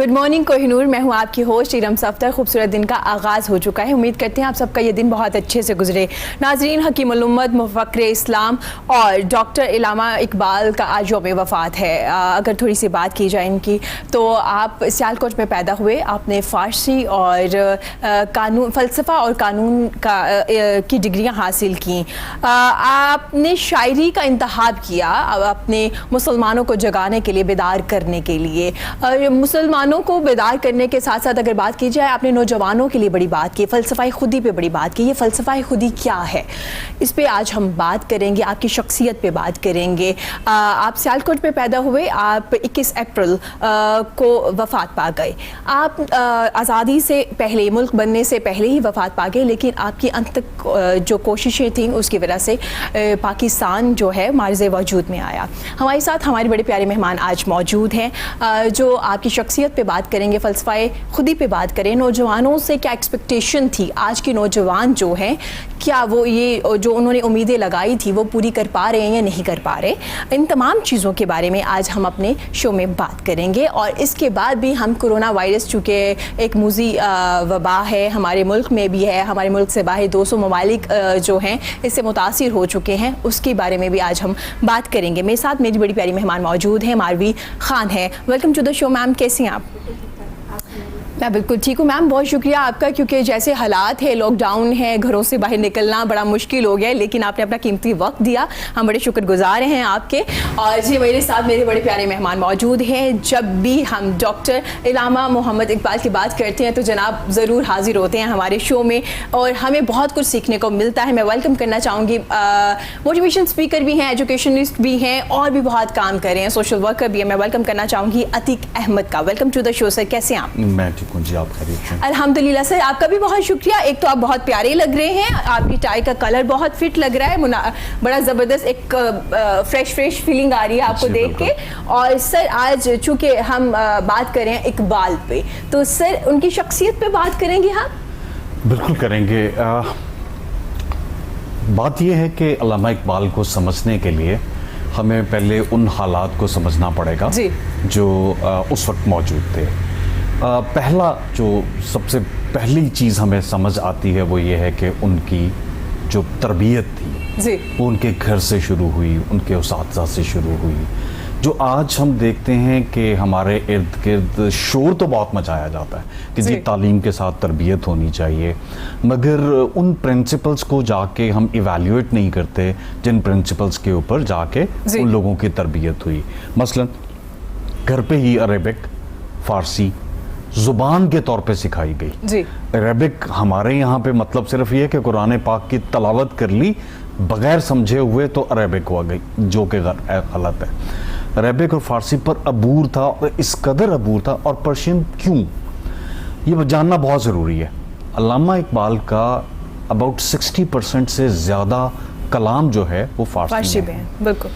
Good morning Kohinoor, मैं हूं आपकी होस्ट इरम सफ्तर। खूबसूरत दिन का आगाज़ हो चुका है। उम्मीद करते हैं आप सबका ये दिन बहुत अच्छे से गुजरे। नाजरीन, हकीमुल उम्मत, मुफक्किर इस्लाम और डॉक्टर इलामा इकबाल का आज यौम वफ़ात है। अगर थोड़ी सी बात की जाए इनकी, तो आप सियालकोट में पैदा हुए। आपने फ़ारसी और कानून, फ़लसफ़ा और कानून की डिग्रियाँ हासिल की। आपने शायरी का इंतखाब किया अपने मुसलमानों को जगाने के लिए, बेदार करने के लिए। मुसलमानों को बेदार करने के साथ साथ अगर बात की जाए, आपने नौजवानों के लिए बड़ी बात की, फ़लसफ़ा खुदी पे बड़ी बात की। ये फ़लसफ़ा खुदी क्या है, इस पे आज हम बात करेंगे। आपकी शख्सियत पे बात करेंगे। आप सियालकोट में पैदा हुए, आप 21 अप्रैल को वफ़ात पा गए। आप आज़ादी से पहले, मुल्क बनने से पहले ही वफ़ात पा गए, लेकिन आपकी अंत तक जो कोशिशें थीं उसकी वजह से पाकिस्तान जो है मार्ज़ वजूद में आया। हमारे साथ हमारे बड़े प्यारे मेहमान आज मौजूद हैं, जो आपकी शख्सियत पे बात करेंगे, फ़लसफ़ाए खुदी पे बात करें। नौजवानों से क्या एक्सपेक्टेशन थी, आज के नौजवान जो हैं, क्या वो ये जो उन्होंने उम्मीदें लगाई थी वो पूरी कर पा रहे हैं या नहीं कर पा रहे। इन तमाम चीज़ों के बारे में आज हम अपने शो में बात करेंगे। और इसके बाद भी हम कोरोना वायरस, चूँकि एक मूजी वबा है, हमारे मुल्क में भी है, हमारे मुल्क से बाहर 200 ममालिक जो हैं इससे मुतासिर हो चुके हैं, उसके बारे में भी आज हम बात करेंगे। मेरे साथ मेरी बड़ी प्यारी मेहमान मौजूद हैं। मारवी खान है, welcome to the show. Ma'am कैसी हैं आप? मैं बिल्कुल ठीक हूँ मैम, बहुत शुक्रिया आपका, क्योंकि जैसे हालात है, लॉकडाउन है, घरों से बाहर निकलना बड़ा मुश्किल हो गया है, लेकिन आपने अपना कीमती वक्त दिया, हम बड़े शुक्रगुजार हैं आपके। और जी, मेरे साथ मेरे बड़े प्यारे मेहमान मौजूद हैं। जब भी हम डॉक्टर इलामा मोहम्मद इकबाल की बात करते हैं तो जनाब ज़रूर हाजिर होते हैं हमारे शो में और हमें बहुत कुछ सीखने को मिलता है। मैं वेलकम करना चाहूँगी, मोटिवेशन स्पीकर भी हैं, एजुकेशनिस्ट भी हैं और भी बहुत काम कर रहे हैं, सोशल वर्कर भी है। मैं वेलकम करना चाहूँगी अतीक अहमद का। Welcome to the show sir, कैसे हैं आप? मैं ठीक हूँ जी, आप खैरियत हैं? अल्हम्दुलिल्लाह सर, आपका भी बहुत शुक्रिया। एक तो आप बहुत प्यारे लग रहे हैं, आपकी टाई का कलर बहुत फिट लग रहा है, बड़ा ज़बरदस्त एक फ्रेश फीलिंग आ रही है आपको देख के। और सर, आज चूँकि हम बात करें इकबाल पे, तो सर उनकी शख्सियत पे बात करेंगे हम? बिल्कुल करेंगे। बात यह है कि अल्लामा इकबाल को समझने के लिए हमें पहले उन हालात को समझना पड़ेगा जो उस वक्त मौजूद थे। पहला जो सबसे पहली चीज़ हमें समझ आती है वो ये है कि उनकी जो तरबियत थी वो उनके घर से शुरू हुई, उनके उस्ताद से शुरू हुई। जो आज हम देखते हैं कि हमारे इर्द गिर्द शोर तो बहुत मचाया जाता है कि जी तालीम के साथ तरबियत होनी चाहिए, मगर उन प्रिंसिपल्स को जाके हम इवैल्यूएट नहीं करते जिन प्रिंसिपल्स के ऊपर जाके उन लोगों की तरबियत हुई। मसलन घर पे ही अरेबिक, फ़ारसी ज़ुबान के तौर पे सिखाई गई। अरेबिक हमारे यहाँ पे मतलब सिर्फ ये कि कुरान पाक की तलावत कर ली बग़ैर समझे हुए तो अरेबिक हो गई, जो कि गलत है। अरेबिक और फ़ारसी पर अबूर था, और इस कदर अबूर था। और पर्शियन क्यों, ये जानना बहुत ज़रूरी है। अल्लामा इकबाल का अबाउट 60% से ज़्यादा कलाम जो है वो फ़ारसी में है। बिल्कुल,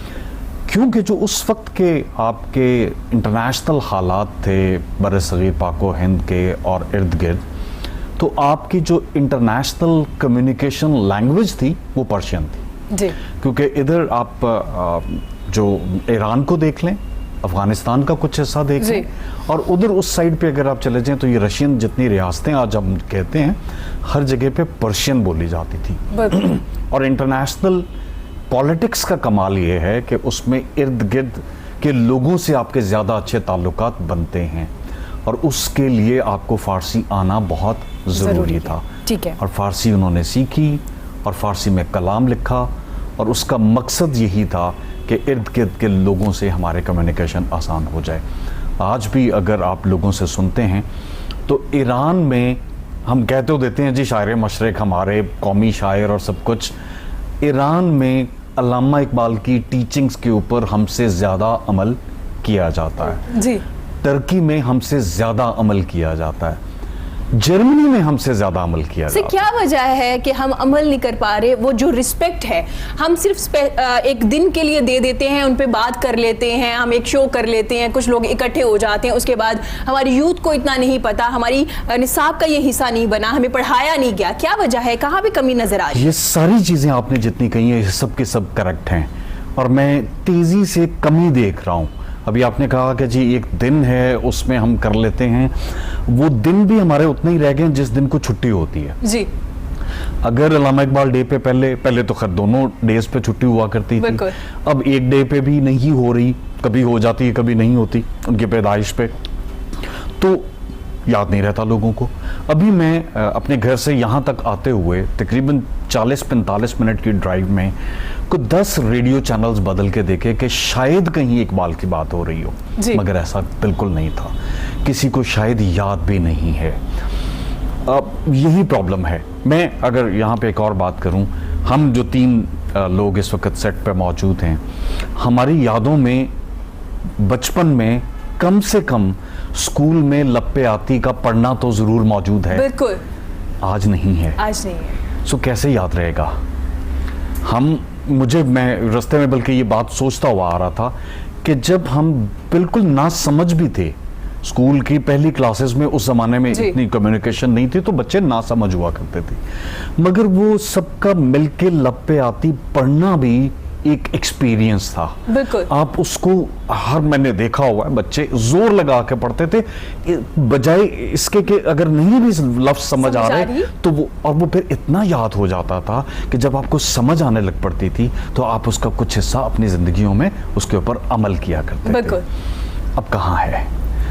क्योंकि जो उस वक्त के आपके इंटरनेशनल हालात थे बरसगीर पाको हिंद के और इर्द गिर्द, तो आपकी जो इंटरनेशनल कम्युनिकेशन लैंग्वेज थी वो पर्शियन थी जी। क्योंकि इधर आप जो ईरान को देख लें, अफ़गानिस्तान का कुछ हिस्सा देख लें, और उधर उस साइड पे अगर आप चले जाएं तो ये रशियन जितनी रियासतें आज हम कहते हैं, हर जगह पे पर्शियन बोली जाती थी। और इंटरनेशनल पॉलिटिक्स का कमाल ये है कि उसमें इर्द गिर्द के लोगों से आपके ज़्यादा अच्छे ताल्लुकात बनते हैं, और उसके लिए आपको फ़ारसी आना बहुत ज़रूरी था। ठीक है। और फ़ारसी उन्होंने सीखी और फ़ारसी में कलाम लिखा, और उसका मकसद यही था कि इर्द गिर्द के लोगों से हमारे कम्युनिकेशन आसान हो जाए। आज भी अगर आप लोगों से सुनते हैं तो ईरान में हम कहते हो देते हैं जी शायर मशरक़ हमारे कौमी शायर और सब कुछ, ईरान में अल्लामा इकबाल की टीचिंग्स के ऊपर हमसे ज़्यादा अमल किया जाता है जी। तुर्की में हमसे ज़्यादा अमल किया जाता है, जर्मनी में हमसे ज़्यादा अमल किया जाता है। क्या वजह है कि हम अमल नहीं कर पा रहे? वो जो रिस्पेक्ट है, हम सिर्फ एक दिन के लिए दे देते हैं, उन पे बात कर लेते हैं, हम एक शो कर लेते हैं, कुछ लोग इकट्ठे हो जाते हैं, उसके बाद हमारी यूथ को इतना नहीं पता, हमारी निसाब का ये हिस्सा नहीं बना, हमें पढ़ाया नहीं गया। क्या वजह है, कहाँ पे कमी नजर आ रही है? ये सारी चीज़ें आपने जितनी कही है सब के सब करेक्ट हैं, और मैं तेज़ी से कमी देख रहा हूँ। अभी आपने कहा कि जी एक दिन है उसमें हम कर लेते हैं, वो दिन भी हमारे उतने ही रह गए जिस दिन को छुट्टी होती है जी। अगर अल्लामा इकबाल डे पे पहले तो खैर दोनों डेज पे छुट्टी हुआ करती थी, अब एक डे पे भी नहीं हो रही, कभी हो जाती है कभी नहीं होती उनकी पैदाइश पे, तो याद नहीं रहता लोगों को। अभी मैं अपने घर से यहाँ तक आते हुए तकरीबन 40-45 मिनट की ड्राइव में कुछ 10 रेडियो चैनल्स बदल के देखे कि शायद कहीं इकबाल की बात हो रही हो, मगर ऐसा बिल्कुल नहीं था, किसी को शायद याद भी नहीं है। अब यही प्रॉब्लम है। मैं अगर यहाँ पे एक और बात करूँ, हम जो 3 लोग इस वक्त सेट पे मौजूद हैं, हमारी यादों में बचपन में कम से कम स्कूल में लप्पे आती का पढ़ना तो जरूर मौजूद है, बिल्कुल आज नहीं है, सो कैसे याद रहेगा। मैं रास्ते में बल्कि ये बात सोचता हुआ आ रहा था कि जब हम बिल्कुल ना समझ भी थे, स्कूल की पहली क्लासेस में उस जमाने में इतनी कम्युनिकेशन नहीं थी तो बच्चे ना समझ हुआ करते थे, मगर वो सबका मिलके लप्पे आती पढ़ना भी एक एक्सपीरियंस था। बिल्कुल आप उसको मैंने देखा हुआ है, बच्चे जोर लगा के पढ़ते थे, बजाय इसके कि अगर नहीं भी लफ्ज समझ आ रहे तो वो फिर इतना याद हो जाता था कि जब आपको समझ आने लग पड़ती थी तो आप उसका कुछ हिस्सा अपनी जिंदगियों में उसके ऊपर अमल किया करते थे। अब कहाँ है?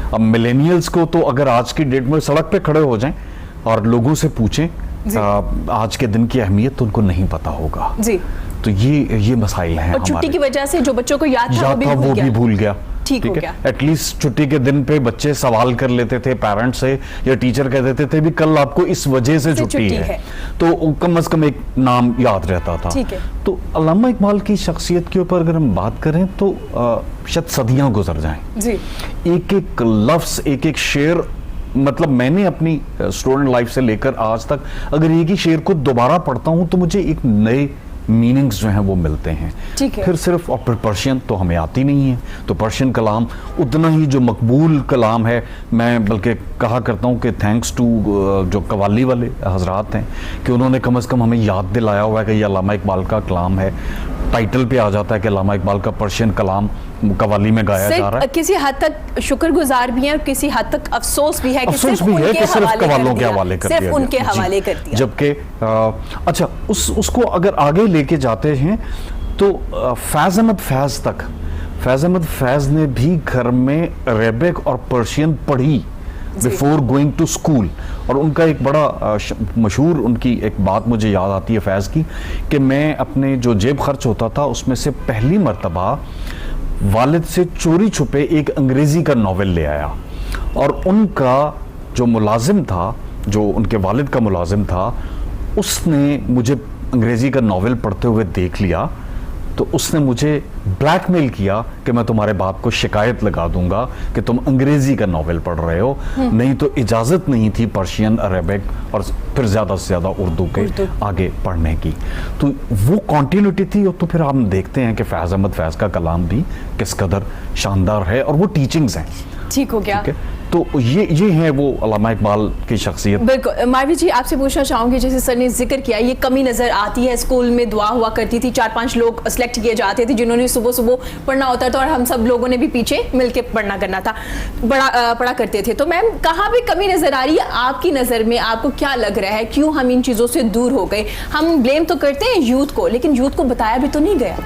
अब मिलेनियल्स को तो अगर आज की डेट में सड़क पे खड़े हो जाएं और लोगों से पूछें आज के दिन की अहमियत, तो उनको नहीं पता होगा जी। तो ये मसाइल हैं। और छुट्टी की वजह से जो बच्चों को याद था वो भी भूल गया। ठीक है, एटलीस्ट छुट्टी के दिन पे बच्चे सवाल कर लेते थे पेरेंट्स से, या टीचर कह देते थे भी कल आपको इस वजह से छुट्टी है, तो कम से कम एक नाम याद रहता था। तो अल्लामा इकबाल की शख्सियत के ऊपर अगर हम बात करें तो शायद सदियां गुजर जाएं जी। एक एक लफ्ज, एक एक शेर, मतलब मैंने अपनी स्टूडेंट लाइफ से लेकर आज तक अगर एक ही शेर को दोबारा पढ़ता हूं तो मुझे एक नए मीनिंग्स जो हैं वो मिलते हैं। फिर सिर्फ और पर्शियन तो हमें आती नहीं है, तो पर्शियन कलाम उतना ही जो मकबूल कलाम है, मैं बल्कि कहा करता हूँ कि थैंक्स टू जो कवाली वाले हजरात हैं कि उन्होंने कम से कम हमें याद दिलाया हुआ है कि ये अल्लामा इकबाल का कलाम है। टाइटल पे आ जाता है कि अल्लामा इकबाल का पर्शियन कलाम कवाली में गाया जा रहा है। किसी हद तक शुक्रगुजार भी है और किसी हद तक अफसोस भी है कि सिर्फ कवालों के हवाले कर दिया, सिर्फ उनके हवाले कर दिया। जबकि अच्छा उसको अगर आगे लेके जाते हैं तो फैज अहमद फैज ने भी घर में अरेबिक और पर्शियन पढ़ी बिफोर गोइंग टू स्कूल, और उनका एक बड़ा मशहूर उनकी एक बात मुझे याद आती है फैज़ की कि मैं अपने जो जेब खर्च होता था उसमें से पहली मर्तबा वालिद से चोरी छुपे एक अंग्रेज़ी का नावल ले आया, और उनका जो मुलाजिम था, जो उनके वालिद का मुलाजिम था, उसने मुझे अंग्रेज़ी का नावल पढ़ते हुए देख लिया, तो उसने मुझे ब्लैकमेल किया कि मैं तुम्हारे बाप को शिकायत लगा दूंगा कि तुम अंग्रेजी का नॉवेल पढ़ रहे हो, नहीं तो इजाजत नहीं थी पर्शियन, अरेबिक और फिर ज्यादा से ज्यादा उर्दू के आगे पढ़ने की। तो वो कॉन्टिन्यूटी थी। तो फिर हम देखते हैं कि फैज अहमद फैज का कलाम भी किस कदर शानदार है और वो टीचिंग्स हैं। ठीक हो गया। तो ये है वो अल्लामा इकबाल की शख्सियत। बिल्कुल। मारवी जी, आपसे पूछना चाहूंगी, जैसे सर ने जिक्र किया, ये कमी नजर आती है। स्कूल में दुआ हुआ करती थी, 4-5 लोग सिलेक्ट किए जाते थे जिन्होंने सुबह सुबह पढ़ना होता था और हम सब लोगों ने भी पीछे मिलके पढ़ना करना था, पढ़ा करते थे। तो मैम, कहाँ भी कमी नजर आ रही है आपकी नज़र में? आपको क्या लग रहा है, क्यों हम इन चीज़ों से दूर हो गए? हम ब्लेम तो करते हैं यूथ को, लेकिन यूथ को बताया भी तो नहीं गया।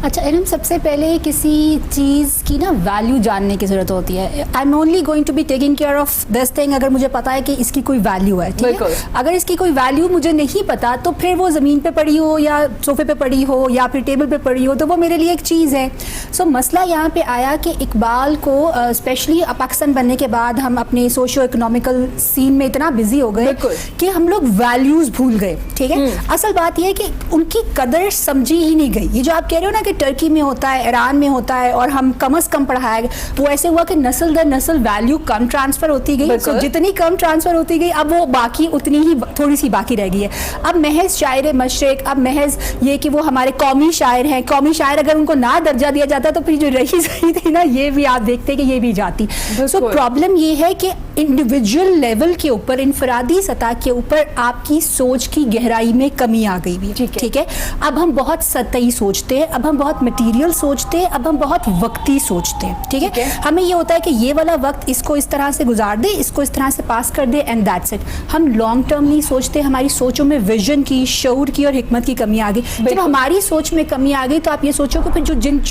अच्छा इरम, सबसे पहले किसी चीज़ की ना वैल्यू जानने की ज़रूरत होती है। I am only going to be taking care of this thing अगर मुझे पता है कि इसकी कोई वैल्यू है, ठीक है। अगर इसकी कोई वैल्यू मुझे नहीं पता तो फिर वो ज़मीन पे पड़ी हो या सोफे पे पड़ी हो या फिर टेबल पे पड़ी हो तो वो मेरे लिए एक चीज़ है। सो मसला यहाँ पे आया कि इकबाल को स्पेशली पाकिस्तान बनने के बाद हम अपने सोशो इकोनॉमिकल सीन में इतना बिजी हो गए कि हम लोग वैल्यूज़ भूल गए, ठीक है। असल बात यह है कि उनकी कदर समझी ही नहीं गई। ये जो आप कह रहे हो ना कि टर्की में होता है, ईरान में होता है और हम कम से कम पढ़ाया गया, वो ऐसे हुआ कि नस्ल दर नस्ल वैल्यू कम ट्रांसफर होती गई। तो जितनी कम ट्रांसफर होती गई अब वो बाकी उतनी ही थोड़ी सी बाकी रह गई है। अब महज शायर मशरिक, अब महज ये कि वो हमारे कौमी शायर हैं, कौमी शायर अगर उनको ना दर्जा दिया जाता तो फिर जो रही सही थी ना, ये भी आप देखते कि ये भी जाती। सो प्रॉब्लम ये है कि इंडिविजुअल लेवल के ऊपर, इनफरादी सतह के ऊपर आपकी सोच की गहराई में कमी आ गई भी। ठीक है, अब हम बहुत सतही सोचते हैं, अब हम बहुत मटेरियल सोचते हैं, अब हम बहुत वक्ती सोचते हैं। ठीक है, हमें ये होता है कि ये वाला वक्त इसको इस तरह से गुजार दे, इसको इस तरह से पास कर दे एंड दैट्स इट। हम लॉन्ग टर्म नहीं सोचते, हमारी सोचों में विजन की, शऊर की और हिकमत की कमी आ गई। जब हमारी सोच में कमी आ गई तो आप ये सोचो कि फिर जो जिन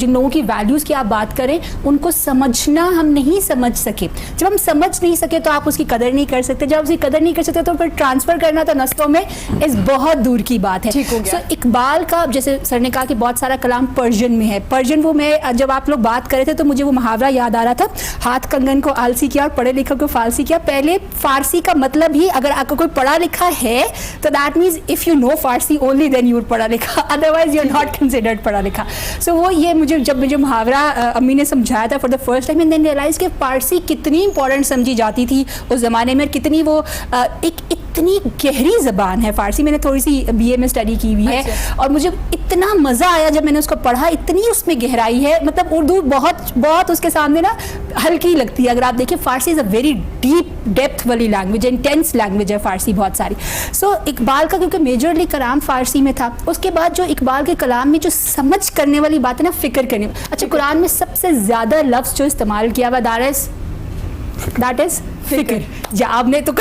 लोगों की वैल्यूज की आप बात करें उनको समझना हम नहीं समझ सके। जब हम समझ नहीं सके तो आप उसकी कदर नहीं कर सकते, जब उसकी कदर नहीं कर सकते तो फिर ट्रांसफर करना तो नस्लों में इस बहुत दूर की बात है। सो इकबाल का, जैसे सर ने कहा कि बहुत सारा कलाम पर्शियन में है, पर्शियन वो मैं जब आप लोग बात कर रहे थे तो मुझे वो मुहावरा याद आ रहा था, हाथ कंगन को आलसी किया और पढ़े लिखे को फालसी किया। पहले फारसी का मतलब ही, अगर आपको कोई पढ़ा लिखा है तो that means if you know Farsi only then you पढ़ा लिखा, otherwise you are not considered पढ़ा लिखा। सो वो ये मुझे मुहावरा अम्मी ने समझाया था for the first time and then realise कि फारसी कितनी इंपॉर्टेंट समझी जाती थी उस ज़माने में, कितनी वो एक इतनी गहरी ज़बान है फारसी। मैंने थोड़ी सी BA में स्टडी की हुई है और मुझे इतना मज़ा आया जब मैंने उसको पढ़ा, इतनी उसमें गहराई है। मतलब उर्दू बहुत बहुत उसके सामने ना हल्की लगती है। अगर आप देखिए Farsi is a very deep depth वाली लैंग्वेज, इंटेंस लैंग्वेज है फारसी बहुत सारी। सो इकबाल का क्योंकि मेजरली कलाम फारसी में था, उसके बाद जो इकबाल के कलाम में जो समझ करने वाली बात है ना, फिक्र करने। अच्छा, कुरान में सबसे ज़्यादा लफ्ज़ जो इस्तेमाल किया हुआ दैट इज़ फिक्र। या आपने तो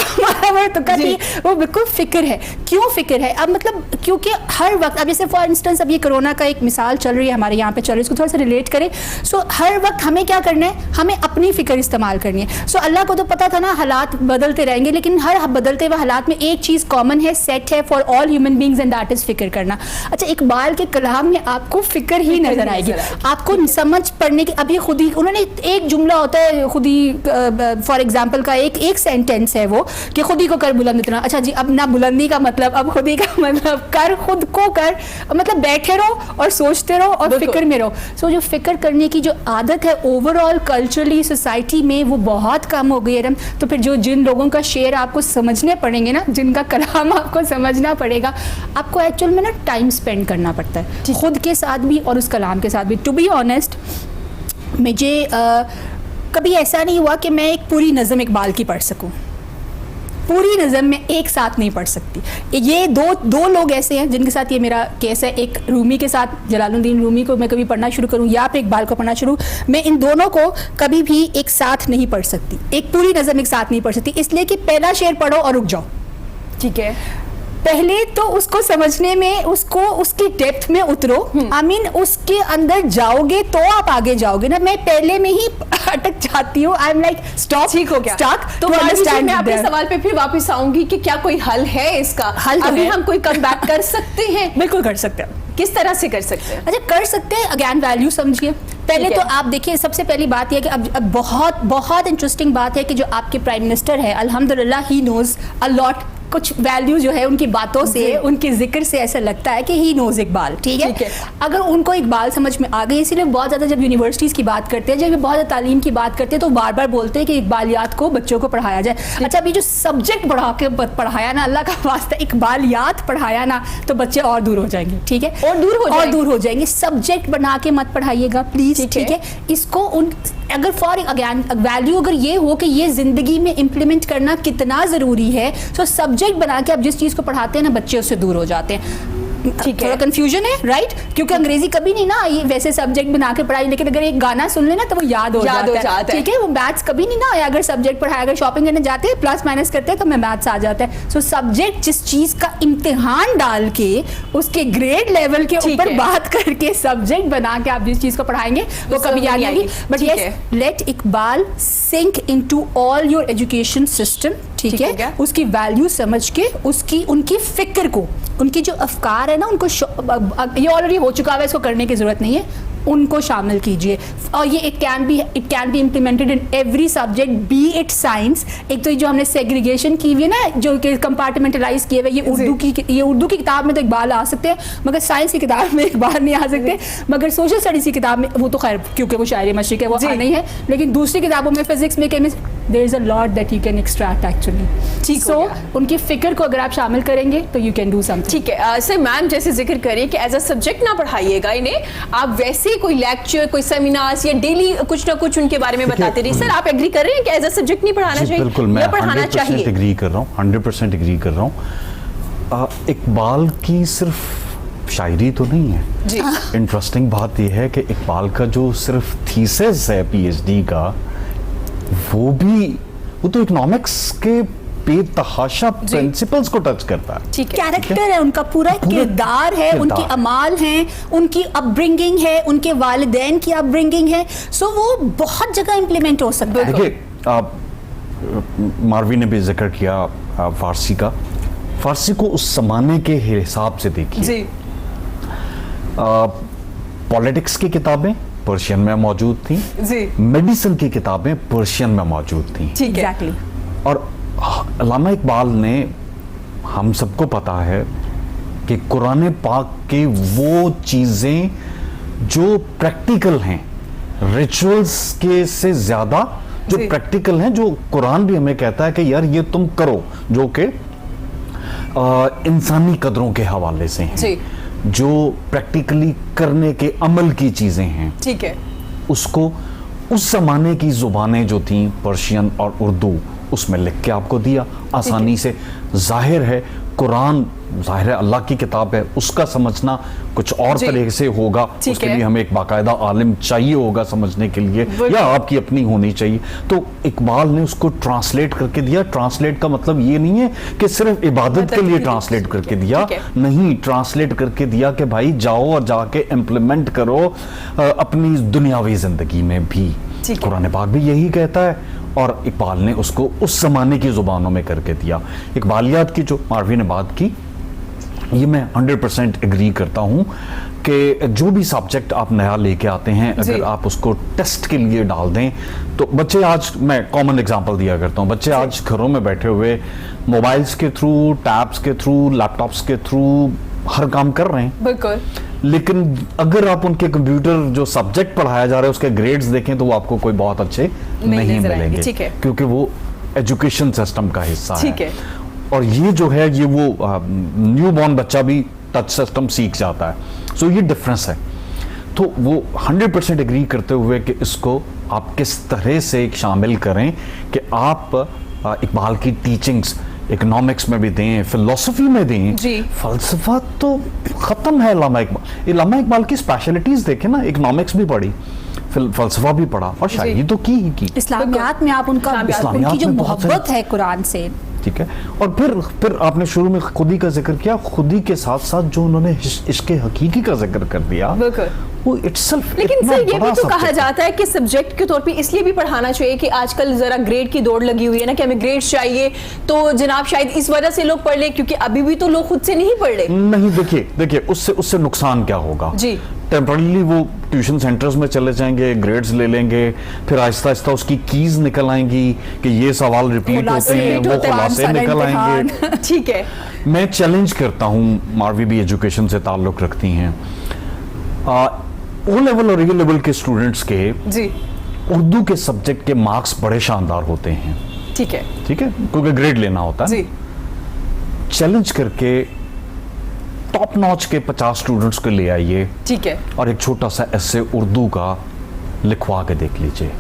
वो बिल्कुल फिक्र है। क्यों फिक्र है? अब मतलब क्योंकि हर वक्त, अब जैसे फॉर इंस्टेंस अब ये कोरोना का एक मिसाल चल रही है हमारे यहाँ पे चल रही है, इसको थोड़ा सा रिलेट करें। सो हर वक्त हमें क्या करना है, हमें अपनी फिक्र इस्तेमाल करनी है। सो अल्लाह को तो पता था ना हालात बदलते रहेंगे, लेकिन हर बदलते हुए हालात में एक चीज़ कॉमन है, सेट है for all human beings and that is फिक्र करना। अच्छा, इकबाल के कलाम में आपको फिक्र ही नजर आएगी, आपको समझ पढ़ने की। अभी खुद ही उन्होंने एक जुमला होता है, खुद ही फॉर एग्जाम्पल का एक सेंटेंस है वो कि खुद ही को कर बुलंद इतना। अच्छा जी, अब ना बुलंदी का मतलब, अब खुद ही का मतलब कर, खुद को कर, मतलब बैठे रहो और सोचते रहो और फिक्र में रहो। सो जो फिक्र करने की जो आदत है ओवरऑल कल्चरली सोसाइटी में वो बहुत कम हो गई है। तो फिर जिन लोगों का शेर आपको समझने पड़ेंगे ना, जिनका कलाम आपको समझना पड़ेगा, आपको एक्चुअल में ना टाइम स्पेंड करना पड़ता है खुद के साथ भी और उस कलाम के साथ भी। टू बी ऑनेस्ट, मुझे कभी ऐसा नहीं हुआ कि मैं एक पूरी नज़म इकबाल की पढ़ सकूं। पूरी नज़म में एक साथ नहीं पढ़ सकती। ये दो लोग ऐसे हैं जिनके साथ ये मेरा केस है। एक रूमी के साथ, जलालुद्दीन रूमी को मैं कभी पढ़ना शुरू करूं या फिर इकबाल को पढ़ना शुरू, मैं इन दोनों को कभी भी एक साथ नहीं पढ़ सकती, एक पूरी नज़म एक साथ नहीं पढ़ सकती। इसलिए कि पहला शेर पढ़ो और रुक जाओ। ठीक है, पहले तो उसको समझने में, उसको उसकी डेप्थ में उतरो। आई मीन उसके अंदर जाओगे तो आप आगे जाओगे ना। मैं पहले में ही अटक जाती हूँ। आई एम लाइक स्टॉप, ठीक हो गया स्टॉप। तो मैं आपके सवाल पे फिर वापस आऊंगी कि क्या कोई हल है इसका? हल तो अभी हम कोई कम बैक कर सकते हैं? बिल्कुल कर सकते हैं। किस तरह से कर सकते हैं? अच्छा, कर सकते हैं। अगेन वैल्यू समझिए। पहले तो आप देखिए, सबसे पहली बात यह है कि अब बहुत बहुत इंटरेस्टिंग बात है कि जो आपके प्राइम मिनिस्टर है, अल्हम्दुलिल्लाह ही नोज अ लॉट। कुछ वैल्यू जो है उनकी बातों से, उनके जिक्र से ऐसा लगता है कि ही नोज इकबाल। ठीक है, अगर उनको इकबाल समझ में आ गई, इसीलिए बहुत ज़्यादा जब यूनिवर्सिटीज़ की बात करते हैं, जब बहुत ज़्यादा तालीम की बात करते हैं तो बार बार बोलते हैं कि इकबालियात को बच्चों को पढ़ाया जाए। अच्छा, अभी जो सब्जेक्ट पढ़ाया ना, अल्लाह का वास्ता इकबालियात पढ़ाया ना तो बच्चे और दूर हो जाएंगे। ठीक है, और दूर हो जाएंगे। सब्जेक्ट बना के मत पढ़ाइएगा प्लीज़। ठीक है, इसको अगर फॉर अगेन वैल्यू अगर ये हो कि ये ज़िंदगी में इम्प्लीमेंट करना कितना ज़रूरी है, तो सब्जेक्ट बना के आप जिस चीज़ को पढ़ाते हैं ना, बच्चे उससे दूर हो जाते हैं। ठीक है, थोड़ा कंफ्यूजन है, राइट? क्योंकि अंग्रेजी कभी नहीं ना ये वैसे सब्जेक्ट बना के पढ़ाई, लेकिन अगर एक गाना सुन लेना तो वो याद हो जाता है। ठीक है, वो मैथ्स कभी नहीं ना आया, अगर सब्जेक्ट पढ़ाया, अगर शॉपिंग करने जाते हैं प्लस माइनस करते हैं तो हमें मैथ्स आ जाता है। सो सब्जेक्ट जिस चीज़ का इम्तिहान डाल के उसके ग्रेड लेवल के ऊपर बात करके सब्जेक्ट बना के आप जिस चीज़ को पढ़ाएंगे वो कभी याद नहीं आएगी। But yes, let Iqbal sink into all your education system. ठीक है, उसकी वैल्यू समझ के उनकी फिक्र को, उनकी जो अफकार है ना, उनको ये ऑलरेडी हो चुका है, इसको करने की जरूरत नहीं है, उनको शामिल कीजिए। और ये it can be implemented in every subject, B it science. एक तो जो हमने सेग्रीगेशन की हुई है ना, जो कंपार्टमेंटलाइज किए हुए, ये उर्दू की किताब में तो इकबाल आ सकते हैं, मगर साइंस की किताब में इकबाल नहीं आ सकते। मगर सोशल स्टडीज की किताब में वो तो खैर क्योंकि वो शायरी मशरिक है वो नहीं है, लेकिन दूसरी किताबों में फिजिक्स में, chemistry there is a lot that you can extract actually. ठीक हो सो गया। उनकी फिक्र को अगर आप शामिल करेंगे तो यू कैन डू समथिंग। ठीक है सर, मैम जैसे जिक्र करें कि एज अ सब्जेक्ट ना पढ़ाइएगा इन्हें, आप वैसे कोई लेक्चर, कोई सेमिनार्स या डेली कुछ ना कुछ उनके बारे में बताते रहिए। सर आप एग्री कर रहे हैं कि एज अ सब्जेक्ट नहीं पढ़ाना चाहिए? बिल्कुल, मैं या पढ़ाना 100% एग्री कर रहा हूँ, 100% एग्री कर रहा हूँ। इकबाल की सिर्फ शायरी तो नहीं है जी। इंटरेस्टिंग बात यह है कि इकबाल का जो सिर्फ थीसिस है पीएचडी का, वो तो इकोनॉमिक्स के बेतहाशा प्रिंसिपल्स को टच करता है। ठीक है, कैरेक्टर है उनका, पूरा किरदार है, उनकी अमाल हैं, उनकी अपब्रिंगिंग है, उनके वालिदैन की अपब्रिंगिंग है। सो वो बहुत जगह इंप्लीमेंट हो सकता है। देखिए, मारवी ने भी जिक्र किया फारसी का। फारसी को उस जमाने के हिसाब से देखिए जी। पॉलिटिक्स की किताबें पर्शियन में मौजूद थी जी। मेडिसिन की किताबें पर्शियन में मौजूद थी। ठीक है। एग्जैक्टली। और अल्लामा इकबाल ने, हम सबको पता है कि कुरान पाक के वो चीज़ें जो प्रैक्टिकल हैं, रिचुअल्स के से ज़्यादा जो जी। प्रैक्टिकल हैं, जो कुरान भी हमें कहता है कि यार ये तुम करो, जो कि इंसानी कदरों के हवाले से हैं, जी। जो प्रैक्टिकली करने के अमल की चीज़ें हैं, ठीक है। उसको उस जमाने की जुबानें जो थी पर्शियन और उर्दू, उसमें लिख के आपको दिया आसानी से। जाहिर है कुरान, जाहिर है अल्लाह की किताब है, उसका समझना कुछ और जी। तरीके से होगा। ठीक उसके है। लिए हमें एक बाकायदा आलिम चाहिए होगा समझने के लिए, या आपकी अपनी होनी चाहिए। तो इकबाल ने उसको ट्रांसलेट करके दिया। ट्रांसलेट का मतलब ये नहीं है कि सिर्फ इबादत के लिए ट्रांसलेट करके दिया, ठीक नहीं, ट्रांसलेट करके दिया कि भाई जाओ और जाके इम्प्लीमेंट करो अपनी दुनियावी जिंदगी में भी। ठीक है। कुरान पाक भी यही कहता है, और इकबाल ने उसको उस जमाने की जुबानों में करके दिया। इकबालियात की जो मारवी ने बात की, ये मैं 100% एग्री करता हूं कि जो भी सब्जेक्ट आप नया लेके आते हैं, अगर आप उसको टेस्ट के लिए डाल दें तो बच्चे, आज मैं कॉमन एग्जांपल दिया करता हूं, बच्चे आज घरों में बैठे हुए मोबाइल्स के थ्रू, टैब्स के थ्रू, लैपटॉप्स के थ्रू हर काम कर रहे हैं। बिल्कुल। लेकिन अगर आप उनके कंप्यूटर जो सब्जेक्ट पढ़ाया जा रहा है उसके ग्रेड्स देखें तो वो आपको कोई बहुत अच्छे नहीं नजर आएंगे। मिलेंगे, ठीक है। क्योंकि वो एजुकेशन सिस्टम का हिस्सा ठीक है। और ये जो है, ये वो न्यू बॉर्न बच्चा भी टच सिस्टम सीख जाता है। सो ये डिफरेंस है। तो वो 100% एग्री करते हुए कि इसको आप किस तरह से शामिल करें कि आप इकबाल की टीचिंग्स इकोनॉमिक्स में भी दें, फिलोसफी में दें। जी। फलसफा तो खत्म है। इल्लामा इकबाल की स्पेशलिटीज देखें ना, इकोनॉमिक्स भी पढ़ी, फलसफा भी पढ़ा, और शायरी तो की ही की। इस्लामियात में आप उनका, इस्लामियात उनकी जो में बहुत मोहब्बत है कुरान से, ठीक है। और फिर आपने शुरू में खुदी का जिक्र किया, खुदी के साथ साथ जो उन्होंने इश्क़े हकीकी का जिक्र कर दिया, बिल्कुल, वो इटसेल्फ। लेकिन सर ये भी तो कहा जाता है कि सब्जेक्ट के तौर पे इसलिए भी पढ़ाना चाहिए कि आजकल जरा ग्रेड की दौड़ लगी हुई है ना, कि हमें ग्रेड्स चाहिए, तो जनाब शायद इस वजह से लोग पढ़ ले, क्योंकि अभी भी तो लोग खुद से नहीं पढ़ ले। नहीं, देखिए उससे नुकसान क्या होगा जी। टेम्परली वो ट्यूशन सेंटर्स में चले जाएंगे, ग्रेड्स ले लेंगे, फिर आहिस्ता आहिस्ता उसकी कीज निकल आएंगी कि ये सवाल रिपीट होते हैं, वो खुलासे निकल आएंगे। ठीक है। मैं चैलेंज करता हूं, मारवी भी एजुकेशन से ताल्लुक रखती हैं, ओ लेवल और ए लेवल के स्टूडेंट्स के जी उर्दू के सब्जेक्ट के मार्क्स बड़े शानदार होते हैं। ठीक है, क्योंकि ग्रेड लेना होता है जी। चैलेंज करके टॉप नॉच के 50 स्टूडेंट्स को ले आइए, ठीक है, और एक छोटा सा ऐसे उर्दू का लिखवा के देख लीजिए,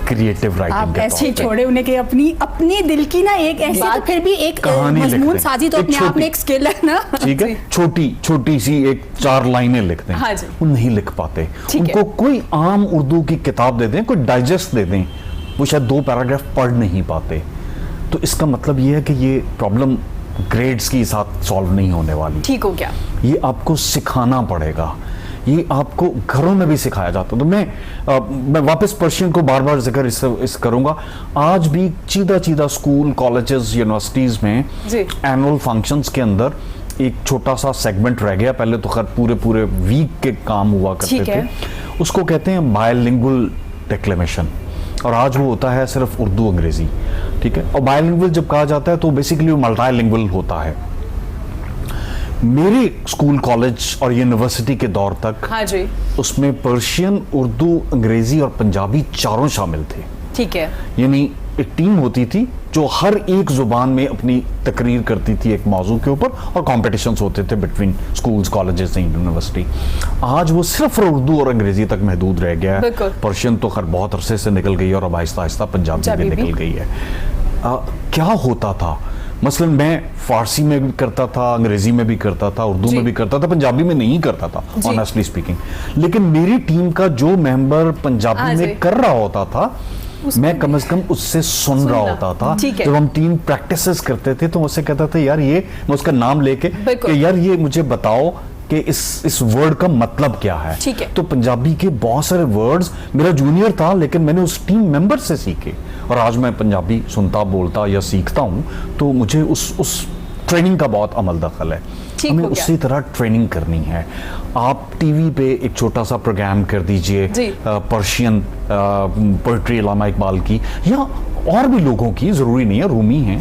क्रिएटिव राइटिंग आप के ऐसे छोड़े उन्हें कि अपनी दिल की ना एक ऐसी, तो फिर भी एक मजमून साजी तो अपने आप में एक स्किल है ना। ठीक है, छोटी सी एक 4 लाइनें लिखते हैं, हाँ जी। वो नहीं लिख पाते। उनको कोई आम उर्दू की किताब दे दें, कोई डाइजेस्ट दे दें, वो शायद 2 पैराग्राफ पढ़ नहीं पाते। तो इसका मतलब ये है कि ये प्रॉब्लम ग्रेड्स के साथ सॉल्व नहीं होने वाली। ठीक हो गया। ये आपको सिखाना पड़ेगा, ये आपको घरों में भी सिखाया जाता है। तो मैं वापस पर्शियन को बार बार जिक्र इस करूंगा। आज भी चीदा स्कूल, कॉलेजेस, यूनिवर्सिटीज में एनुअल फंक्शंस के अंदर एक छोटा सा सेगमेंट रह गया। पहले तो खैर पूरे वीक के काम हुआ करते थे, उसको कहते हैं बायलिंगुअल डिक्लेमेशन, और आज वो होता है सिर्फ उर्दू अंग्रेजी। ठीक है, और बायलिंगुअल जब कहा जाता है तो बेसिकली वो मल्टीलिंगुअल होता है। मेरे स्कूल, कॉलेज और यूनिवर्सिटी के दौर तक, हाँ जी, उसमें पर्शियन, उर्दू, अंग्रेजी और पंजाबी चारों शामिल थे। ठीक है, यानी एक टीम होती थी जो हर एक जुबान में अपनी तकरीर करती थी एक मौजू के ऊपर, और कॉम्पिटिशन्स होते थे between schools, colleges and university. आज वो सिर्फ उर्दू और अंग्रेजी तक महदूद रह गया है। पर्शियन तो खैर बहुत अरसे से निकल गई है, और अब आहिस्ता आहिस्ता पंजाबी भी निकल गई है। क्या होता था, मसलन मैं फारसी में भी करता था, अंग्रेजी में भी करता था, उर्दू में भी करता था, पंजाबी में नहीं करता था ऑनेस्टली स्पीकिंग, लेकिन मेरी टीम का जो मेंबर पंजाबी में कर रहा होता था, मैं कम से कम उससे सुन रहा होता था। जब हम टीम प्रैक्टिसेस करते थे तो मुझसे कहता था यार ये, मैं उसका नाम लेके कि यार ये मुझे बताओ कि इस वर्ड का मतलब क्या है। तो पंजाबी के बहुत सारे वर्ड्स मेरा जूनियर था, लेकिन मैंने उस टीम मेंबर से सीखे, और आज मैं पंजाबी सुनता, बोलता या सीखता हूं, तो मुझे उस ट्रेनिंग का बहुत अमल दखल है। हमें उसी तरह ट्रेनिंग करनी है। आप टीवी पे एक छोटा सा प्रोग्राम कर दीजिए पर्शियन पोइट्री इलामा इकबाल की, या और भी लोगों की, जरूरी नहीं है रूमी है,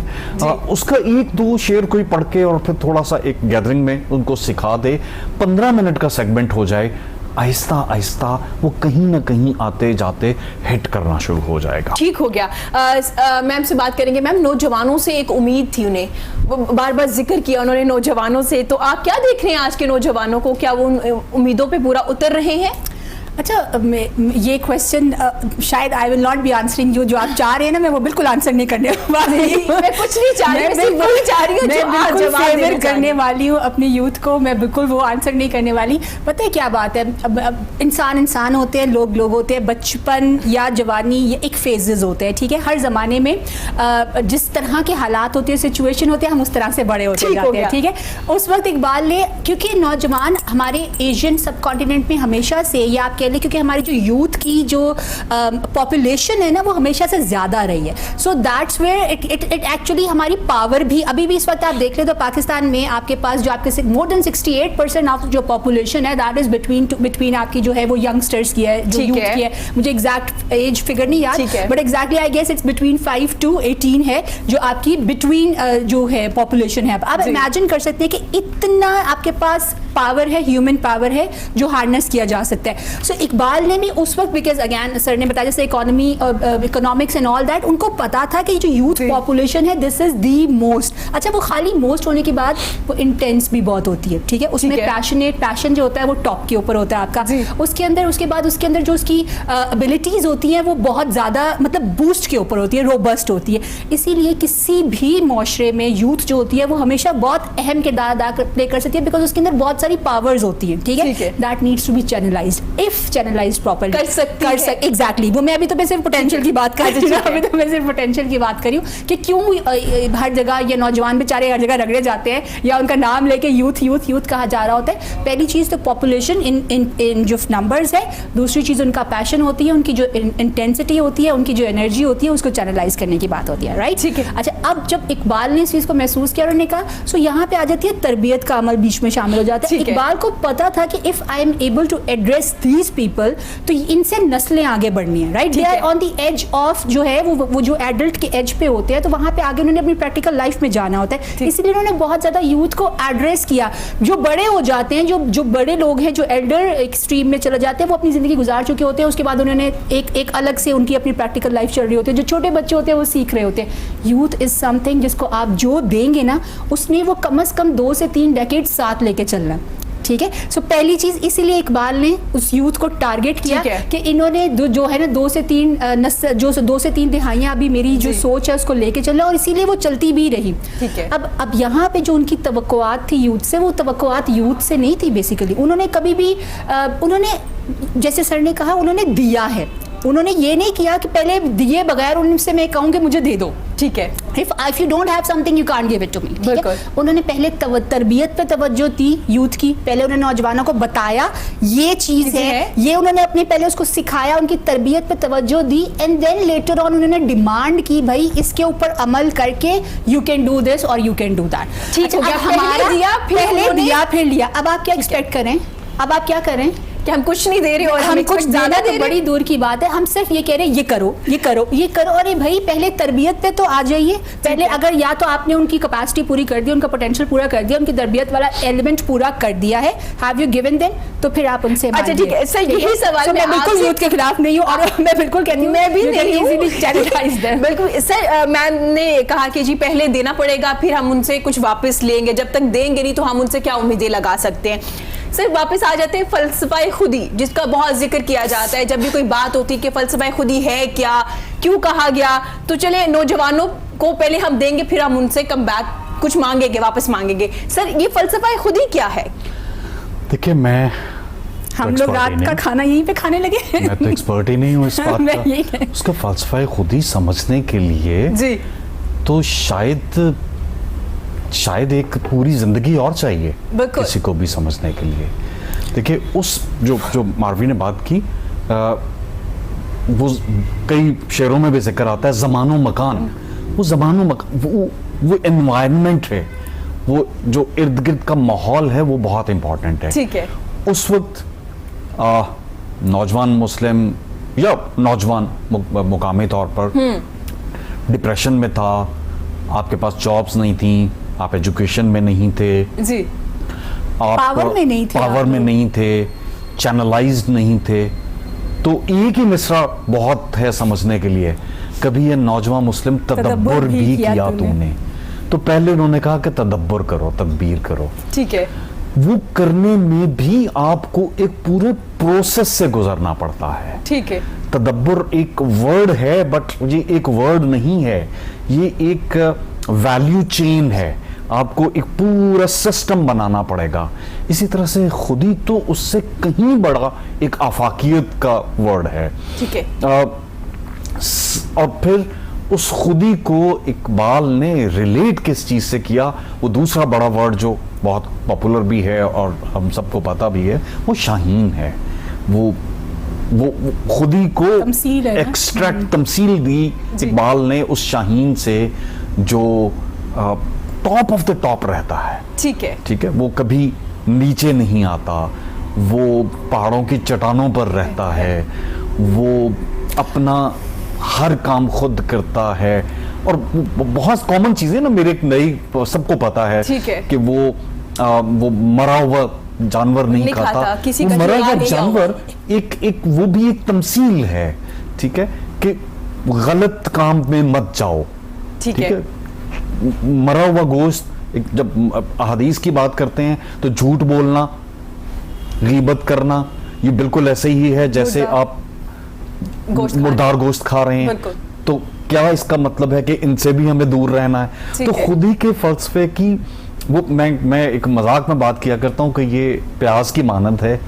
उसका एक दो शेर कोई पढ़ के और फिर थोड़ा सा एक गैदरिंग में उनको सिखा दे, 15 मिनट का सेगमेंट हो जाए, आहिस्ता आहिस्ता वो कहीं ना कहीं आते जाते हिट करना शुरू हो जाएगा। ठीक हो गया। मैम से बात करेंगे। मैम, नौजवानों से एक उम्मीद थी, उन्हें बार बार जिक्र किया उन्होंने नौजवानों से, तो आप क्या देख रहे हैं आज के नौजवानों को, क्या वो उन उम्मीदों पे पूरा उतर रहे हैं? अच्छा, ये क्वेश्चन शायद I will not be answering जो आप चाह रहे हैं ना, मैं वो बिल्कुल आंसर नहीं करने वाली हूँ। मैं कुछ नहीं चाह रही, मैं वही चाह रही हूँ, मैं बिल्कुल फेवर करने वाली हूँ अपनी यूथ को, मैं बिल्कुल वो आंसर नहीं करने वाली। पता है क्या बात है, अब इंसान होते हैं, लोग होते हैं, बचपन या जवानी ये एक फेजेस होते हैं, ठीक है। हर ज़माने में जिस तरह के हालात होते हैं, सिचुएशन होते हैं, हम उस तरह से बड़े होते जाते हैं, ठीक है। उस वक्त इकबाल ने, क्योंकि नौजवान हमारे एशियन सब कॉन्टिनेंट में हमेशा से, या आप क्योंकि हमारी जो यूथ की जो पॉपुलेशन है ना, वो हमेशा से ज्यादा रही है, so that's where it actually हमारी पावर भी, अभी भी इस वक्त आप देख ले तो पाकिस्तान में आपके पास जो आपके मोर देन 68% ऑफ जो पॉपुलेशन है, दैट इज बिटवीन आपकी जो है वो यंगस्टर्स की है, जो यूथ की है। मुझे एग्जैक्ट एज फिगर नहीं याद, but exactly I guess it's between 5 to 18 है जो आपकी बिटवीन जो है पॉपुलेशन है। आप इमेजिन कर सकते हैं कि इतना आपके पास पावर है, ह्यूमन पावर है जो हार्नेस किया जा सकता है। सो इकबाल ने भी उस वक्त, बिकॉज अगैन सर ने बताया जैसे इकोनॉमिक्स एंड ऑल दैट, उनको पता था कि जो यूथ पॉपुलेशन है दिस इज दी मोस्ट। अच्छा, वो खाली मोस्ट होने के बाद वो इंटेंस भी बहुत होती है, ठीक है। उसमें पैशन जो होता है वो टॉप के ऊपर होता है आपका। उसके अंदर जो उसकी एबिलिटीज होती हैं वो बहुत ज़्यादा, मतलब बूस्ट के ऊपर होती है, रोबस्ट होती है। इसीलिए किसी भी माशरे में यूथ जो होती है वो हमेशा बहुत अहम किरदार अदा प्ले कर सकती है, बिकॉज उसके अंदर बहुत सारी पावर्स होती हैं, ठीक है। That needs to be channelised, if channelised properly कर सकती एग्जैक्टली। वो मैं अभी तो मैं सिर्फ पोटेंशियल की बात कर रही हूँ, अभी तो मैं सिर्फ पोटेंशियल की बात कर रही हूँ कि क्यों हर जगह ये नौजवान बेचारे हर जगह रगड़े जाते हैं, या उनका नाम लेके यूथ यूथ यूथ कहा जा रहा होता है। पहली चीज़ तो पॉपुलेशन इन जो नंबर्स है, दूसरी चीज़ उनका पैशन होती है, उनकी जो इंटेंसिटी होती है, उनकी जो एनर्जी होती है, उसको चैनलाइज करने की बात होती है, राइट। ठीक है। अच्छा, अब जब इकबाल ने इस चीज़ को महसूस किया और उन्होंने कहा, सो यहाँ पे आ जाती है तरबियत का अमल बीच में शामिल हो जाता है। इकबाल को पता था कि if I am able to address these people, तो इनसे नस्लें आगे बढ़नी है, right. They are on the edge of जो है वो जो एडल्ट के एज पे होते हैं, तो वहाँ पे आगे उन्होंने अपनी प्रैक्टिकल लाइफ में जाना होता है। इसलिए उन्होंने बहुत ज़्यादा यूथ को एड्रेस किया। जो बड़े हो जाते हैं, जो बड़े लोग हैं, जो एल्डर एक्सट्रीम में चले जाते हैं, वो अपनी ज़िंदगी गुजार चुके होते हैं, उसके बाद उन्होंने एक अलग से उनकी अपनी प्रैक्टिकल लाइफ चल रही होती है। जो छोटे बच्चे होते हैं वो सीख रहे होते हैं। यूथ इज़ समथिंग जिसको आप जो देंगे ना, उसमें वो कम से कम 2 से 3 डेकेड साथ लेके चलना, ठीक है। सो पहली चीज इसीलिए इकबाल ने उस यूथ को टारगेट किया कि इन्होंने जो है ना 2 से 3 दिहाइयां अभी मेरी जो सोच है उसको लेके चलना, और इसीलिए वो चलती भी रही। ठीक है। अब यहाँ पे जो उनकी तवक्कुआत थी यूथ से, वो तवक्कुआत यूथ से नहीं थी बेसिकली। उन्होंने कभी भी उन्होंने, जैसे सर ने कहा, उन्होंने दिया है। उन्होंने ये नहीं किया कि पहले दिए बगैर उनसे मैं कहूँ कि मुझे दे दो, ठीक है। If you don't have something you can't give it to me, ठीक है। उन्होंने पहले तरबियत पे तवज्जो दी यूथ की। पहले उन्होंने नौजवानों को बताया ये चीज़ है, ये उन्होंने अपने पहले उसको सिखाया, उनकी तरबियत पे तवज्जो दी, एंड देन लेटर ऑन उन्होंने डिमांड की, भाई इसके ऊपर अमल करके यू कैन डू दिस और यू कैन डू दैट। ठीक हो गया, हमारा पहले दिया फिर लिया। अब आप क्या एक्सपेक्ट करें, अब आप क्या करें कि हम कुछ नहीं दे रहे और हम कुछ ज्यादा देना दे तो रहे बड़ी दूर की बात है, हम सिर्फ ये कह रहे हैं ये करो ये करो ये करो। अरे भाई पहले तरबियत पे तो आ जाइए, पहले अगर या तो आपने उनकी कैपेसिटी पूरी कर दी, उनका पोटेंशियल पूरा कर दिया, उनकी तरबियत वाला एलिमेंट पूरा कर दिया है, हैव यू गिवन देम, तो फिर आप उनसे अच्छा ठीक है सर, यही सवाल मैं बिल्कुल यूथ के खिलाफ नहीं हूँ और मैं बिल्कुल कहती हूँ मैं भी नहीं हूँ हूँ बिल्कुल सर। मैम ने कहा कि जी पहले देना पड़ेगा फिर हम उनसे कुछ वापस लेंगे, जब तक देंगे नहीं तो हम उनसे क्या उम्मीदें लगा सकते हैं। सर वापस आ जाते हैं फलसफा खुदी, जिसका बहुत जिक्र किया जाता है जब भी कोई बात होती है कि फलसफा खुदी है क्या, क्यों कहा गया। तो चले नौजवानों को पहले हम देंगे फिर हम उनसे कम बैक कुछ मांगेंगे, वापस मांगेंगे। सर ये फलसफा खुदी क्या है? देखिए मैं हम लोग रात का खाना यहीं पे खाने लगे। मैं तो एक्सपर्ट ही नहीं हूँ इस बात का। उसका फलसफा खुदी समझने के लिए जी तो शायद एक पूरी जिंदगी और चाहिए किसी को भी समझने के लिए। देखिए उस जो मार्वी ने बात की वो कई शेरों में भी जिक्र आता है, ज़मानो मकान। वो ज़मानो मकान वो एनवायरनमेंट है, वो जो इर्द गिर्द का माहौल है वो बहुत इंपॉर्टेंट है। ठीक है। उस वक्त नौजवान मुस्लिम या नौजवान मुकामी तौर पर डिप्रेशन में था, आपके पास जॉब्स नहीं थी, आप एजुकेशन में नहीं थे जी, आप पावर में नहीं थे, चैनलाइज्ड नहीं थे। तो एक ही मिसरा बहुत है समझने के लिए, कभी ये नौजवान मुस्लिम तदब्बर भी किया तूने। तो पहले उन्होंने कहा कि तदब्बर करो, तदबीर करो। ठीक है। वो करने में भी आपको एक पूरे प्रोसेस से गुजरना पड़ता है। ठीक है। तदब्बर एक वर्ड है बट ये एक वर्ड नहीं है, ये एक वैल्यू चेन है, आपको एक पूरा सिस्टम बनाना पड़ेगा। इसी तरह से खुदी तो उससे कहीं बड़ा एक आफाकियत का वर्ड है। ठीक है। और फिर उस खुदी को इकबाल ने रिलेट किस चीज से किया, वो दूसरा बड़ा वर्ड जो बहुत पॉपुलर भी है और हम सबको पता भी है, वो शाहीन है। वो खुदी को एक्सट्रैक्ट तमसील दी इकबाल ने उस शाहीन से जो टॉप ऑफ द टॉप रहता है। ठीक है। ठीक है, वो कभी नीचे नहीं आता, वो पहाड़ों की चट्टानों पर रहता है, वो अपना हर काम खुद करता है। और बहुत कॉमन चीजें ना, मेरे एक नई सबको पता है कि वो मरा हुआ जानवर नहीं खाता। किसी वो का मरा हुआ जानवर एक वो भी एक तमसील है। ठीक है, कि गलत काम में मत जाओ। ठीक है। मरा हुआ गोश्त, जब हदीस की बात करते हैं तो झूठ बोलना, गीबत करना, ये बिल्कुल ऐसे ही है जैसे आप मुर्दार गोश्त खा रहे हैं। तो क्या इसका मतलब है कि इनसे भी हमें दूर रहना है? तो खुदी के फलसफे की वो मैं एक मजाक में बात किया करता हूँ कि ये प्याज की मानद है,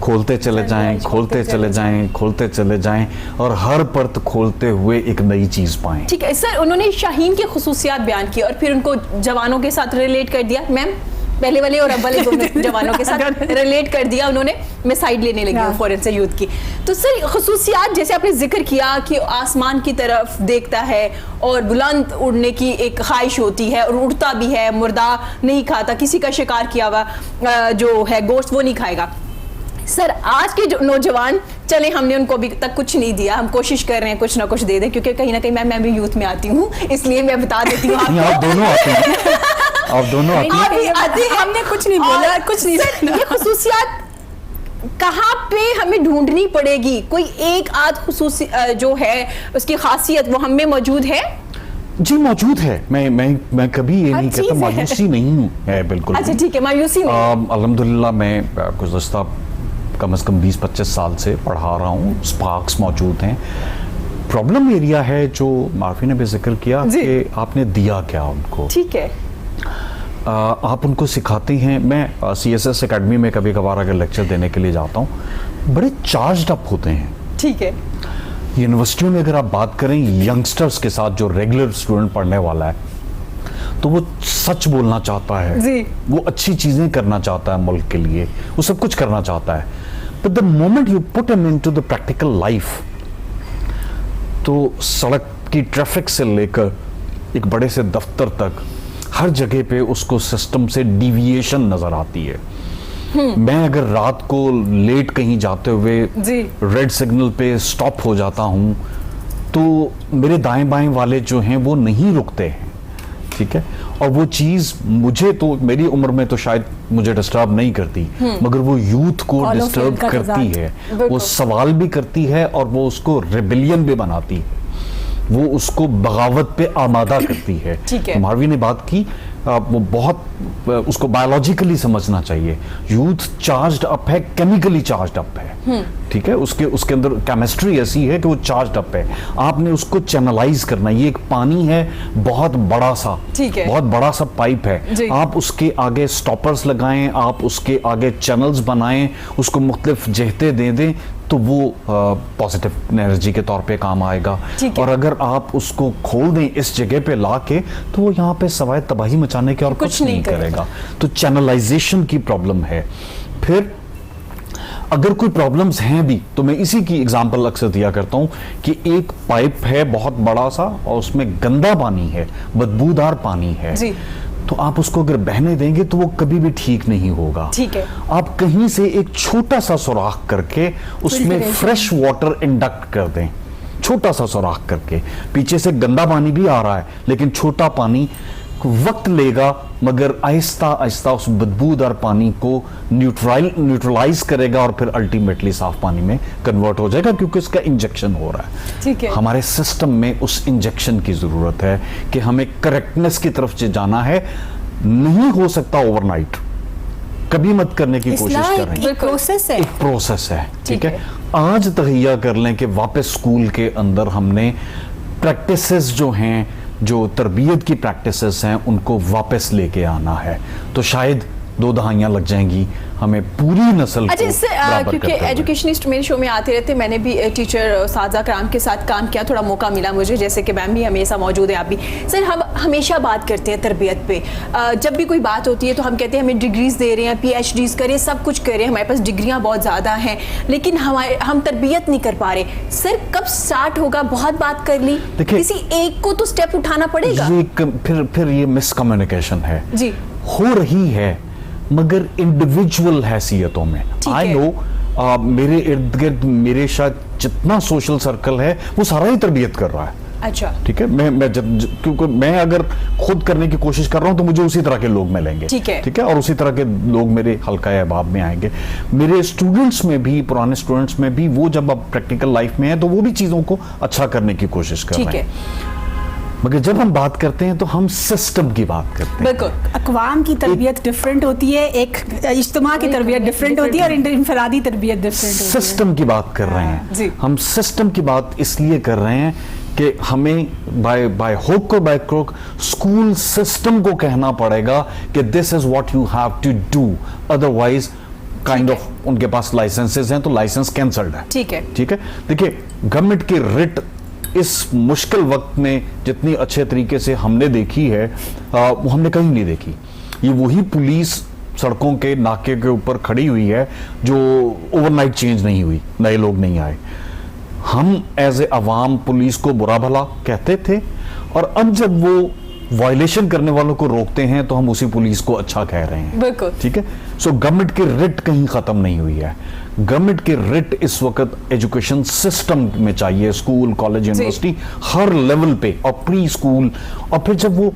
खोलते चले जाएं, खोलते चले जाएं, खोलते चले जाएं और हर परत खोलते हुए एक नई चीज पाएं। ठीक है सर, उन्होंने शाहीन की खुसूसियात बयान की और फिर उनको जवानों के साथ रिलेट कर दिया। मैम पहले वाले और अब वाले दोनों जवानों के साथ रिलेट कर दिया उन्होंने। मैं साइड लेने लगी हूँ फौरन से यूथ की। तो सर खुसूसियात जैसे आपने जिक्र किया कि आसमान की तरफ देखता है और बुलंद उड़ने की एक ख्वाहिश होती है और उड़ता भी है, मुर्दा नहीं खाता, किसी का शिकार किया हुआ जो है गोश्त वो नहीं खाएगा। सर आज के जो नौजवान, चले हमने उनको अभी तक कुछ नहीं दिया, हम कोशिश कर रहे हैं कुछ ना कुछ दे दें, क्योंकि कहीं ना कहीं मैं भी यूथ में आती हूँ, इसलिए मैं बता देती हूँ आपको। आप दोनों आते हैं, आप दोनों आते हैं। हमने कुछ नहीं बोला, कुछ नहीं। ये खुसूसियात कहाँ पे हमें ढूंढनी पड़ेगी? कोई एक आध खुसूसी जो है उसकी खासियत वो हम में मौजूद है? जी मौजूद है। मैं कभी ये नहीं कहता, मायूसी नहीं हूँ है बिल्कुल। अच्छा ठीक है, मायूसी नहीं। अल्हम्दुलिल्लाह मैं गुज़श्ता कम से कम 20-25 साल से पढ़ा रहा हूँ, स्पार्क्स मौजूद हैं। प्रॉब्लम एरिया है जो मार्फी ने भी जिक्र किया कि आपने दिया क्या उनको। ठीक है। आप उनको सिखाते हैं। मैं CSS एकेडमी में कभी कभार अगर लेक्चर देने के लिए जाता हूँ, बड़े चार्ज्ड अप होते हैं। ठीक है। यूनिवर्सिटियों में अगर आप बात करें यंगस्टर्स के साथ, जो रेगुलर स्टूडेंट पढ़ने वाला है, तो वो सच बोलना चाहता है जी। वो अच्छी चीजें करना चाहता है मुल्क के लिए, वो सब कुछ करना चाहता है। But the moment you put him into the practical life, तो सड़क की ट्रैफिक से लेकर एक बड़े से दफ्तर तक हर जगह पे उसको सिस्टम से डिविएशन नजर आती है। मैं अगर रात को लेट कहीं जाते हुए रेड सिग्नल पे स्टॉप हो जाता हूं तो मेरे दाएं बाएं वाले जो हैं वो नहीं रुकते हैं, ठीक है। और वो चीज मुझे तो मेरी उम्र में तो शायद मुझे डिस्टर्ब नहीं करती, मगर वो यूथ को डिस्टर्ब करती है, वो सवाल भी करती है और वो उसको रिबेलियन भी बनाती है, वो उसको बगावत पे आमादा करती है। मारवी ने बात की, वो बहुत उसको बायोलॉजिकली समझना चाहिए। यूथ चार्ज्ड अप है, केमिकली चार्ज्ड अप है, ठीक है। उसके अंदर केमिस्ट्री ऐसी है कि वो चार्ज्ड अप है। आपने उसको चैनलाइज करना। ये एक पानी है बहुत बड़ा सा, बहुत बड़ा सा पाइप है। आप उसके आगे स्टॉपर्स लगाएं, आप उसके आगे चैनल्स बनाएं, उसको मुख्तलिफ जहते दे दें तो वो पॉजिटिव एनर्जी के तौर पे काम आएगा। और अगर आप उसको खोल दें इस जगह पे लाके तो वो यहाँ पे सवाए तबाही मचाने के और कुछ नहीं करेगा। तो चैनलाइजेशन की प्रॉब्लम है। फिर अगर कोई प्रॉब्लम्स हैं भी तो मैं इसी की एग्जांपल अक्सर दिया करता हूं कि एक पाइप है बहुत बड़ा सा और उसमें गंदा पानी है, बदबूदार पानी है, तो आप उसको अगर बहने देंगे तो वो कभी भी ठीक नहीं होगा। ठीक है। आप कहीं से एक छोटा सा सुराख करके उसमें फ्रेश वाटर इंडक्ट कर दें, छोटा सा सुराख करके। पीछे से गंदा पानी भी आ रहा है लेकिन छोटा पानी वक्त लेगा, मगर आहिस्ता आहिस्ता उस बदबूदार पानी को न्यूट्रलाइज करेगा और फिर अल्टीमेटली साफ पानी में कन्वर्ट हो जाएगा, क्योंकि उसका इंजेक्शन हो रहा है। ठीक है। हमारे सिस्टम में उस इंजेक्शन की जरूरत है कि हमें करेक्टनेस की तरफ से जाना है। नहीं हो सकता ओवरनाइट, कभी मत करने की कोशिश कर रहे हैं। एक प्रोसेस है, ठीक है। आज तहैया कर लें कि वापस स्कूल के अंदर हमने प्रैक्टिसेस जो हैं, जो तरबियत की प्रैक्टिसेस हैं, उनको वापस लेके आना है। तो शायद 2 दहाइयां लग जाएंगी हमें पूरी नस्ल को बराबर क्योंकि एजुकेशनिस्ट मेरे शो में आते रहते, मैंने भी टीचर साजा कराम के साथ काम किया, थोड़ा मौका मिला मुझे, जैसे कि मैम भी हमेशा मौजूद है, आप भी। सर, हम हमेशा बात करते हैं तरबियत पे, जब भी कोई बात होती है तो हम कहते हैं हमें डिग्रीज दे रहे हैं, PhDs करें, सब कुछ करें, हमारे पास डिग्रियाँ बहुत ज़्यादा हैं, लेकिन हम तरबियत नहीं कर पा रहे। सर, कब स्टार्ट होगा? बहुत बात कर ली, किसी एक को तो स्टेप उठाना पड़ेगा। फिर ये मिसकम्युनिकेशन है जी, हो रही है, मगर इंडिविजुअल हैसियतों में। आई नो मेरे इर्द गिर्द मेरे शायद जितना सोशल सर्कल है वो सारा ही तरबियत कर रहा है। अच्छा, ठीक है। मैं क्योंकि मैं अगर खुद करने की कोशिश कर रहा हूं तो मुझे उसी तरह के लोग मिलेंगे, ठीक है, और उसी तरह के लोग मेरे हल्का अहबाब में आएंगे। मेरे स्टूडेंट्स में भी, पुराने स्टूडेंट्स में भी, वो जब अब प्रैक्टिकल लाइफ में है तो वो भी चीजों को अच्छा करने की कोशिश कर रहे हैं। मगर जब हम बात करते हैं तो हम सिस्टम की बात करते हैं। बिल्कुल, अक़वाम की तरबियत डिफरेंट होती है, एक इज्तिमा की तरबियत डिफरेंट होती है और इंफरादी तरबियत डिफरेंट होती है। सिस्टम की बात कर रहे हैं हम, सिस्टम की बात इसलिए कर रहे हैं कि हमें बाय हुक और बाय क्रुक स्कूल सिस्टम को कहना पड़ेगा कि this is what you have to do, otherwise kind of उनके पास लाइसेंसेस हैं तो लाइसेंस कैंसल्ड है। ठीक है, ठीक है। देखिए, गवर्नमेंट की रिट इस मुश्किल वक्त में जितनी अच्छे तरीके से हमने देखी है वो हमने कहीं नहीं देखी। ये वही पुलिस सड़कों के नाके के ऊपर खड़ी हुई है जो ओवरनाइट चेंज नहीं हुई, नए लोग नहीं आए। हम एज ए अवाम पुलिस को बुरा भला कहते थे और अब जब वो वायलेशन करने वालों को रोकते हैं तो हम उसी पुलिस को अच्छा कह रहे हैं। बिल्कुल, ठीक है। सो गवर्नमेंट की रिट कहीं खत्म नहीं हुई है। गवर्नमेंट की रिट इस वक्त एजुकेशन सिस्टम में चाहिए, स्कूल, कॉलेज, यूनिवर्सिटी, हर लेवल पे, और प्री स्कूल, और फिर जब वो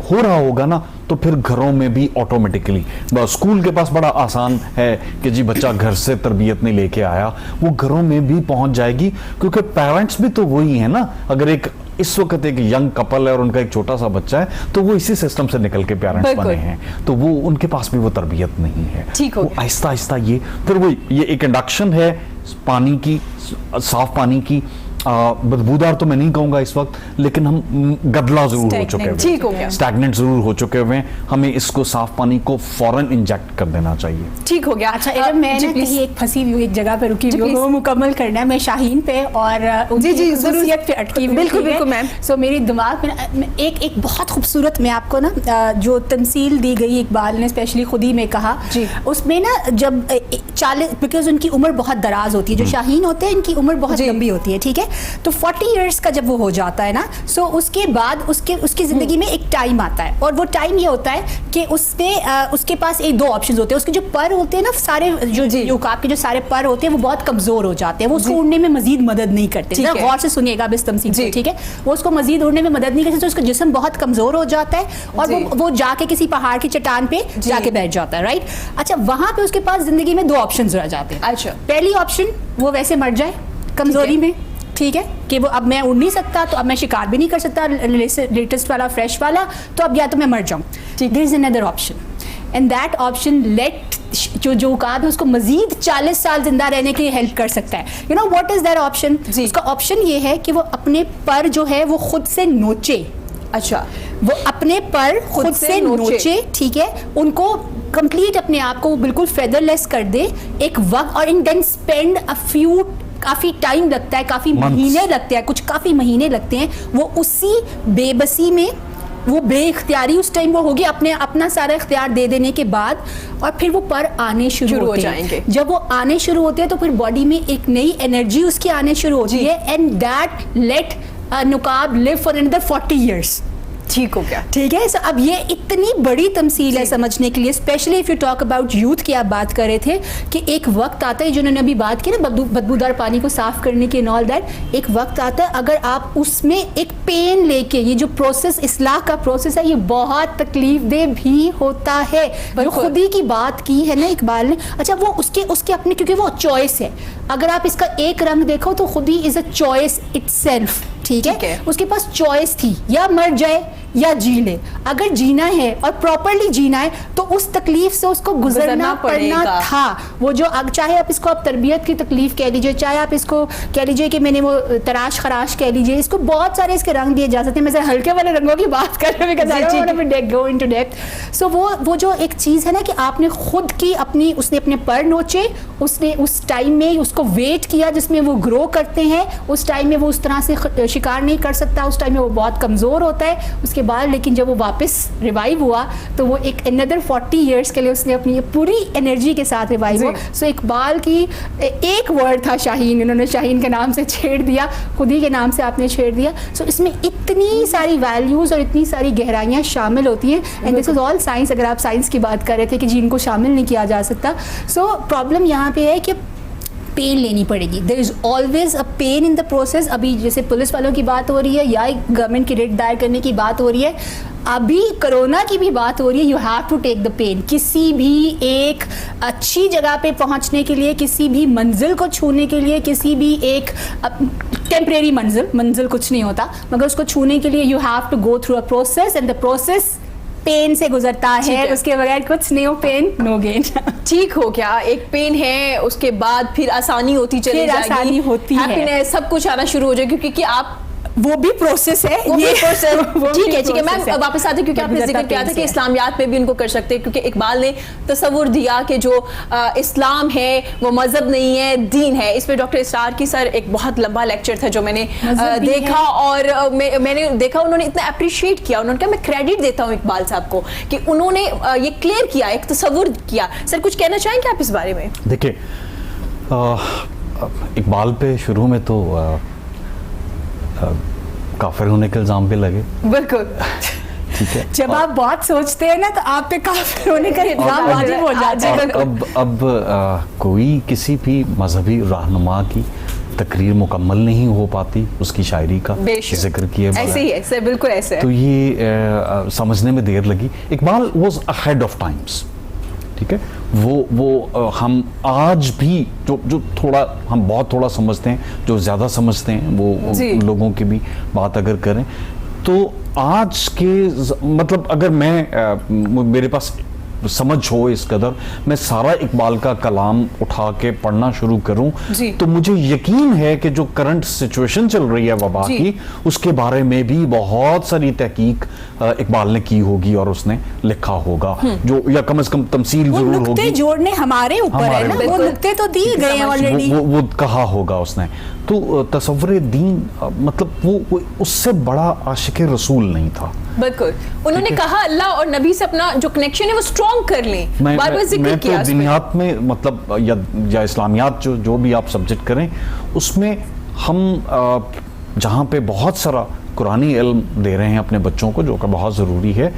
हो रहा होगा ना तो फिर घरों में भी ऑटोमेटिकली, स्कूल के पास बड़ा आसान है कि जी बच्चा घर से तरबियत नहीं लेके आया, वो घरों में भी पहुंच जाएगी, क्योंकि पेरेंट्स भी तो वही है ना। अगर एक इस वक्त एक यंग कपल है और उनका एक छोटा सा बच्चा है तो वो इसी सिस्टम से निकल के पेरेंट्स बने हैं, तो वो उनके पास भी वो तरबियत नहीं है। वो आहिस्ता आहिस्ता ये फिर वो ये एक इंडक्शन है पानी की, साफ पानी की। बदबूदार तो मैं नहीं कहूंगा इस वक्त, लेकिन हम गदला जरूर हो चुके हैं, स्टैग्नेंट जरूर हो चुके हुए हैं। हमें इसको साफ पानी को फौरन इंजेक्ट कर देना चाहिए। ठीक हो गया। अच्छा, मैं कहीं एक फंसी हुई एक जगह पे रुकी हुई हूं, वो मुकम्मल करना है। मैं शाहीन पे और उनकी ख़ुसूसियत पे अटकी हुई। बिल्कुल बिल्कुल मैम। सो मेरे दिमाग में एक बहुत खूबसूरत, मैं आपको ना जो तमसील दी गई इकबाल ने स्पेशली खुद ही में कहा, उसमें ना जब 40, बिकॉज उनकी उम्र बहुत दराज होती है, जो शाहीन होते हैं इनकी उम्र बहुत लंबी होती है, ठीक है। तो 40 इयर्स का जब वो हो जाता है ना, सो उसके बाद उसकी जिंदगी में एक टाइम आता है, और वो टाइम ये होता है कि उसके पास एक दो ऑप्शन होते हैं। उसके जो पर होते हैं ना, सारे जो उकाब के जो सारे पर होते हैं वो बहुत कमजोर हो जाते हैं, वो उसको उड़ने में मजीद मदद नहीं करते। गौर से सुनिएगा अब इस तमसील को, ठीक है? वो उसको मजीद उड़ने में मदद नहीं करते, तो उसका जिस्म बहुत कमजोर हो जाता है और वो जाके किसी पहाड़ की चट्टान पे जाके बैठ जाता है, राइट? अच्छा, वहां पे उसके पास जिंदगी में दो ऑप्शन रह जाते हैं। अच्छा, पहली ऑप्शन वो वैसे मर जाए कमजोरी में, ठीक है, कि वो अब मैं उड़ नहीं सकता, तो अब मैं शिकार भी नहीं कर सकता लेटेस्ट वाला फ्रेश वाला, तो अब या तो मैं मर जाऊं। There is another option, and that option let जो उकाब है उसको मजीद 40 साल जिंदा रहने के लिए हेल्प कर सकता है। You know what is that option? उसका ऑप्शन ये है कि वो अपने पर जो है वो खुद से नोचे। अच्छा, वो अपने पर खुद से नोचे, ठीक है, उनको कंप्लीट अपने आप को बिल्कुल फेदरलेस कर दे एक वक्त, और in then spend a few, काफी टाइम लगता है, काफी महीने लगते हैं, कुछ काफी महीने लगते हैं, वो उसी बेबसी में, वो बेइख्तियारी उस टाइम वो होगी, अपना सारा इख्तियार दे देने के बाद, और फिर वो पर आने शुरू हो जाएंगे। जब वो आने शुरू होते हैं तो फिर बॉडी में एक नई एनर्जी उसकी आने शुरू होती है, एंड दैट लेट नुकाब लिव फॉर अनदर 40 इयर्स। ठीक हो गया, ठीक है। सो अब ये इतनी बड़ी तमसील है समझने के लिए, specially if you talk about youth की आप बात कर रहे थे कि एक वक्त आता है, जिन्होंने अभी बात की ना बदबूदार पानी को साफ करने के एंड ऑल दैट, एक वक्त आता है अगर आप उसमें एक पेन लेके, ये जो प्रोसेस इस्लाह का प्रोसेस है, ये बहुत तकलीफ दे भी होता है। जो खुदी की बात की है ना इकबाल ने, अच्छा वो उसके अपने, क्योंकि वो चॉइस है, अगर आप इसका एक रंग देखो तो खुदी इज अ चॉइस इटसेल्फ, ठीक है? उसके पास चॉइस थी, या मर जाए या जी ले। अगर जीना है और प्रॉपरली जीना है तो उस तकलीफ से उसको गुजरना पड़ना था। वो जो चाहे आप इसको आप तरबियत की तकलीफ कह लीजिए, चाहे आप इसको कह लीजिए कि मैंने वो तराश खराश कह लीजिए, इसको बहुत सारे इसके रंग दिए जा सकते हैं। मैं सिर्फ हल्के वाले रंगों की बात कर रहा हूं, गो इनटू डेप्थ। सो वो जो एक चीज है ना कि आपने खुद की उसने अपने पर नोचे, उसने उस टाइम में उसको वेट किया जिसमें वो ग्रो करते हैं, उस टाइम में वो उस तरह से शिकार नहीं कर सकता, उस टाइम में वो बहुत कमजोर होता है उसके बाद, लेकिन जब वो वापस रिवाइव हुआ तो वो एक अनदर 40 इयर्स के लिए उसने अपनी पूरी एनर्जी के साथ रिवाइव हुआ। सो इकबाल की एक वर्ड था शाहीन, उन्होंने शाहीन के नाम से छेड़ दिया, खुदी के नाम से आपने छेड़ दिया। सो इसमें इतनी सारी वैल्यूज और इतनी सारी गहराइयाँ शामिल होती हैं, and this is all science. अगर आप साइंस की बात कर रहे थे कि जिनको शामिल नहीं किया जा सकता, सो प्रॉब्लम यहाँ पे है कि पेन लेनी पड़ेगी। There is always a pain in the process. अभी जैसे पुलिस वालों की बात हो रही है या गवर्नमेंट की रिट दायर करने की बात हो रही है, अभी कोरोना की भी बात हो रही है, you have to take the pain. किसी भी एक अच्छी जगह पे पहुंचने के लिए, किसी भी मंजिल को छूने के लिए, किसी भी एक टेम्परेरी मंजिल कुछ नहीं होता, मगर उसको छूने के लिए you have to go through a process, and the process pain से गुजरता है, उसके बगैर कुछ नहीं हो, पेन नो गेन। ठीक हो गया, एक पेन है, उसके बाद फिर आसानी होती चली जाएगी, आसानी होती है, हैप्पीनेस सब कुछ आना शुरू हो जाएगी, क्योंकि आप वो भी प्रोसेस है, ये प्रोसेस। ठीक है मैम, वापस आते, क्योंकि आपने जिक्र किया था कि इस्लामियात में भी उनको कर सकते हैं, क्योंकि इकबाल ने तस्वुर दिया कि जो इस्लाम है वो मजहब नहीं है, दीन है। इस पे डॉक्टर इसरार की सर एक बहुत लंबा लेक्चर था जो मैंने देखा, और मैंने देखा उन्होंने इतना अप्रिशिएट किया, उन्होंने कहा मैं क्रेडिट देता हूँ इकबाल साहब को कि उन्होंने ये क्लियर किया, एक तस्वुर किया। सर कुछ कहना चाहेंगे आप इस बारे में? देखिए, इकबाल पे शुरू में तो काफिर होने के इल्जाम पे लगे, बिल्कुल, ठीक है। जब आप बहुत सोचते हैं ना तो आप पे काफिर होने का इल्जाम वाजिब हो जाता है। अब कोई किसी भी मजहबी रहनुमा की तकरीर मुकम्मल नहीं हो पाती, उसकी शायरी का जिक्र किए, ऐसे ही है सर, बिल्कुल ऐसे है। तो ये समझने में देर लगी। Iqbal was ahead of times, ठीक है। वो हम आज भी जो थोड़ा, हम बहुत थोड़ा समझते हैं, जो ज़्यादा समझते हैं, वो लोगों की भी बात अगर करें तो आज के मतलब अगर मेरे पास समझ हो इस कदर, मैं सारा इकबाल का कलाम उठा के पढ़ना शुरू करूं तो मुझे यकीन है कि जो करंट सिचुएशन चल रही है वबा की, उसके बारे में भी बहुत सारी तहकीक इकबाल ने की होगी और उसने लिखा होगा, जो या कम से कम तमसील जरूर होगी। नुक्ते जोड़ने हमारे ऊपर है ना, वो नुक्ते तो दिए गए हैं ऑलरेडी, वो कहा होगा उसने। तो तसव्वुर दीन मतलब वो उससे बड़ा आशिक रसूल नहीं था। बिल्कुल, उन्होंने कहा अल्लाह और नबी से अपना जो कनेक्शन है वो स्ट्रॉन्ग कर लें, बार-बार जिक्र किया। तो दुनियात में मतलब या इस्लामियात जो भी आप सब्जेक्ट करें, उसमें हम जहाँ पे बहुत सारा कुरानी इल्म दे रहे हैं अपने बच्चों को, जो कि बहुत ज़रूरी है,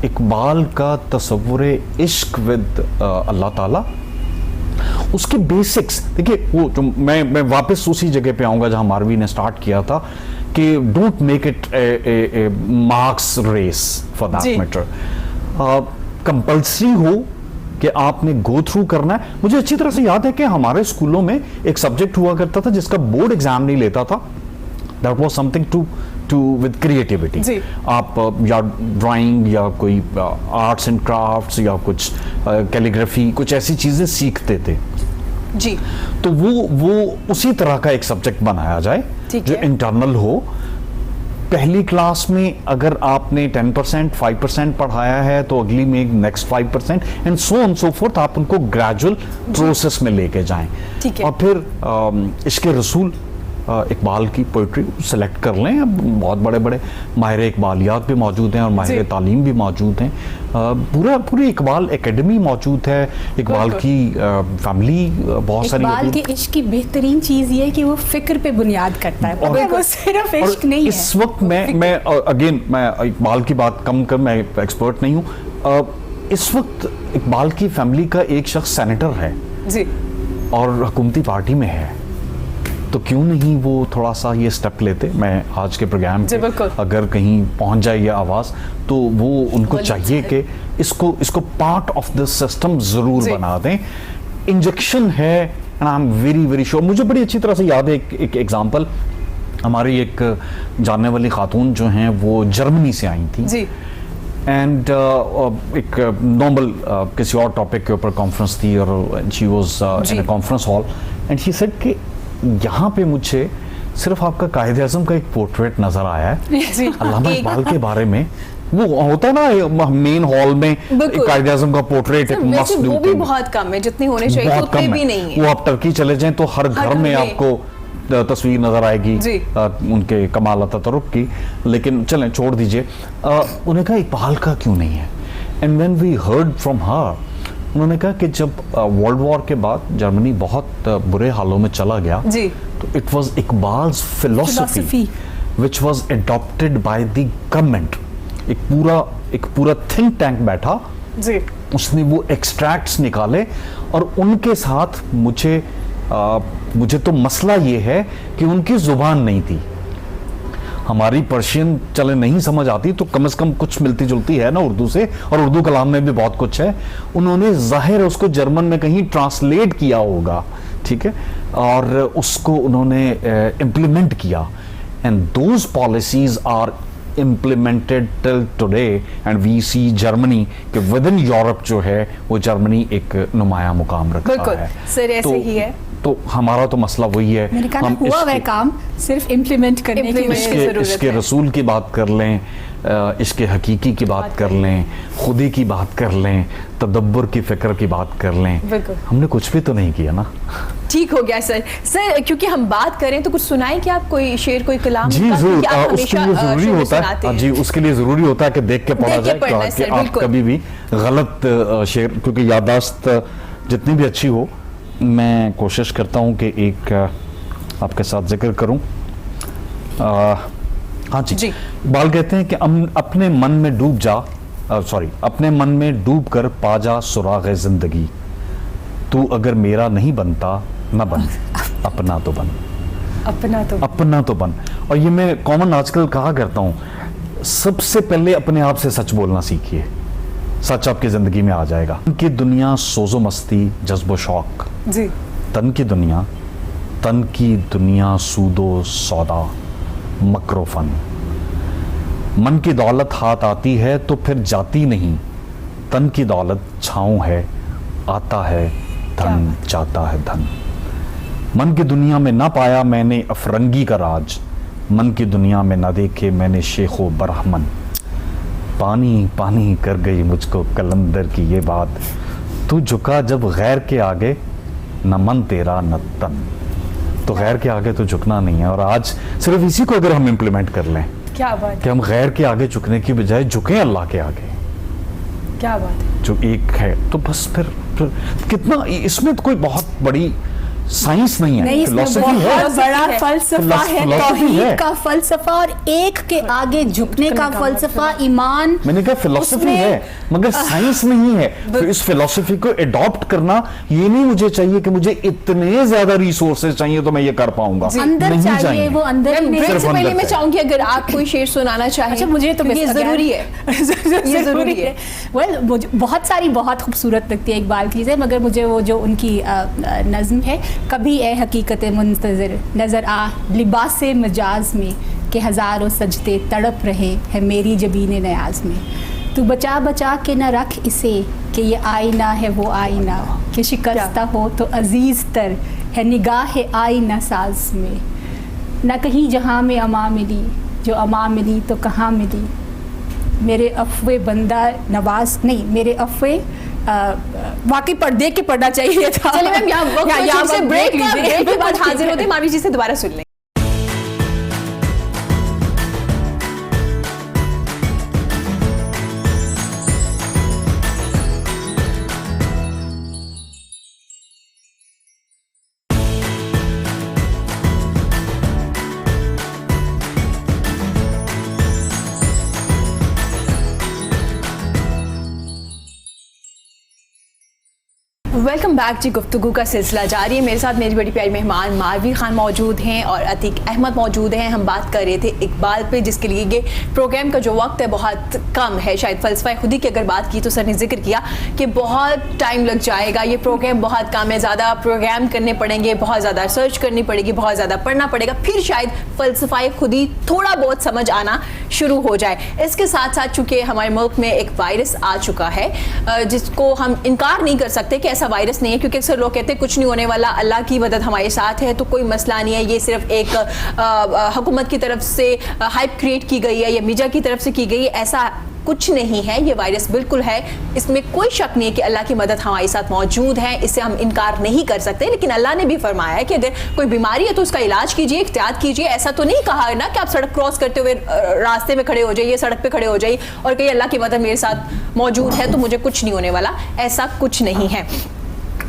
इकबाल का तसव्वुर इश्क विद अल्लाह ताला, उसके बेसिक्स देखिए। वो जो मैं वापस उसी जगह पे आऊँगा जहाँ मारवी ने स्टार्ट किया था कि don't make it a marks race for that matter. Compulsory हो कि आपने गो थ्रू करना है। मुझे अच्छी तरह से याद है कि हमारे स्कूलों में एक सब्जेक्ट हुआ करता था जिसका बोर्ड एग्जाम नहीं लेता था, that was something to with creativity. आप या ड्राइंग या कोई आर्ट्स एंड क्राफ्ट्स या कुछ कैलीग्राफी, कुछ ऐसी चीजें सीखते थे जी। तो वो उसी तरह का एक सब्जेक्ट बनाया जाए जो इंटरनल हो। पहली क्लास में अगर आपने 10% 5% पढ़ाया है तो अगली में next 5% and so on so fourth, आप उनको ग्रेजुअल प्रोसेस में लेके जाएं। और फिर इश्क़ रसूल इकबाल की पोइट्री सेलेक्ट कर लें। अब बहुत बड़े बड़े माहिर इकबालियात भी मौजूद हैं और माहिर तालीम भी मौजूद हैं। पूरी इकबाल एकेडमी मौजूद है। इकबाल की फैमिली बहुत सारी। इकबाल के इश्क की बेहतरीन चीज़ ये है कि वो फिक्र पे बुनियाद करता है, और वो सिर्फ इश्क नहीं है। इस वक्त मैं अगेन मैं इकबाल की बात कम कर, मैं एक्सपर्ट नहीं हूँ। इस वक्त इकबाल की फैमिली का एक शख्स सेनेटर है जी और हुकूमती पार्टी में है, तो क्यों नहीं वो थोड़ा सा ये स्टेप लेते। मैं आज के प्रोग्राम पे अगर कहीं पहुंच जाए ये आवाज़, तो वो उनको चाहिए कि इसको पार्ट ऑफ द सिस्टम ज़रूर बना दें। इंजेक्शन है and I am very very sure. मुझे बड़ी अच्छी तरह से याद है एक एग्जाम्पल। हमारी एक जानने वाली खातून जो हैं वो जर्मनी से आई थी जी। एंड एक नॉर्मल किसी और टॉपिक के ऊपर कॉन्फ्रेंस थी और she was in a conference hall and she said कि यहाँ पे मुझे सिर्फ आपका कायदे आज़म का एक पोर्ट्रेट नजर आया है अल्लामा इकबाल के बारे में। वो होता है ना मेन हॉल में कायदे आज़म का पोर्ट्रेट, एक मस्त वो भी बहुत कम है, जितनी होने चाहिए उतनी भी नहीं है। वो आप टर्की चले जाएं तो हर घर में आपको तस्वीर नजर आएगी उनके कमाल अतातुर्क की। लेकिन चलें छोड़ दीजिए। उन्हें कहा इकबाल का क्यों नहीं है, and when we heard from her, उन्होंने कहा कि जब वर्ल्ड वॉर के बाद जर्मनी बहुत बुरे हालों में चला गया जी, तो it was Iqbal's philosophy which was adopted by the government. एक पूरा थिंक टैंक बैठा जी, उसने वो एक्सट्रैक्ट्स निकाले और उनके साथ मुझे तो मसला ये है कि उनकी जुबान नहीं थी। हमारी पर्शियन चले नहीं समझ आती तो कम से कम कुछ मिलती जुलती है ना उर्दू से, और उर्दू कलाम में भी बहुत कुछ है। उन्होंने जाहिर है उसको जर्मन में कहीं ट्रांसलेट किया होगा, ठीक है, और उसको उन्होंने इम्प्लीमेंट किया and those policies are implemented till today and we see Germany कि within Europe जो है वो जर्मनी एक नुमाया मुकाम रखता है। सर ऐसे ही है। तो हमारा तो मसला वही है, मैंने कहा हुआ वह काम सिर्फ इम्प्लीमेंट करने की जरूरत है। इसके रसूल की बात कर लें, इसके हकीकी की बात कर लें, खुदी की बात कर लें, तदब्बर की फिक्र की बात कर लें, हमने कुछ भी तो नहीं किया ना। ठीक हो गया सर। क्योंकि हम बात करें तो कुछ सुनाएं कि आप कोई शेर कोई कलाम जी जरूर। उसके लिए जरूरी होता है जी, उसके लिए जरूरी होता है कि देख के पढ़ा जाए कि आप कभी भी गलत शेर, क्योंकि याददाश्त जितनी भी अच्छी हो, मैं कोशिश करता हूं कि एक आपके साथ जिक्र करूं। हाँ जी। इकबाल कहते हैं कि अपने मन में डूब जा, अपने मन में डूब कर पा जा सुराग जिंदगी, तू अगर मेरा नहीं बनता न बन, अपना तो बन, अपना तो बन। और ये मैं कॉमन आजकल कहा करता हूं, सबसे पहले अपने आप से सच बोलना सीखिए, सच आपकी जिंदगी में आ जाएगा। तन की दुनिया सोजो मस्ती जज्बो शौक जी, तन की दुनिया सूदो सौदा मकरोफन, मन की दौलत हाथ आती है तो फिर जाती नहीं, तन की दौलत छाँव है, आता है धन, जाता है धन। मन की दुनिया में ना पाया मैंने अफरंगी का राज, मन की दुनिया में ना देखे मैंने शेखो बरहमन, पानी पानी कर गई मुझको कलंदर की ये बात, तू झुका जब गैर के आगे न मन तेरा न तन। तो गैर के आगे तो झुकना नहीं है, और आज सिर्फ इसी को अगर हम इम्प्लीमेंट कर लें, क्या बात कि हम गैर के आगे झुकने की बजाय झुकें अल्लाह के आगे, क्या बात है, जो एक है, तो बस फिर कितना इसमें तो कोई बहुत बड़ी साइंस नहीं है, नहीं, इसमें फिलॉसफी है। बहुत बड़ा फलसफा है, फिलॉसफी है। तौहीद का फलसफा और एक के आगे झुकने का फलसफा, ईमान। मैंने कहा फिलॉसफी है मगर साइंस नहीं है। तो इस फिलॉसफी को अडॉप्ट करना ये नहीं मुझे चाहिए कि मुझे इतने ज्यादा रिसोर्सेज चाहिए तो मैं ये कर पाऊंगा, अंदर नहीं चाहिए, वो अंदर ही नहीं। ब्रेक से अंदर पहले मैं से। चाहूंगी अगर आप कोई शेर सुनाना चाहें। अच्छा, मुझे तो ये जरूरी है, ये जरूरी है। वेल, मुझे बहुत सारी बहुत खूबसूरत लगती है इकबाल की चीज़ें, मगर मुझे वो जो उनकी नज़्म है, कभी ए हकीकत मुंतज़िर नज़र आ लिबास मजाज में कि हज़ारों सजते तड़प रहे हैं मेरी जबीन नयाज में। तू बचा बचा के न रख इसे कि ये आईना है वो आईना, कि शिकस्ता हो तो अजीज़ तर है निगाह आईना साज में। न कहीं जहाँ में अमा मिली, जो अमा मिली तो कहाँ मिली, मेरे अफ़वे बंदा नवाज नहीं, मेरे अफ़वे वाकई देख के पढ़ना चाहिए था। चलिए मैम, यहाँ से ब्रेक के बाद हाजिर होते हैं, मानवी जी से दोबारा सुन लें। वेलकम बैक जी। गुफ्तगू का सिलसिला जारी है। मेरे साथ मेरी बड़ी प्यारी मेहमान मारवी खान मौजूद हैं और अतीक अहमद मौजूद हैं। हम बात कर रहे थे इकबाल पे, जिसके लिए ये प्रोग्राम का जो वक्त है बहुत कम है। शायद फ़लसफ़ा खुदी की अगर बात की तो सर ने जिक्र किया कि बहुत टाइम लग जाएगा, ये प्रोग्राम बहुत कम है, ज़्यादा प्रोग्राम करने पड़ेंगे, बहुत ज़्यादा रिसर्च करनी पड़ेगी, बहुत ज़्यादा पढ़ना पड़ेगा, फिर शायद फ़लसफ़ा खुदी थोड़ा बहुत समझ आना शुरू हो जाए। इसके साथ साथ चूँकि हमारे मुल्क में एक वायरस आ चुका है जिसको हम इनकार नहीं कर सकते कि ऐसा वायरस नहीं है, क्योंकि अक्सर लोग कहते हैं कुछ नहीं होने वाला, अल्लाह की मदद हमारे साथ है, तो कोई मसला नहीं है, ये सिर्फ एक हुकूमत की तरफ से हाइप क्रिएट की गई है या मीडिया की तरफ से की गई है। ऐसा कुछ नहीं है, ये वायरस बिल्कुल है, इसमें कोई शक नहीं है कि अल्लाह की मदद हमारे साथ मौजूद है, इससे हम इनकार नहीं कर सकते। लेकिन अल्लाह ने भी फरमाया है कि अगर कोई बीमारी है तो उसका इलाज कीजिए, एहतियात कीजिए। ऐसा तो नहीं कहा है ना कि आप सड़क क्रॉस करते हुए रास्ते में खड़े हो जाइए, सड़क पे खड़े हो जाइए और कहिए अल्लाह की मदद मेरे साथ मौजूद है तो मुझे कुछ नहीं होने वाला। ऐसा कुछ नहीं है,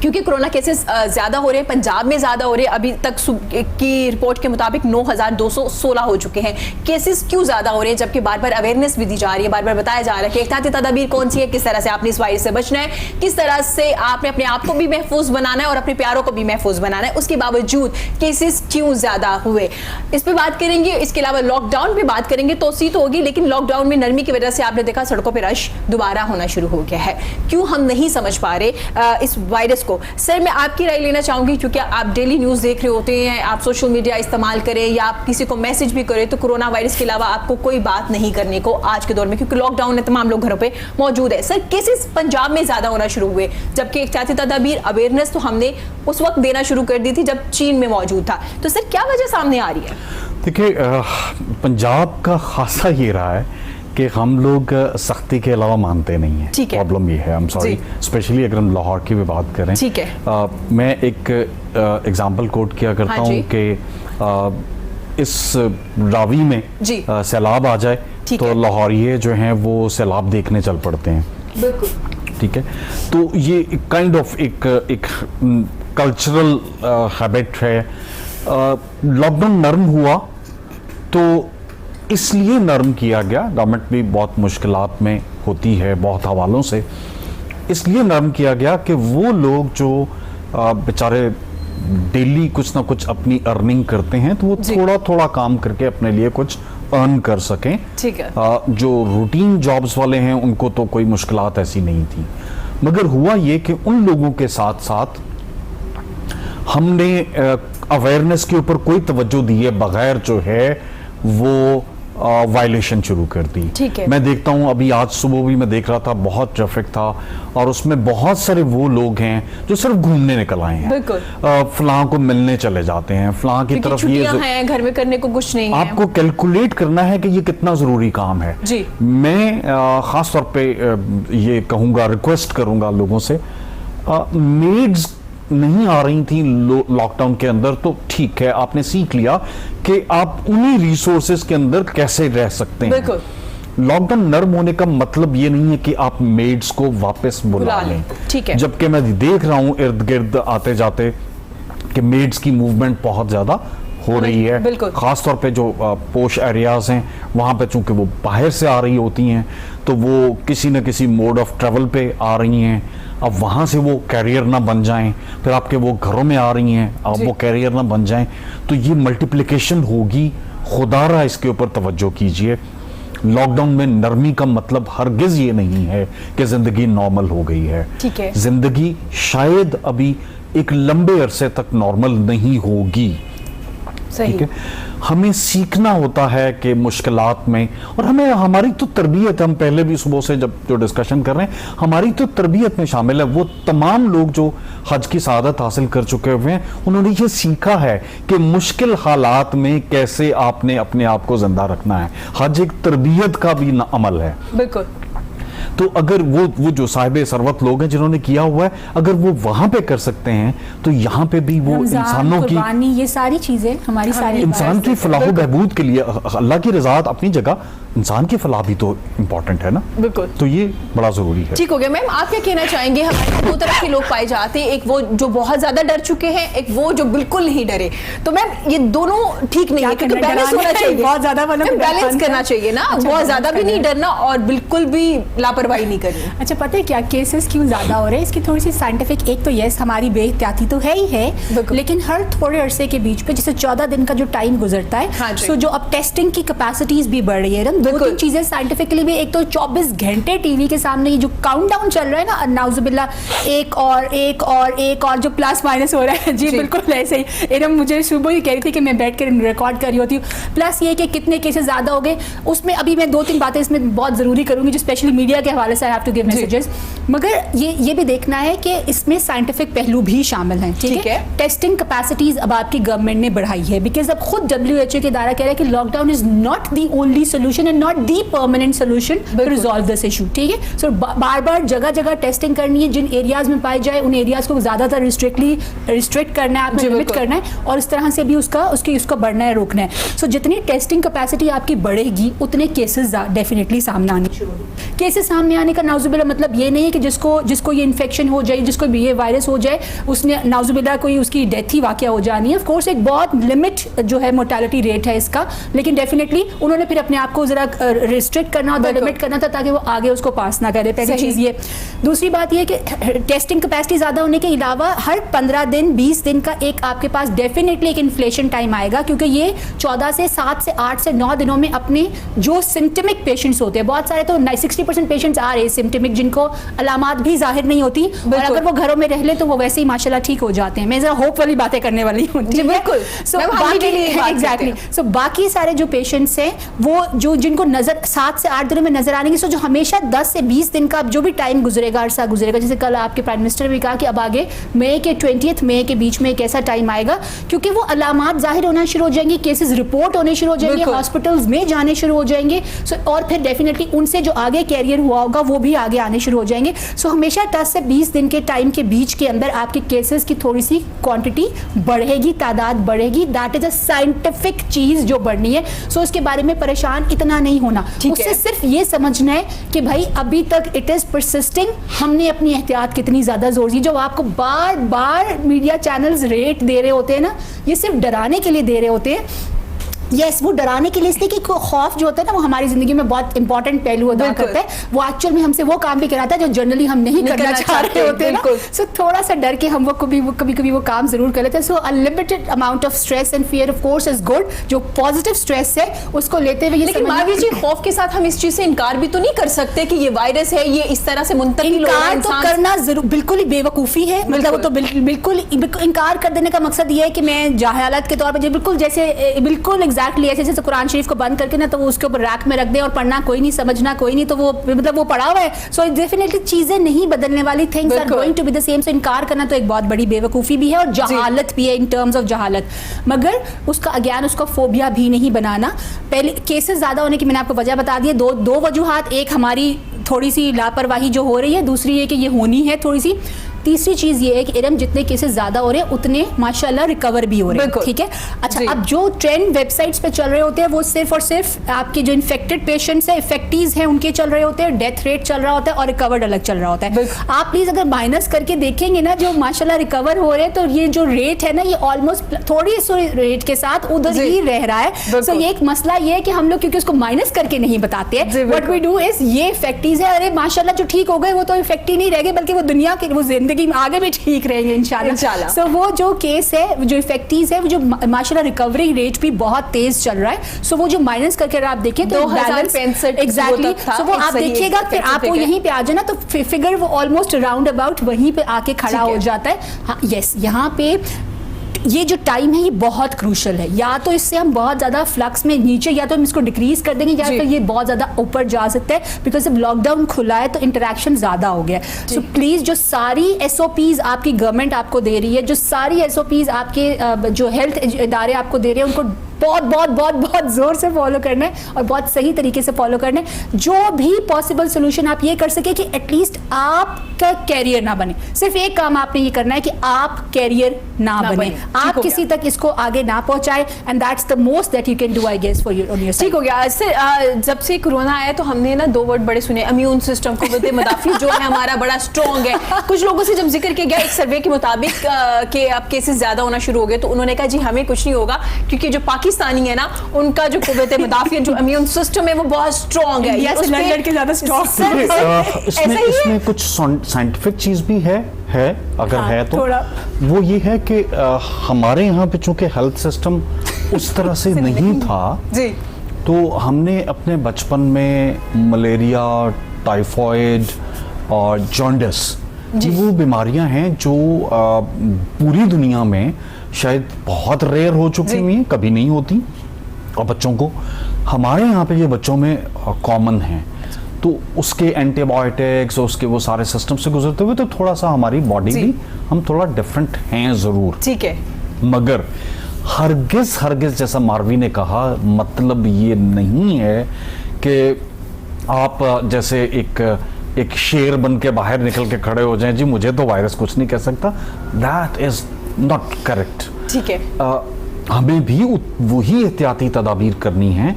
क्योंकि कोरोना केसेस ज़्यादा हो रहे हैं, पंजाब में ज़्यादा हो रहे हैं। अभी तक की रिपोर्ट के मुताबिक 9,216 हो चुके हैं केसेस। क्यों ज़्यादा हो रहे हैं, जबकि बार बार अवेयरनेस भी दी जा रही है, बार बार बताया जा रहा है कि एहतियाती तदाबीर कौन सी है, किस तरह से आपने इस वायरस से बचना है, किस तरह से आपने अपने आप को भी महफूज बनाना है और अपने प्यारों को भी महफूज बनाना है। उसके बावजूद केसेस क्यों ज़्यादा हुए, इस पर बात करेंगे। इसके अलावा लॉकडाउन पर बात करेंगे। तोसी तो होगी, लेकिन लॉकडाउन में नरमी की वजह से आपने देखा सड़कों पर रश दोबारा होना शुरू हो गया है। क्यों हम नहीं समझ पा रहे इस वायरस को। सर, मैं आपकी राय लेना चाहूंगी, क्योंकि आप डेली न्यूज़ देख रहे होते हैं, आप सोशल मीडिया इस्तेमाल करें या आप किसी को मैसेज भी करें तो कोरोना वायरस के अलावा आपको कोई बात नहीं करने को आज के दौर में, क्योंकि लॉकडाउन है, तमाम लोग घरों पे मौजूद है। सर, केसेस पंजाब में ज़्यादा होना शुरू हुए, जबकि एहतियाती तदाबीर अवेयरनेस तो हमने उस वक्त देना शुरू कर दी थी जब चीन में मौजूद था। तो सर, क्या वजह सामने आ रही है? देखिए, पंजाब का खासा ये रहा है कि हम लोग सख्ती के अलावा मानते नहीं हैं। प्रॉब्लम ये है, आई एम सॉरी, स्पेशली अगर हम लाहौर की भी बात करें। ठीक है। मैं एक एग्जांपल कोट किया करता हूँ कि इस रावी में सैलाब आ जाए तो लाहौरिये जो हैं वो सैलाब देखने चल पड़ते हैं। बिल्कुल ठीक है। तो ये काइंड ऑफ एक कल्चरल हैबिट है। लॉकडाउन नरम हुआ तो इसलिए नरम किया गया, गवर्नमेंट भी बहुत मुश्किलात में होती है बहुत हवालों से, इसलिए नरम किया गया कि वो लोग जो बेचारे डेली कुछ ना कुछ अपनी अर्निंग करते हैं तो वो थोड़ा थोड़ा काम करके अपने लिए कुछ अर्न कर सकें। ठीक है। जो रूटीन जॉब्स वाले हैं उनको तो कोई मुश्किलात ऐसी नहीं थी, मगर हुआ ये कि उन लोगों के साथ साथ हमने अवेयरनेस के ऊपर कोई तवज्जो दिए बगैर जो है वो वायलेशन शुरू कर दी। ठीक है। मैं देखता हूँ, अभी आज सुबह भी मैं देख रहा था, बहुत ट्रैफिक था और उसमें बहुत सारे वो लोग हैं जो सिर्फ घूमने निकल आए हैं। बिल्कुल। फलां को मिलने चले जाते हैं, फलां की तरफ, ये हैं, घर में करने को कुछ नहीं है। आपको कैलकुलेट करना है कि ये कितना जरूरी काम है। जी। मैं खास तौर पे ये कहूँगा, रिक्वेस्ट करूँगा लोगों से, मेड्स नहीं आ रही थी लॉकडाउन के अंदर तो ठीक है, आपने सीख लिया कि आप उन्हीं रिसोर्सेज के अंदर कैसे रह सकते हैं। बिल्कुल। लॉकडाउन नरम होने का मतलब ये नहीं है कि आप मेड्स को वापस बुला लें। ठीक है। जबकि मैं देख रहा हूं इर्द गिर्द आते जाते कि मेड्स की मूवमेंट बहुत ज़्यादा हो रही है, खास तौर पे जो पोश एरियाज हैं वहाँ पे, चूंकि वो बाहर से आ रही होती हैं तो वो किसी न किसी मोड ऑफ ट्रेवल पे आ रही हैं। अब वहाँ से वो कैरियर ना बन जाएं, फिर आपके वो घरों में आ रही हैं, अब वो कैरियर ना बन जाएं, तो ये मल्टीप्लिकेशन होगी। खुदारा इसके ऊपर तवज्जो कीजिए। लॉकडाउन में नरमी का मतलब हरगिज ये नहीं है कि जिंदगी नॉर्मल हो गई है। जिंदगी शायद अभी एक लंबे अरसे तक नॉर्मल नहीं होगी। ठीक है, हमें सीखना होता है कि मुश्किलात में, और हमें हमारी तो तरबियत, हम पहले भी सुबह से जब जो डिस्कशन कर रहे हैं, हमारी तो तरबियत में शामिल है। वो तमाम लोग जो हज की सआदत हासिल कर चुके हुए हैं, उन्होंने ये सीखा है कि मुश्किल हालात में कैसे आपने अपने आप को जिंदा रखना है। हज एक तरबियत का भी अमल है। बिल्कुल। तो अगर वो जो साहिब सरवत लोग हैं जिन्होंने किया हुआ है, अगर वो वहां पे कर सकते हैं तो यहाँ पे भी वो इंसानों की, ये सारी चीजें हमारी सारी इंसान की फलाह बहबूद के लिए, अल्लाह की रज़ात अपनी जगह, इंसान की फलाह भी तो इम्पोर्टेंट है ना। बिल्कुल, तो ये बड़ा जरूरी है। ठीक हो गया। मैम, आप क्या कहना चाहेंगे? हमारे दो तरह के लोग पाए जाते हैं, एक वो जो बहुत ज्यादा डर चुके हैं, एक वो जो बिल्कुल नहीं डरे। तो मैम ये दोनों ठीक नहीं है, क्योंकि बैलेंस होना चाहिए, बहुत ज्यादा बैलेंस करना चाहिए ना। बहुत ज्यादा भी नहीं डरना और बिल्कुल भी लापरवाही नहीं करनी। अच्छा, पता है क्या केसेस क्यों ज्यादा हो रहे हैं? इसकी थोड़ी सी साइंटिफिक, एक तो यस हमारी बेहतियाती तो है ही है, लेकिन हर थोड़े अरसे के बीच पे जैसे 14 दिन का जो टाइम गुजरता है, तो जो अब टेस्टिंग की कैपेसिटीज भी बढ़ रही है। दो तीन चीजें साइंटिफिकली भी, एक तो 24 घंटे टीवी के सामने ये जो काउंटडाउन चल रहा है ना, नाउजुबिल्ला, एक और जो प्लस माइनस हो रहा है। जी बिल्कुल ऐसे ही। एरम मुझे सुबह ही कह रही थी कि मैं बैठ कर रिकॉर्ड कर रही होती हूँ। प्लस ये कि कितने केसेस ज्यादा हो गए, उसमें अभी मैं 2-3 बातें इसमें बहुत जरूरी करूंगी जो स्पेशली मीडिया के हवाले से I have to give messages. मगर ये भी देखना है कि इसमें साइंटिफिक पहलू भी शामिल हैं। ठीक है, टेस्टिंग कैपेसिटीज अब आपकी गवर्नमेंट ने बढ़ाई है, बिकॉज अब खुद WHO के इदारा कह रहा है कि lockdown is not the only solution and not the permanent solution to resolve this issue. ठीक है, सो बार बार जगह जगह टेस्टिंग करनी है, जिन एरियाज में पाई जाए उन एरियाज को ज्यादातर रिस्ट्रिक्ट करना है, आपने लिमिट करना है, और इस तरह से भी उसका बढ़ना है, रोकना है। सो जितनी टेस्टिंग कैपेसिटी आपकी बढ़ेगी उतने केसेस डेफिनेटली सामने आने शुरू होंगे। केसेस सामने आने का नाउजुबिल्ला मतलब ये नहीं है कि जिसको ये इन्फेक्शन हो जाए, जिसको ये वायरस हो जाए, उसने नाउजुबिल्ला कोई उसकी डेथ ही वाकया हो जानी है। ऑफ कोर्स एक बहुत लिमिट जो है मोर्टेलिटी रेट है इसका, लेकिन डेफिनेटली उन्होंने फिर अपने आप को जरा रिस्ट्रिक्ट करना होता, लिमिट करना था, ताकि वो आगे उसको पास ना करे। पहली चीज ये। दूसरी बात ये कि टेस्टिंग कैपेसिटी ज्यादा होने के अलावा हर 15 दिन 20 दिन का एक आपके पास डेफिनेटली एक इन्फ्लेशन टाइम आएगा, क्योंकि ये 14 से 7 से 8 से 9 दिनों में अपने जो सिम्टमिक पेशेंट्स होते हैं, बहुत सारे तो 60% पेशेंट्स आ रहे हैं सिम्टमिक, जिनको अलामात भी जाहिर नहीं होती, और अगर वो घरों में रह ले तो वो वैसे ही माशाल्लाह ठीक हो जाते हैं। मैं जरा होप वाली बातें करने वाली हूँ। बिल्कुल। सो बाकी सारे जो पेशेंट्स हैं वो जो जिनको नजर 7 से 8 दिनों में नजर आएंगे, सो जो हमेशा 10 से 20 दिन का जो भी टाइम गुजरेगा, अरसा गुजरेगा, जैसे कल आपके प्राइम मिनिस्टर ने भी कहा कि अब आगे मई के 20 मई के बीच में एक ऐसा टाइम आएगा, क्योंकि वो अलामात जाहिर होना शुरू हो जाएंगे, केसेस रिपोर्ट होने शुरू हो जाएंगे, हॉस्पिटल्स में जाने शुरू हो जाएंगे, और फिर डेफिनेटली उनसे जो आगे कैरियर हुआ होगा वो भी आगे आने शुरू हो जाएंगे। सो हमेशा 10 से 20 दिन के टाइम के बीच के अंदर आपके केसेस की थोड़ी सी क्वांटिटी बढ़ेगी, तादाद बढ़ेगी। दैट इज अ साइंटिफिक चीज जो बढ़नी है। सो इसके बारे में परेशान इतना नहीं होना, उससे सिर्फ ये समझना है कि भाई अभी तक इट इज परसिस्टिंग, हमने अपनी एहतियात कितनी ज्यादा जोर दी। जो आपको बार बार मीडिया चैनल्स रेट दे रहे होते हैं ना, ये सिर्फ डराने के लिए दे रहे होते हैं। यस, वो डराने के लिए, इसलिए कि खौफ जो होता है ना वो हमारी जिंदगी में बहुत इंपॉर्टेंट पहलू अदा करता है। वो एक्चुअल में हमसे वो काम भी कराता है जो जनरली हम नहीं करना चाह रहे होते हैं। सो थोड़ा सा डर के हम वो कभी वो काम जरूर कर लेते हैं। So a limited amount of stress and fear of course is good. जो पॉजिटिव स्ट्रेस है उसको लेते हुए, लेकिन मावी जी खौफ के साथ हम इस चीज से इनकार भी तो नहीं कर सकते कि ये वायरस है, ये इस तरह से मुंतकिल हो रहा है। इनकार तो करना जरूर बिल्कुल ही बेवकूफ़ी है। मतलब वो तो बिल्कुल इनकार कर देने का मकसद ये है कि मैं जहालत के तौर पर बिल्कुल जैसे बिल्कुल एग्जैक्टली ऐसे कुरान शरीफ को बंद करके ना तो वो उसके ऊपर रैक में रख दे और पढ़ना कोई नहीं, समझना कोई नहीं, तो वो मतलब वो पढ़ा हुआ है। सो डेफिनेटली चीजें नहीं बदलने वाली, things are going to be the same. So इनकार करना तो एक बहुत बड़ी बेवकूफ़ी भी है और जहालत भी है इन टर्म्स ऑफ जहालत। मगर उसका अज्ञान, उसका फोबिया भी नहीं बनाना। पहले केसेस ज्यादा होने की मैंने आपको वजह बता दी है। दो वजूहात, एक हमारी थोड़ी सी लापरवाही जो हो रही है, दूसरी ये कि ये होनी है थोड़ी सी। तीसरी चीज ये है कि इरम जितने केसेस ज्यादा हो रहे हैं उतने माशाल्लाह रिकवर भी हो रहे हैं, ठीक है। अच्छा, अब जो ट्रेंड वेबसाइट्स पे चल रहे होते हैं वो सिर्फ और सिर्फ आपके जो इन्फेक्टेड पेशेंट्स है, इफेक्टीज हैं, उनके चल रहे होते हैं, डेथ रेट चल रहा होता है और रिकवर्ड अलग चल रहा होता है। आप प्लीज अगर माइनस करके देखेंगे ना जो माशाल्लाह रिकवर हो रहे हैं, तो ये जो रेट है ना ये ऑलमोस्ट थोड़ी सी रेट के साथ उधर ही रह रहा है। सो ये एक मसला ये है कि हम लोग क्योंकि उसको माइनस करके नहीं बताते हैं, व्हाट वी डू इज ये इफेक्टीज है, अरे माशाल्लाह जो ठीक हो गए वो तो इफेक्टी नहीं रह गए बल्कि वो दुनिया के वो जिंदगी में आगे भी ठीक रहेंगे इंशाल्लाह। सो वो जो केस है, जो इफेक्टीज है, वो जो माशाल्लाह रिकवरी रेट भी बहुत तेज चल रहा है। सो वो जो माइनस करके आप देखें तो 2065 एग्जैक्टली, सो वो आप देखिएगा फिर आपको यहीं पे आ जाना तो फिगर वो ऑलमोस्ट राउंड अबाउट वहीं पे आके खड़ा हो जाता है। हाँ, यस, यहाँ पे ये जो टाइम है ये बहुत क्रूशल है। या तो इससे हम बहुत ज्यादा फ्लक्स में नीचे, या तो हम इसको डिक्रीज कर देंगे, या तो ये बहुत ज्यादा ऊपर जा सकता है बिकॉज जब लॉकडाउन खुला है तो इंटरेक्शन ज्यादा हो गया। सो प्लीज जो सारी एसओपीज आपकी गवर्नमेंट आपको दे रही है, जो सारी एसओपीज आपके जो हेल्थ इदारे आपको दे रहे हैं, उनको बहुत बहुत बहुत बहुत जोर से फॉलो करना है और बहुत सही तरीके से फॉलो करना है। जो भी पॉसिबल सोल्यूशन आप ये कर सके कि एटलीस्ट आपका कैरियर ना बने। सिर्फ एक काम आपने ये करना है कि आप कैरियर ना बने, आप किसी तक इसको आगे ना पहुंचाए, and that's the most that you can do I guess for your on your side. ठीक हो गया। सर, जब से कोरोना आया तो हमने ना दो वर्ड बड़े सुने, इम्यून सिस्टम, कुव्वत मदाफी जो है हमारा बड़ा स्ट्रॉन्ग है। कुछ लोगों से जब जिक्र किया गया एक सर्वे के मुताबिक कि अब केसेस ज्यादा होना शुरू हो गए, तो उन्होंने कहा जी हमें कुछ नहीं होगा क्योंकि जो पाकिस्तानी है ना उनका जो कुव्वत मदाफियत जो इम्यून सिस्टम है वो बहुत स्ट्रॉन्ग है। लड़के के ज्यादा स्ट्रॉन्ग इसमें कुछ साइंटिफिक चीज भी है अगर है तो वो ये है कि हमारे यहाँ पे चूंकि हेल्थ सिस्टम उस तरह से नहीं था जी, तो हमने अपने बचपन में मलेरिया, टाइफॉइड और जॉन्डिस, वो बीमारियां हैं जो पूरी दुनिया में शायद बहुत रेयर हो चुकी हुई हैं, कभी नहीं होती, और बच्चों को, हमारे यहाँ पे ये बच्चों में कॉमन है। तो उसके एंटीबायोटिक्स, उसके वो सारे सिस्टम से गुजरते हुए तो थोड़ा सा हमारी बॉडी भी हम थोड़ा डिफरेंट हैं जरूर, ठीक है, मगर हरगिज जैसा मार्वी ने कहा, मतलब ये नहीं है कि आप जैसे एक शेर बन के बाहर निकल के खड़े हो जाएं, जी मुझे तो वायरस कुछ नहीं कह सकता। That is not correct. ठीक है, हमें भी वही एहतियाती तदाबीर करनी है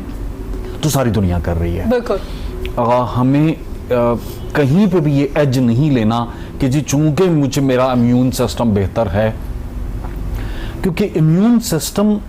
जो सारी दुनिया कर रही है। बिल्कुल। हमें कहीं पे भी ये एज नहीं लेना कि जी चूंकि मुझे मेरा इम्यून सिस्टम बेहतर है, क्योंकि इम्यून सिस्टम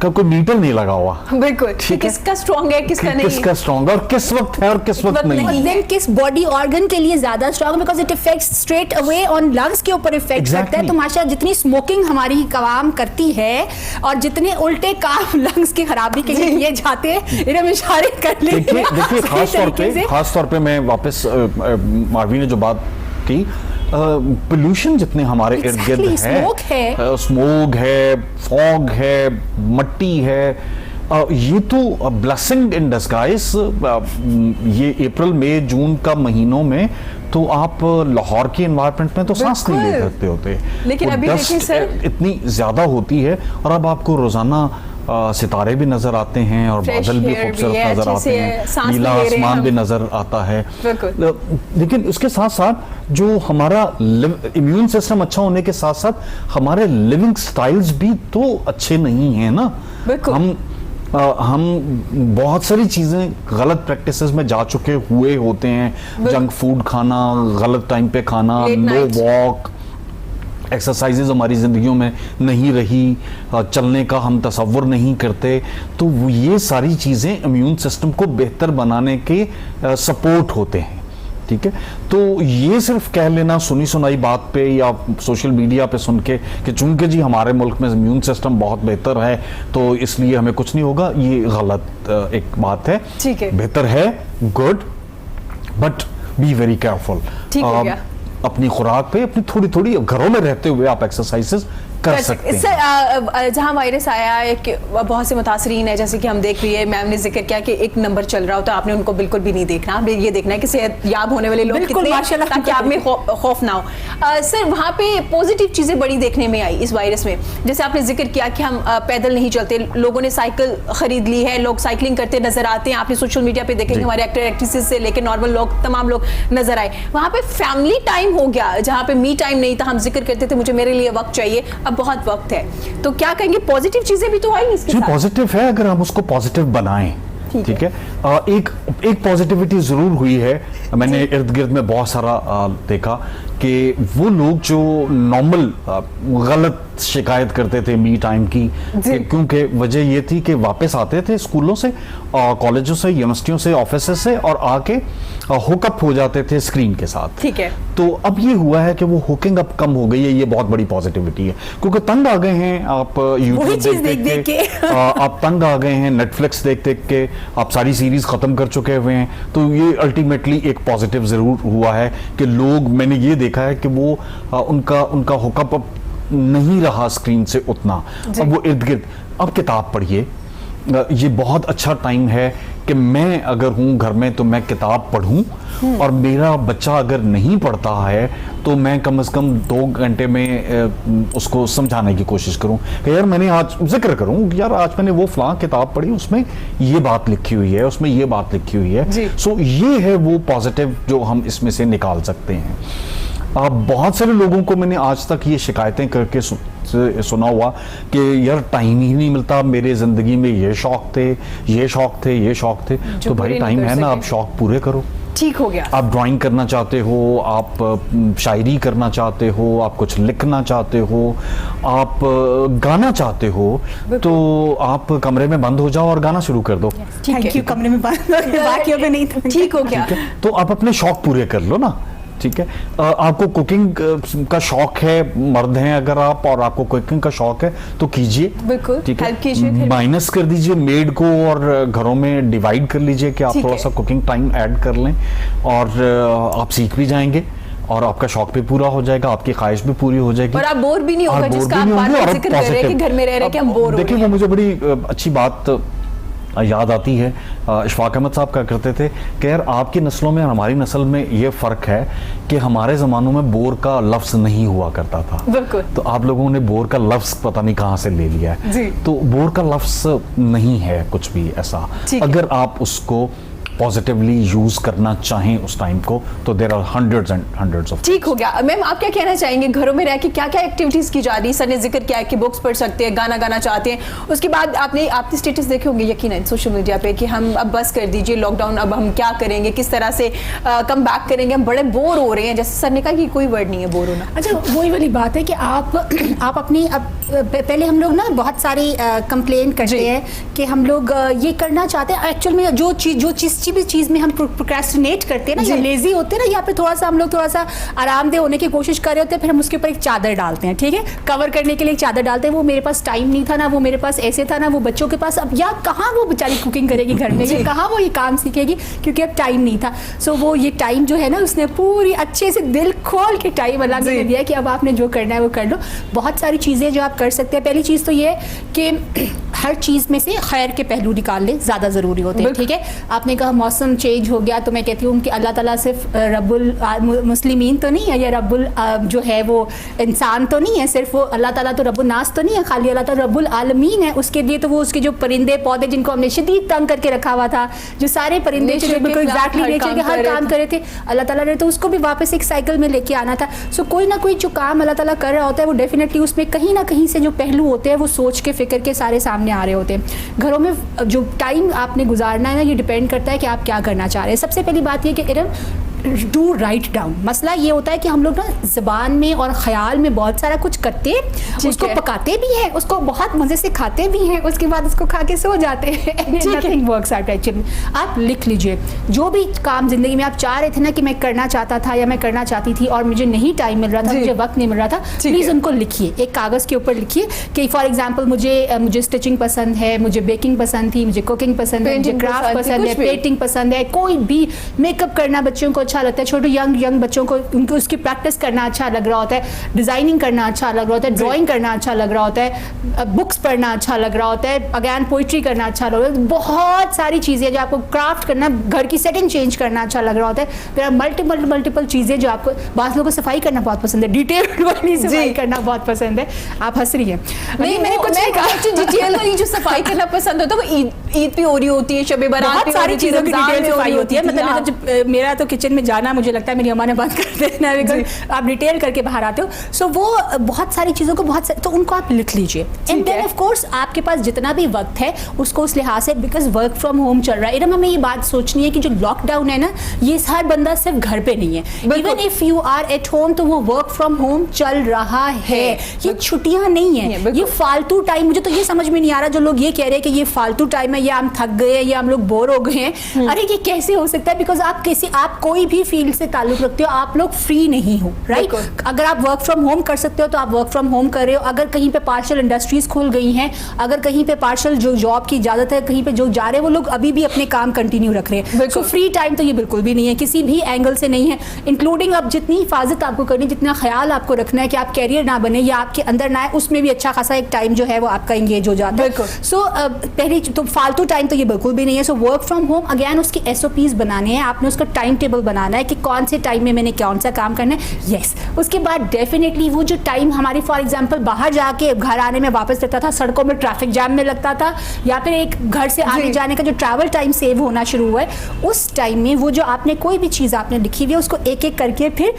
का कोई मीटर नहीं लगा हुआ। बिल्कुल, किसका स्ट्रॉन्ग है किसका नहीं, किसका स्ट्रॉन्ग और किस वक्त है और किस वक्त नहीं है, किस बॉडी ऑर्गन के लिए ज्यादा strong, because it effects straight away on lungs के ऊपर इफेक्ट करता है। तो माशा जितनी स्मोकिंग हमारी काम करती है और जितने उल्टे काम लंग्स की खराबी के लिए किए जाते हैं, इन्हें इशारे कर लेते हैं। देखिए खास तौर पे मैं वापस मार्वी ने जो बात की, पोल्यूशन जितने हमारे इर्द गिर्द है, स्मोक है, फॉग है, मट्टी है, ये तो ब्लेसिंग इन डिस्गाइज। ये अप्रैल मई जून का महीनों में तो आप लाहौर की एनवायरनमेंट में तो सांस नहीं ले सकते होते, लेकिन अभी देखिए सर इतनी ज्यादा होती है, और अब आपको रोजाना सितारे भी नजर आते हैं और बादल भी खूबसूरत नजर आते हैं, नीला आसमान भी नजर आता है। लेकिन उसके साथ साथ जो हमारा इम्यून सिस्टम अच्छा होने के साथ साथ हमारे लिविंग स्टाइल्स भी तो अच्छे नहीं हैं ना। हम बहुत सारी चीजें गलत प्रैक्टिसेस में जा चुके हुए होते हैं, जंक फूड खाना, गलत टाइम पे खाना, नो वॉक, एक्सरसाइजेज हमारी ज़िंदगियों में नहीं रही, चलने का हम तसव्वुर नहीं करते, तो ये सारी चीज़ें इम्यून सिस्टम को बेहतर बनाने के सपोर्ट होते हैं। ठीक है, तो ये सिर्फ कह लेना सुनी सुनाई बात पे या सोशल मीडिया पे सुन के कि चूंकि जी हमारे मुल्क में इम्यून सिस्टम बहुत बेहतर है तो इसलिए हमें कुछ नहीं होगा, ये गलत एक बात है। ठीक है, बेहतर है, good, but be very careful. ठीक है, अपनी खुराक पे अपनी थोड़ी थोड़ी घरों में रहते हुए आप एक्सरसाइजेस कर सकते हैं। सर जहाँ वायरस आया है कि बहुत से मुतासरीन है, जैसे कि हम देख रही है, मैम ने जिक्र किया कि एक नंबर चल रहा हो तो आपने उनको बिल्कुल भी नहीं देखना, आपने ये देखना है कि सेहतयाब होने वाले लोग कितने हैं, ताकि आप में खौफ ना हो। सर वहाँ पे पॉजिटिव चीज़ें बड़ी देखने में आई इस वायरस में, जैसे आपने जिक्र किया कि हम पैदल नहीं चलते, लोगों ने साइकिल खरीद ली है, लोग साइकिलिंग करते नजर आते हैं, आपने सोशल मीडिया पे देखेंगे हमारे एक्टर एक्ट्रेसेस से लेकर नॉर्मल लोग, तमाम लोग नजर आए। वहाँ पे फैमिली टाइम हो गया, जहाँ पे मी टाइम नहीं था, हम जिक्र करते थे मुझे मेरे लिए वक्त चाहिए, अब बहुत वक्त है, तो क्या कहेंगे पॉजिटिव चीजें भी तो आई इसके साथ? पॉजिटिव है अगर हम उसको पॉजिटिव बनाएं, ठीक है। एक पॉजिटिविटी जरूर हुई है, मैंने इर्द गिर्द में बहुत सारा देखा कि वो लोग जो नॉर्मल गलत शिकायत करते थे मी टाइम की, क्योंकि वजह ये थी कि वापस आते थे स्कूलों से, कॉलेजों से, यूनिवर्सिटियों से, ऑफिस से, और आके हुकअप हो जाते थे स्क्रीन के साथ। ठीक है। तो अब ये हुआ है कि वो हुकिंग अप कम हो गई है, ये बहुत बड़ी पॉजिटिविटी है, क्योंकि तंग आ गए हैं आप यूट्यूब देख के, आप तंग आ गए हैं नेटफ्लिक्स देख देख के, आप सारी सीरीज खत्म कर चुके हुए हैं, तो ये अल्टीमेटली एक पॉजिटिव जरूर हुआ है कि लोग, मैंने ये देखा है कि वो उनका हुकअप अब नहीं रहा स्क्रीन से उतना, अब वो इर्द गिर्द, अब किताब पढ़िए, ये बहुत अच्छा टाइम है कि मैं अगर हूँ घर में तो मैं किताब पढ़ूं, और मेरा बच्चा अगर नहीं पढ़ता है तो मैं कम से कम 2 घंटे में उसको समझाने की कोशिश करूं कि यार मैंने आज जिक्र करूं, यार आज मैंने वो फलां किताब पढ़ी, उसमें ये बात लिखी हुई है, उसमें ये बात लिखी हुई है। सो ये है वो पॉजिटिव जो हम इसमें से निकाल सकते हैं। बहुत सारे लोगों को मैंने आज तक ये शिकायतें करके सुना हुआ कि यार टाइम ही नहीं मिलता, मेरे जिंदगी में ये शौक थे, ये शौक थे, ये शौक थे, तो भाई टाइम है ना, आप शौक पूरे करो। ठीक हो गया। आप ड्राइंग करना चाहते हो, आप शायरी करना चाहते हो, आप कुछ लिखना चाहते हो, आप गाना चाहते हो, तो आप कमरे में बंद हो जाओ और गाना शुरू कर दो। थैंक यू, कमरे में बंद बाकियों में नहीं, ठीक हो गया। तो आप अपने शौक पूरे कर लो ना, ठीक है। आपको कुकिंग का शौक है, मर्द हैं अगर आप, और आपको कुकिंग का शौक है तो कीजिए, बिल्कुल, ठीक हेल्प कीजिए, है। माइनस कर दीजिए मेड को और घरों में डिवाइड कर लीजिए कि आप थोड़ा सा कुकिंग टाइम ऐड कर लें, और आप सीख भी जाएंगे और आपका शौक भी पूरा हो जाएगा, आपकी ख्वाहिश भी पूरी हो जाएगी, और आप बोर भी नहीं होगा, जिसका आप बार-बार जिक्र कर रहे हैं कि घर में रह रहे कि हम बोर हो रहे हैं। देखिए वो मुझे बड़ी अच्छी बात याद आती है, इशफाक अहमद साहब क्या करते थे कि यार आपकी नस्लों में और हमारी नस्ल में ये फ़र्क है कि हमारे ज़मानों में बोर का लफ्ज़ नहीं हुआ करता था, बिल्कुल, तो आप लोगों ने बोर का लफ्ज़ पता नहीं कहाँ से ले लिया है, तो बोर का लफ्ज़ नहीं है कुछ भी ऐसा, अगर आप उसको पॉजिटिवली यूज करना चाहें उस टाइम को, तो there are hundreds and hundreds of. ठीक हो गया। मैम आप क्या कहना चाहेंगे, घरों में रह के क्या क्या एक्टिविटीज की जा रही? सर ने जिक्र किया कि बुक्स पढ़ सकते हैं, गाना गाना चाहते हैं, उसके बाद आपने स्टेटस देखे होंगे यकीनन सोशल मीडिया पे कि हम अब बस कर दीजिए लॉकडाउन, अब हम क्या करेंगे, किस तरह से कम बैक करेंगे, हम बड़े बोर हो रहे हैं, जैसे सर ने कहा कि कोई वर्ड नहीं है बोर होना। अच्छा, वही वाली बात है कि आप अपनी पहले हम लोग ना बहुत सारी कंप्लेन करते हैं कि हम लोग ये करना चाहते हैं, एक्चुअल में जो भी चीज़ में हम प्रोक्रेस्टिनेट करते हैं ना, या लेजी होते हैं ना, या फिर थोड़ा सा आरामदेह होने की कोशिश कर रहे होते हैं, फिर हम उसके ऊपर एक चादर डालते हैं, ठीक है, कवर करने के लिए एक चादर डालते हैं, वो मेरे पास टाइम नहीं था ना, वो मेरे पास ऐसे था ना, वो बच्चों के पास, अब या कहाँ वो बेचारी कुकिंग करेगी घर में, ये कहाँ वो ये काम सीखेगी, क्योंकि अब टाइम नहीं था। सो वो ये टाइम जो है ना, उसने पूरी अच्छे से दिल खोल के टाइम अल्लाह ने दिया कि अब आपने जो करना है वो कर लो। बहुत सारी चीज़ें जो आप कर सकते हैं, पहली चीज़ तो ये कि हर चीज़ में से खैर के पहलू निकाल लें, ज़्यादा ज़रूरी होते हैं, ठीक है। आपने कहा मौसम चेंज हो गया, तो मैं कहती हूँ कि अल्लाह ताला सिर्फ रब्बुल मुस्लिमीन तो नहीं है, या रब्बुल जो है वो इंसान तो नहीं है, सिर्फ वो अल्लाह ताला तो रब्बुल नास तो नहीं है, खाली अल्लाह ताला रब्बुल आलमीन है। उसके लिए तो वो उसके जो परिंदे पौधे जिनको हमने शदीद तंग करके रखा हुआ था, जो सारे परिंदे बिल्कुल एग्जैक्टली नेचर के हर काम कर रहे थे, अल्लाह ताला ने तो उसको भी वापस एक साइकिल में लेके आना था। सो कोई ना कोई जो काम अल्लाह ताला कर रहा होता है, वो डेफिनेटली उसमें कहीं ना कहीं से जो पहलू होते हैं वो सोच के फिक्र के सारे सामने आ रहे होते हैं। घरों में जो टाइम आपने गुजारना है ना, ये डिपेंड करता है कि आप क्या करना चाह रहे हैं। सबसे पहली बात ये कि इरम डू राइट डाउन। मसला ये होता है कि हम लोग ना ज़बान में और ख्याल में बहुत सारा कुछ करते हैं, उसको पकाते भी हैं, उसको बहुत मज़े से खाते भी हैं, उसके बाद उसको खा के सो जाते हैं। Nothing works out actually. आप लिख लीजिए जो भी काम ज़िंदगी में आप चाह रहे थे ना कि मैं करना चाहता था या मैं करना चाहती थी और मुझे नहीं टाइम मिल रहा था, मुझे वक्त नहीं मिल रहा था, प्लीज़ उनको लिखिए, एक कागज़ के ऊपर लिखिए कि फॉर एग्जाम्पल मुझे स्टिचिंग पसंद है, मुझे बेकिंग पसंद थी, मुझे कुकिंग पसंद है, मुझे क्राफ्ट पसंद है, पेंटिंग पसंद है, कोई भी मेकअप करना बच्चों को अच्छा लगता है, छोटे यंग बच्चों को उनको उसकी प्रैक्टिस करना अच्छा लग रहा होता है, डिजाइनिंग करना अच्छा लग रहा होता है, ड्राइंग करना अच्छा लग रहा होता है, बुक्स पढ़ना अच्छा लग रहा होता है, अगेन पोइट्री करना अच्छा लग रहा होता है, बहुत सारी चीजें जो आपको क्राफ्ट करना, घर की सेटिंग चेंज करना अच्छा लग रहा होता है। देयर आर मल्टीपल चीजें जो आपको, बात लोगों को सफाई करना बहुत पसंद है, डिटेल वाली सफाई करना बहुत पसंद है। आप हंस रही हैं। नहीं, मैंने कुछ नहीं कहा, डिटेल वाली जो सफाई करना पसंद होता है वो ईद पे हो रही होती है, शब बारात बहुत पे सारी चीजों की डिटेल सफाई होती है। मतलब हाँ। मेरा तो किचन में जाना, मुझे लगता है मेरी अम्मा ने बंद कर देना है, आप डिटेल करके बाहर आते हो। सो वो बहुत सारी चीजों को तो उनको आप लिख लीजिए। एंड देन ऑफ कोर्स आपके पास जितना भी वक्त है उसको उस लिहाज से, बिकॉज वर्क फ्रॉम होम चल रहा है, इधर हमें ये बात सोचनी है कि जो लॉकडाउन है ना, ये हर बंदा सिर्फ घर पे नहीं है। Even if you are at home तो वो वर्क फ्रॉम होम चल रहा है, ये छुट्टियां नहीं है, ये फालतू टाइम। मुझे तो ये समझ में नहीं आ रहा जो लोग ये कह रहे हैं कि ये फालतू टाइम है, या हम थक गए हैं, या हम लोग बोर हो गए हैं। अरे ये कैसे हो सकता है? बिकॉज आप कोई भी फील्ड से ताल्लुक रखते हो, आप लोग फ्री नहीं हो, राइट? अगर आप वर्क फ्रॉम होम कर सकते हो तो आप वर्क फ्रॉम होम कर रहे हो। अगर कहीं पे पार्शियल इंडस्ट्रीज खुल गई हैं, अगर कहीं पे पार्शियल जो जॉब की इजाजत है, कहीं पे जो जा रहे हैं वो लोग अभी भी अपने काम कंटिन्यू रख रहे हैं। सो फ्री टाइम तो ये बिल्कुल भी नहीं है, किसी भी एंगल से नहीं है, इंक्लूडिंग अब जितनी हिफाजत आपको करनी, जितना ख्याल आपको रखना है कि आप कैरियर ना बने या आपके अंदर ना आए, उसमें भी अच्छा खासा एक टाइम जो है वो आपका एंगेज हो जाता है। सो पहली तो फालतू टाइम तो ये बिल्कुल भी नहीं है। So work from home again उसके SOPs बनाने हैं, आपने उसका टाइम टेबल बनाना है कि कौन से टाइम में मैंने कौन सा काम करना है। यस, उसके बाद डेफिनेटली वो जो टाइम हमारी, फॉर एग्जांपल बाहर जाके घर आने में वापस लगता था, सड़कों में ट्रैफिक जैम में लगता था, या फिर एक घर से आने जाने का जो ट्रैवल टाइम सेव होना शुरू हुआ है, उस टाइम में वो जो आपने कोई भी चीज़ आपने लिखी हुई है उसको एक एक करके फिर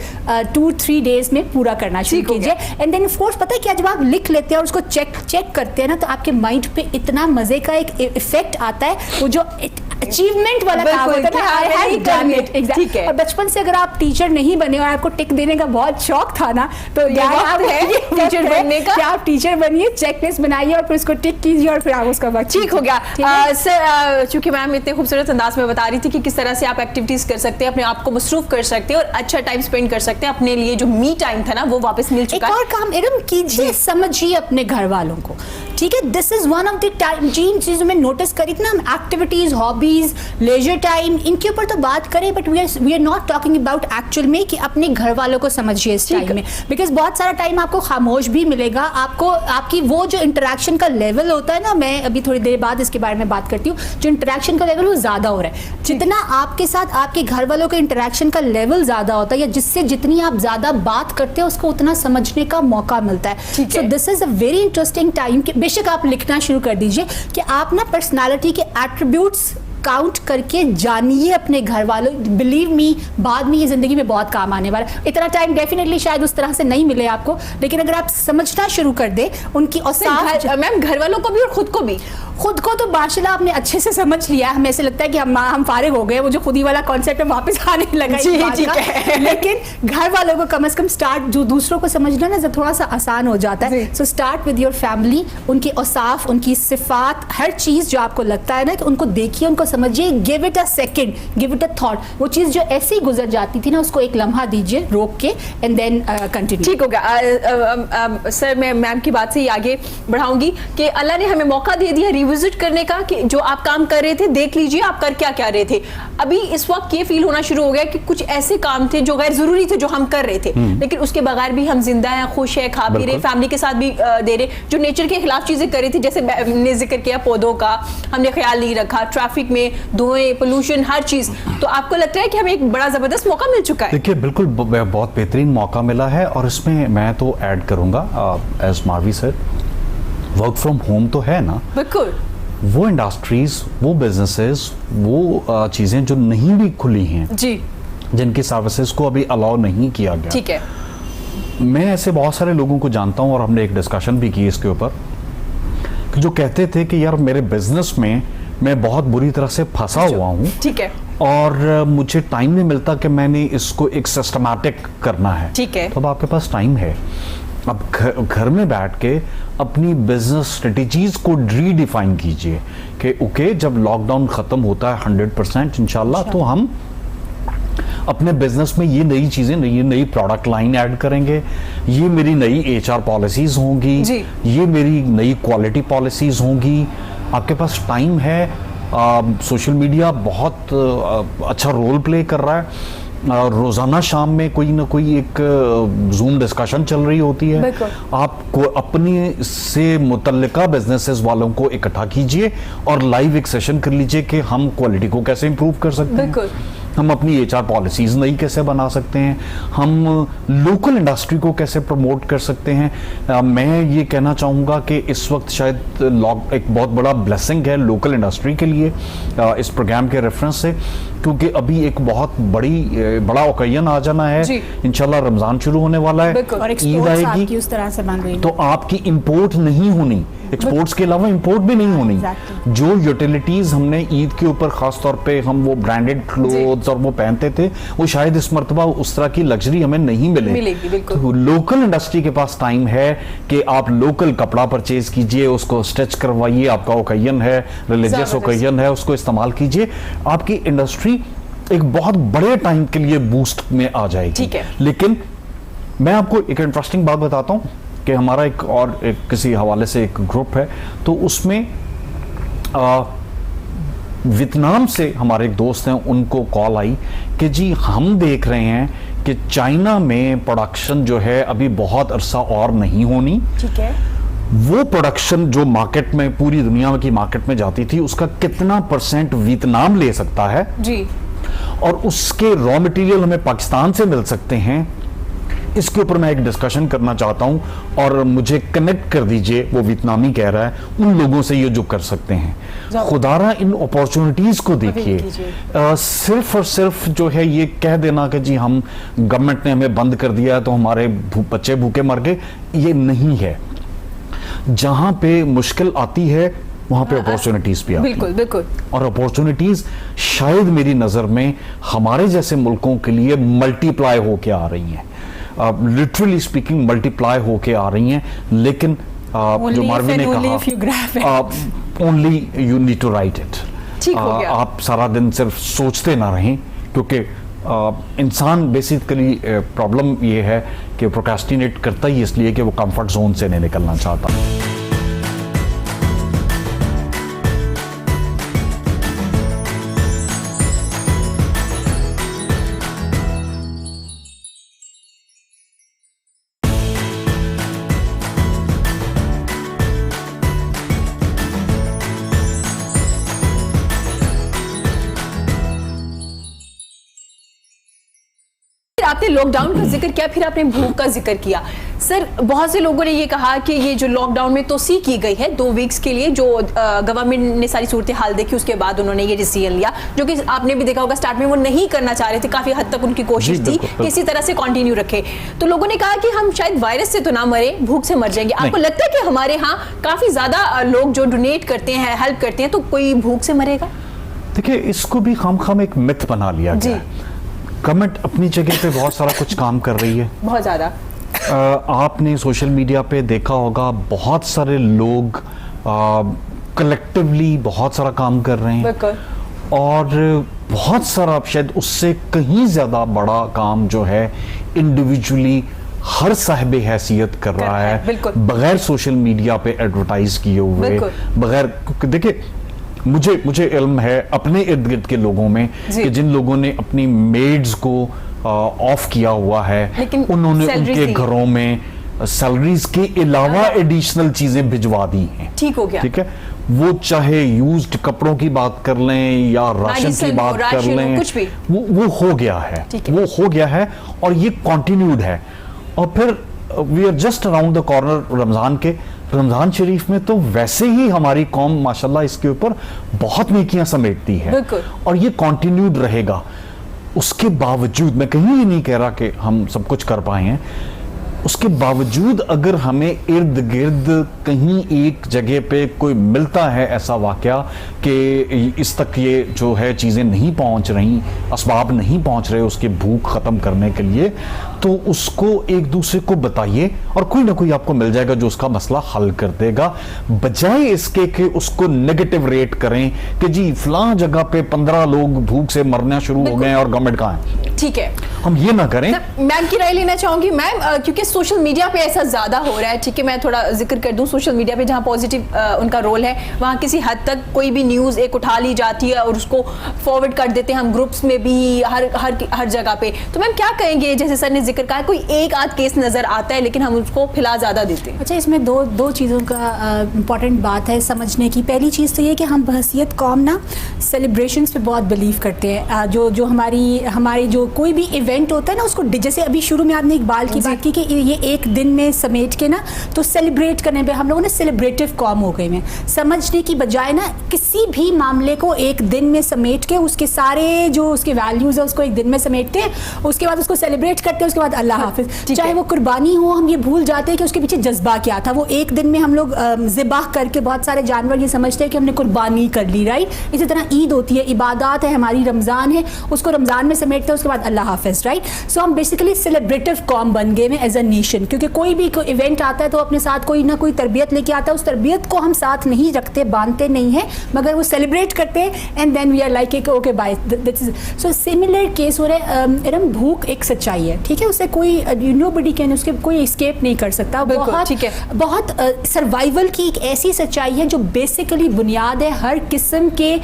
2-3 डेज में पूरा करना शुरू कीजिए। एंड देन ऑफ कोर्स पता है क्या, जब आप लिख लेते हैं और उसको चेक करते हैं ना, तो आपके माइंड पे इतना मजे का एक इफेक्ट आता है, वो जो अचीवमेंट वाला काम होता है ना, I have done it. Exactly. और बचपन से अगर आप टीचर नहीं बने और आपको टिक देने का बहुत शौक था ना, तो टीचर बनने का, आप टीचर बनिए, चेकलिस्ट बनाइए और फिर उसको टिक कीजिए और फिर आप उसका वक्त ठीक हो गया। सर, चूंकि मैम इतने खूबसूरत अंदाज में बता रही थी कि किस तरह से आप एक्टिविटीज कर सकते हैं, अपने आप को मसरूफ कर सकते हैं और अच्छा टाइम स्पेंड कर सकते हैं, अपने लिए जो मी टाइम था ना वो वापस मिल चुका है। एक और काम एकदम कीजिए, समझिए अपने घर वालों को, ठीक है? This is one of the time जिन चीजों में नोटिस करी ना, एक्टिविटीज, हॉबीज, लेजर टाइम, इनके ऊपर तो बात करें, but we are not talking about actual में कि अपने घर वालों को समझिए इस टाइम में, बिकॉज बहुत सारा टाइम आपको खामोश भी मिलेगा, आपको आपकी वो जो इंटरेक्शन का लेवल होता है ना, मैं अभी थोड़ी देर बाद इसके बारे में बात करती हूँ, जो इंटरेक्शन का लेवल वो ज्यादा हो रहा है। जितना आपके साथ आपके घर वालों के इंटरेक्शन का लेवल ज्यादा होता है, या जिससे जितनी आप ज्यादा बात करते हो उसको उतना समझने का मौका मिलता है। So this is a very interesting time कि बेशक आप लिखना शुरू कर दीजिए कि आप ना पर्सनालिटी के एट्रीब्यूट्स काउंट करके जानिए अपने घर वालों। बिलीव मी, बाद में ये जिंदगी में बहुत काम आने वाला है। इतना टाइम डेफिनेटली शायद उस तरह से नहीं मिले आपको, लेकिन अगर आप समझना शुरू कर दे उनकी, और मैम घर वालों को भी और खुद को तो माशाल्लाह आपने अच्छे से समझ लिया। हमें ऐसे लगता है कि हम फारिग हो गए, वो जो खुदी वाला कॉन्सेप्ट है वापस आने लगा है। लेकिन घर वालों को कम से कम स्टार्ट, जो दूसरों को समझना ना थोड़ा सा आसान हो जाता है। So start with your family, उनकी औसाफ, उनकी सिफात, हर चीज जो आपको लगता है ना कि उनको देखिए, उनको समझिए, give it a second, give it a thought. वो चीज जो ऐसे ही गुजर जाती थी ना, उसको एक लम्हा दीजिए रोक के, एंड देन कंटिन्यू। ठीक हो गया। सर, मैं मैम की बात से ही आगे बढ़ाऊंगी कि अल्लाह ने हमें मौका दे दिया रिविजिट करने का कि जो आप काम कर रहे थे देख लीजिए आप कर क्या रहे थे। अभी इस वक्त ये फील होना शुरू हो गया कि कुछ ऐसे काम थे जो गैर जरूरी थे जो हम कर रहे थे, लेकिन उसके बगैर भी हम जिंदा हैं, खुश है, खा पी रहे, फैमिली के साथ भी दे रहे। जो नेचर के खिलाफ चीजें कर रही थी, जैसे हमने जिक्र किया पौधों का, हमने ख्याल नहीं रखा, ट्रैफिक में धुएं, पोल्यूशन, हर चीज। तो आपको लगता है कि हमें एक बड़ा जबरदस्त मौका मिल चुका है? देखिए, बिल्कुल बहुत बेहतरीन मौका मिला है, और इसमें मैं तो ऐड करूंगा as Marvi sir, work from home तो है ना, बिल्कुल वो इंडस्ट्रीज, वो बिजनेसेस, वो चीजें जो नहीं भी खुली हैं जी, जिनकी सर्विसेज को अभी अलाउ नहीं किया गया, ठीक है, मैं ऐसे बहुत सारे लोगों को जानता हूं और हमने एक डिस्कशन भी की इसके ऊपर, जो कहते थे कि यार मेरे बिजनेस में मैं बहुत बुरी तरह से फंसा हुआ हूं, ठीक है, और मुझे टाइम नहीं मिलता कि मैंने इसको एक सिस्टमैटिक करना है। ठीक है, तो अब आपके पास टाइम है, अब घर में बैठ के अपनी बिजनेस स्ट्रेटजीज को रीडिफाइन कीजिए कि ओके, जब लॉकडाउन खत्म होता है 100% इंशाल्लाह, तो हम अपने बिजनेस में ये नई चीजें, नई प्रोडक्ट लाइन ऐड करेंगे, ये मेरी नई HR पॉलिसीज होंगी, ये मेरी नई क्वालिटी पॉलिसीज होंगी। आपके पास टाइम है, सोशल मीडिया बहुत अच्छा रोल प्ले कर रहा है, रोजाना शाम में कोई ना कोई एक जूम डिस्कशन चल रही होती है। आपको अपने से मुतल्लिका बिजनेसेस वालों को इकट्ठा कीजिए और लाइव एक सेशन कर लीजिए कि हम क्वालिटी को कैसे इंप्रूव कर सकते हैं, हम अपनी एचआर पॉलिसीज नई कैसे बना सकते हैं, हम लोकल इंडस्ट्री को कैसे प्रमोट कर सकते हैं। मैं ये कहना चाहूँगा कि इस वक्त शायद एक बहुत बड़ा ब्लेसिंग है लोकल इंडस्ट्री के लिए इस प्रोग्राम के रेफरेंस से, क्योंकि अभी एक बहुत बड़ा ओकेजन आ जाना है। इंशाल्लाह रमजान शुरू होने वाला है, ईद आएगी, उस तरह से बन रही तो आपकी इंपोर्ट नहीं होनी, एक्सपोर्ट्स के अलावा इंपोर्ट भी नहीं होनी। जो यूटिलिटीज हमने ईद के ऊपर खास तौर पे हम वो ब्रांडेड क्लोथ्स और वो पहनते थे, वो शायद इस मर्तबा उस तरह की लग्जरी हमें नहीं मिलेगी। तो लोकल इंडस्ट्री के पास टाइम है कि आप लोकल कपड़ा परचेज कीजिए, उसको स्टिच करवाइए, आपका ओकेजन है, रिलीजियस ओकेजन है, उसको इस्तेमाल कीजिए, आपकी इंडस्ट्री एक बहुत बड़े टाइम के लिए बूस्ट में आ जाएगी। लेकिन मैं आपको एक इंटरेस्टिंग बात बताता हूँ कि हमारा एक किसी हवाले से एक ग्रुप है, तो उसमें वियतनाम से हमारे एक दोस्त हैं, उनको कॉल आई कि जी हम देख रहे हैं कि चाइना में प्रोडक्शन जो है अभी बहुत अरसा और नहीं होनी। वो प्रोडक्शन जो मार्केट में पूरी दुनिया की मार्केट में जाती थी, उसका कितना % वियतनाम ले सकता है जी, और उसके रॉ मटेरियल हमें पाकिस्तान से मिल सकते हैं। इसके ऊपर मैं एक डिस्कशन करना चाहता हूं और मुझे कनेक्ट कर दीजिए, वो वियतनामी कह रहा है, उन लोगों से ये जो कर सकते हैं। खुदारा इन अपॉर्चुनिटीज को देखिए। सिर्फ और सिर्फ जो है ये कह देना कि जी हम गवर्नमेंट ने हमें बंद कर दिया तो हमारे बच्चे भूखे मर गए, ये नहीं है। जहां पे मुश्किल आती है वहां पे अपॉर्चुनिटीज भी आती हैं। बिल्कुल। और अपॉर्चुनिटीज शायद मेरी नजर में हमारे जैसे मुल्कों के लिए मल्टीप्लाई होके आ रही हैं, लिटरली स्पीकिंग मल्टीप्लाई होके आ रही हैं। लेकिन जो मार्वी ने कहा, only you need to write it. आप सारा दिन सिर्फ सोचते ना रहें, क्योंकि इंसान बेसिकली प्रॉब्लम ये है कि प्रोक्रेस्टिनेट करता ही इसलिए कि वो कंफर्ट जोन से नहीं निकलना चाहता। आपने लॉकडाउन का जिक्र किया, फिर आपने भूख का जिक्र किया। सर, बहुत से लोगों ने ये कहा कि ये जो लॉकडाउन में तोसी की गई है 2 वीक्स के लिए, जो गवर्नमेंट ने सारी सूरत हाल देखी, उसके बाद उन्होंने ये डिसीजन लिया, जो कि आपने भी देखा होगा स्टार्ट में वो नहीं करना चाह रहे थे, काफी हद तक उनकी कोशिश थी कि इसी तरह से कंटिन्यू रखे। तो लोगों ने कहा कि हम शायद वायरस से तो ना मरे, भूख से मर जाएंगे। आपको लगता है कि हमारे यहाँ काफी ज्यादा लोग जो डोनेट करते हैं, हेल्प करते हैं, तो कोई भूख से मरेगा? देखिए, इसको भी खाम एक मिथ बना लिया गया है। गवर्नमेंट अपनी जगह पे बहुत सारा कुछ काम कर रही है, बहुत ज्यादा। आपने सोशल मीडिया पे देखा होगा बहुत सारे लोग कलेक्टिवली बहुत सारा काम कर रहे हैं, और बहुत सारा शायद उससे कहीं ज्यादा बड़ा काम जो है इंडिविजुअली हर साहिब हैसियत कर रहा है, बगैर सोशल मीडिया पे एडवर्टाइज किए हुए, बगैर। देखिए, मुझे इल्म है अपने इर्द गिर्द के लोगों में कि जिन लोगों ने अपनी मेड्स को ऑफ किया हुआ है, उन्होंने उनके घरों में सैलरीज के अलावा एडिशनल चीजें भिजवा दी हैं। ठीक हो गया, ठीक है। वो चाहे यूज्ड कपड़ों की बात कर लें या राशन की बात कर लें, कुछ भी वो हो गया है, वो हो गया है, और ये कंटिन्यूड है। और फिर we are just around the corner Ramzan Sharif में, तो वैसे ही हमारी कौम माशाल्लाह इसके ऊपर बहुत नेकियां समेटती है, और ये कंटिन्यूड रहेगा। उसके बावजूद मैं कहीं ये नहीं कह रहा कि हम सब कुछ कर पाए हैं, उसके बावजूद अगर हमें इर्द गिर्द कहीं एक जगह पे कोई मिलता है ऐसा वाकया कि इस तक ये जो है चीज़ें नहीं पहुंच रही, असबाब नहीं पहुंच रहे उसकी भूख ख़त्म करने के लिए, तो उसको एक दूसरे को बताइए, और कोई ना कोई आपको मिल जाएगा जो उसका मसला हल कर देगा, बजाय इसके कि उसको नेगेटिव रेट करें कि जी फलां जगह पे 15 लोग भूख से मरना शुरू हो गए और गवर्नमेंट कहाँ है। ठीक है, हम ये ना करें। मैम की राय लेना चाहूंगी मैम, क्योंकि सोशल मीडिया पे ऐसा ज्यादा हो रहा है, ठीक है, मैं थोड़ा जिक्र कर दूं, सोशल मीडिया पे जहां पॉजिटिव उनका रोल है, वहां किसी हद तक कोई भी न्यूज एक उठा ली जाती है और उसको फॉरवर्ड कर देते हैं हम ग्रुप्स में भी, हर जगह पे। तो मैम क्या कहेंगे, जैसे सर ने जिक्र कहा, कोई एक आध केस नजर आता है लेकिन हम उसको फिलहाल ज्यादा देते हैं। अच्छा, इसमें दो चीज़ों का इम्पॉर्टेंट बात है समझने की। पहली चीज़ तो ये कि हम बहसियत कौम ना सेलिब्रेशंस पे बहुत बिलीव करते हैं। जो हमारी जो कोई भी इवेंट होता है ना, उसको जैसे अभी शुरू में आपने इकबाल की बात की कि ये एक दिन में समेट के ना, तो सेलिब्रेट करने पे हम लोगों ने सेलिब्रेटिव कौम हो गए में, समझने की बजाय ना किसी भी मामले को एक दिन में समेट के उसके सारे जो उसके वैल्यूज़ है उसको एक दिन में समेटते हैं, उसके बाद उसको सेलिब्रेट करते हैं, उसके बाद अल्लाह हाफिज़। चाहे वो कुर्बानी हो, हम ये भूल जाते हैं कि उसके पीछे जज्बा क्या था। वो एक दिन में हम लोग ज़िबाह करके बहुत सारे जानवर ये समझते हैं कि हमने कुर्बानी कर ली, राइट। इसी तरह ईद होती है, इबादत है हमारी, रमज़ान है, उसको रमज़ान में समेटते हैं, उसके बाद अल्लाह हाफिज़, राइट। सो हम बेसिकली सेलिब्रेटिव कौम बन गए में एज अ नेशन, क्योंकि कोई भी इवेंट आता है तो अपने साथ कोई ना कोई तरबियत लेके आता है, उस तरबियत को हम साथ नहीं रखते, बांधते नहीं हैं, मगर वो सेलिब्रेट करते हैं and then we are like okay by this is. So similar case हो रहा है। भूख एक सच्चाई है, ठीक है, उससे कोई नोबडी कैन, उसके कोई एस्केप नहीं कर सकता। बहुत सर्वाइवल की एक ऐसी सच्चाई है जो बेसिकली बुनियाद है हर किस्म के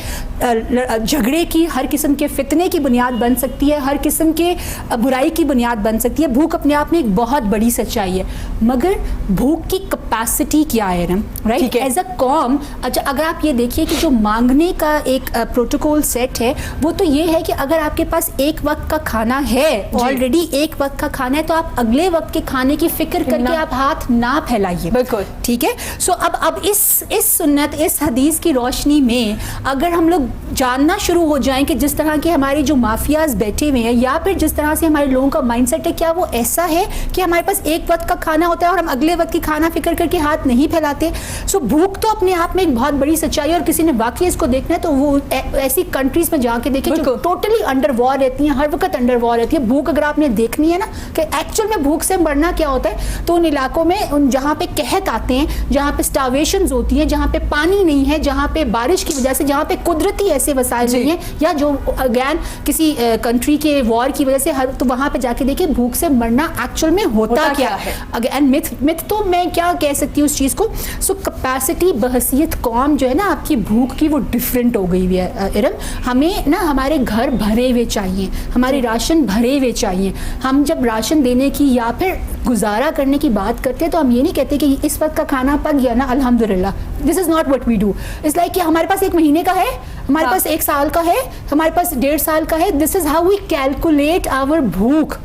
झगड़े की, हर किस्म के फितने की बुनियाद बन सकती है, हर किस्म के बुराई की बुनियाद बन सकती है। भूख अपने आप में एक बहुत बड़ी सच्चाई है, मगर भूख की कैपेसिटी क्या है ना, राइट, एज अ कॉम। अच्छा, अगर आप ये देखिए कि जो मांगने का एक प्रोटोकॉल सेट है, वो तो ये है कि अगर आपके पास एक वक्त का खाना है, ऑलरेडी एक वक्त का खाना है, तो आप अगले वक्त के खाने की फिक्र करके आप हाथ ना फैलाइए, बिल्कुल, ठीक है। सो अब इस सुन्नत, इस हदीस की रोशनी में अगर हम लोग जानना शुरू हो जाएं कि जिस तरह के हमारे जो माफियाज बैठे हुए हैं, या फिर जिस तरह से हमारे लोगों का माइंडसेट है, क्या वो ऐसा है कि हमारे पास एक वक्त का खाना होता है और हम अगले वक्त की खाना फिक्र करके हाथ नहीं फैलाते। सो भूख तो अपने आप में एक बहुत बड़ी सच्चाई है, और किसी ने वाकई इसको देखना है तो वो ऐसी कंट्रीज में जाके देखें जो टोटली अंडर वॉर रहती हैं, हर वक्त अंडर वॉर रहती है। भूख अगर आपने देखनी है ना कि एक्चुअल में भूख से मरना क्या होता है, तो उन इलाकों में, उन जहाँ पे कहत आते हैं, जहाँ पे स्टार्वेशंस होती हैं, जहाँ पे पानी नहीं है, जहाँ पे बारिश की वजह से, जहाँ पे कुदरती ऐसे वसाइल नहीं है, या जो अगैन किसी कंट्री के वॉर की वजह से, तो वहाँ पे जाके देखिए भूख से मरना एक्चुअल में होता क्या है। अगैन मिथ तो मैं क्या कह सकती हूँ उस चीज़ को। सो कैपेसिटी बहसियत कौम जो है ना आपकी भूख की, वो डिफरेंट हो गई है इरम। हमें ना हमारे घर भरे हुए चाहिए, हमारे राशन भरे हुए चाहिए। हम जब राशन देने की या फिर गुजारा करने की बात करते हैं तो हम ये नहीं कहते कि इस वक्त का खाना पक गया ना, अल्हम्दुलिल्लाह। This is not what we do. It's like कि हमारे पास एक महीने का है, हमारे पास एक साल का है, हमारे पास 1.5 साल का है। This is how we calculate our bhookh.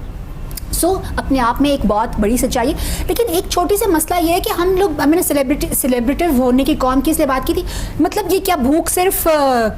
So अपने आप में एक बहुत बड़ी सच्चाई है। लेकिन एक छोटी सी मसला ये है कि हम लोग, मैंने सेलिब्रेटिव होने की कौम की इसलिए बात की थी, मतलब ये क्या भूख सिर्फ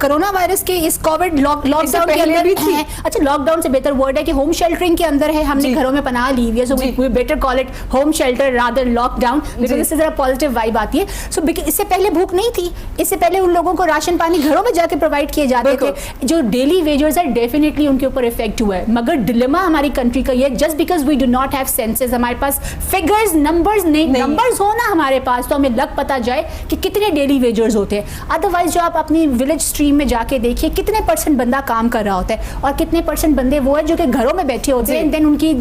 कोरोना वायरस के इस कोविड लॉकडाउन के अंदर है? अच्छा, लॉकडाउन से बेहतर वर्ड है कि होम शेल्टरिंग के अंदर है, हमने घरों में पनाह ली हुई है। So we better call it home shelter rather lockdown, because इससे जरा पॉजिटिव वाइब आती है। सो इससे पहले भूख नहीं थी, इससे पहले उन लोगों को राशन पानी घरों में जाके प्रोवाइड किए जाते थे। जो डेली वेजर्स है डेफिनेटली उनके ऊपर इफेक्ट हुआ है, मगर डिलेमा हमारी कंट्री का ये, just because we do not have census, हमारे पास फिगर्स, नंबर्स नहीं, नंबर्स हो ना हमारे पास, तो हमें लग पता जाए कि कितने डेली वेजर्स होते हैं। अदरवाइज जो आप अपनी विलेज स्ट्रीम में जाके देखिए कितने % बंदा काम कर रहा होता है और कितने % बंदे वो है जो कि घरों में बैठे होते हैं, देन उनकी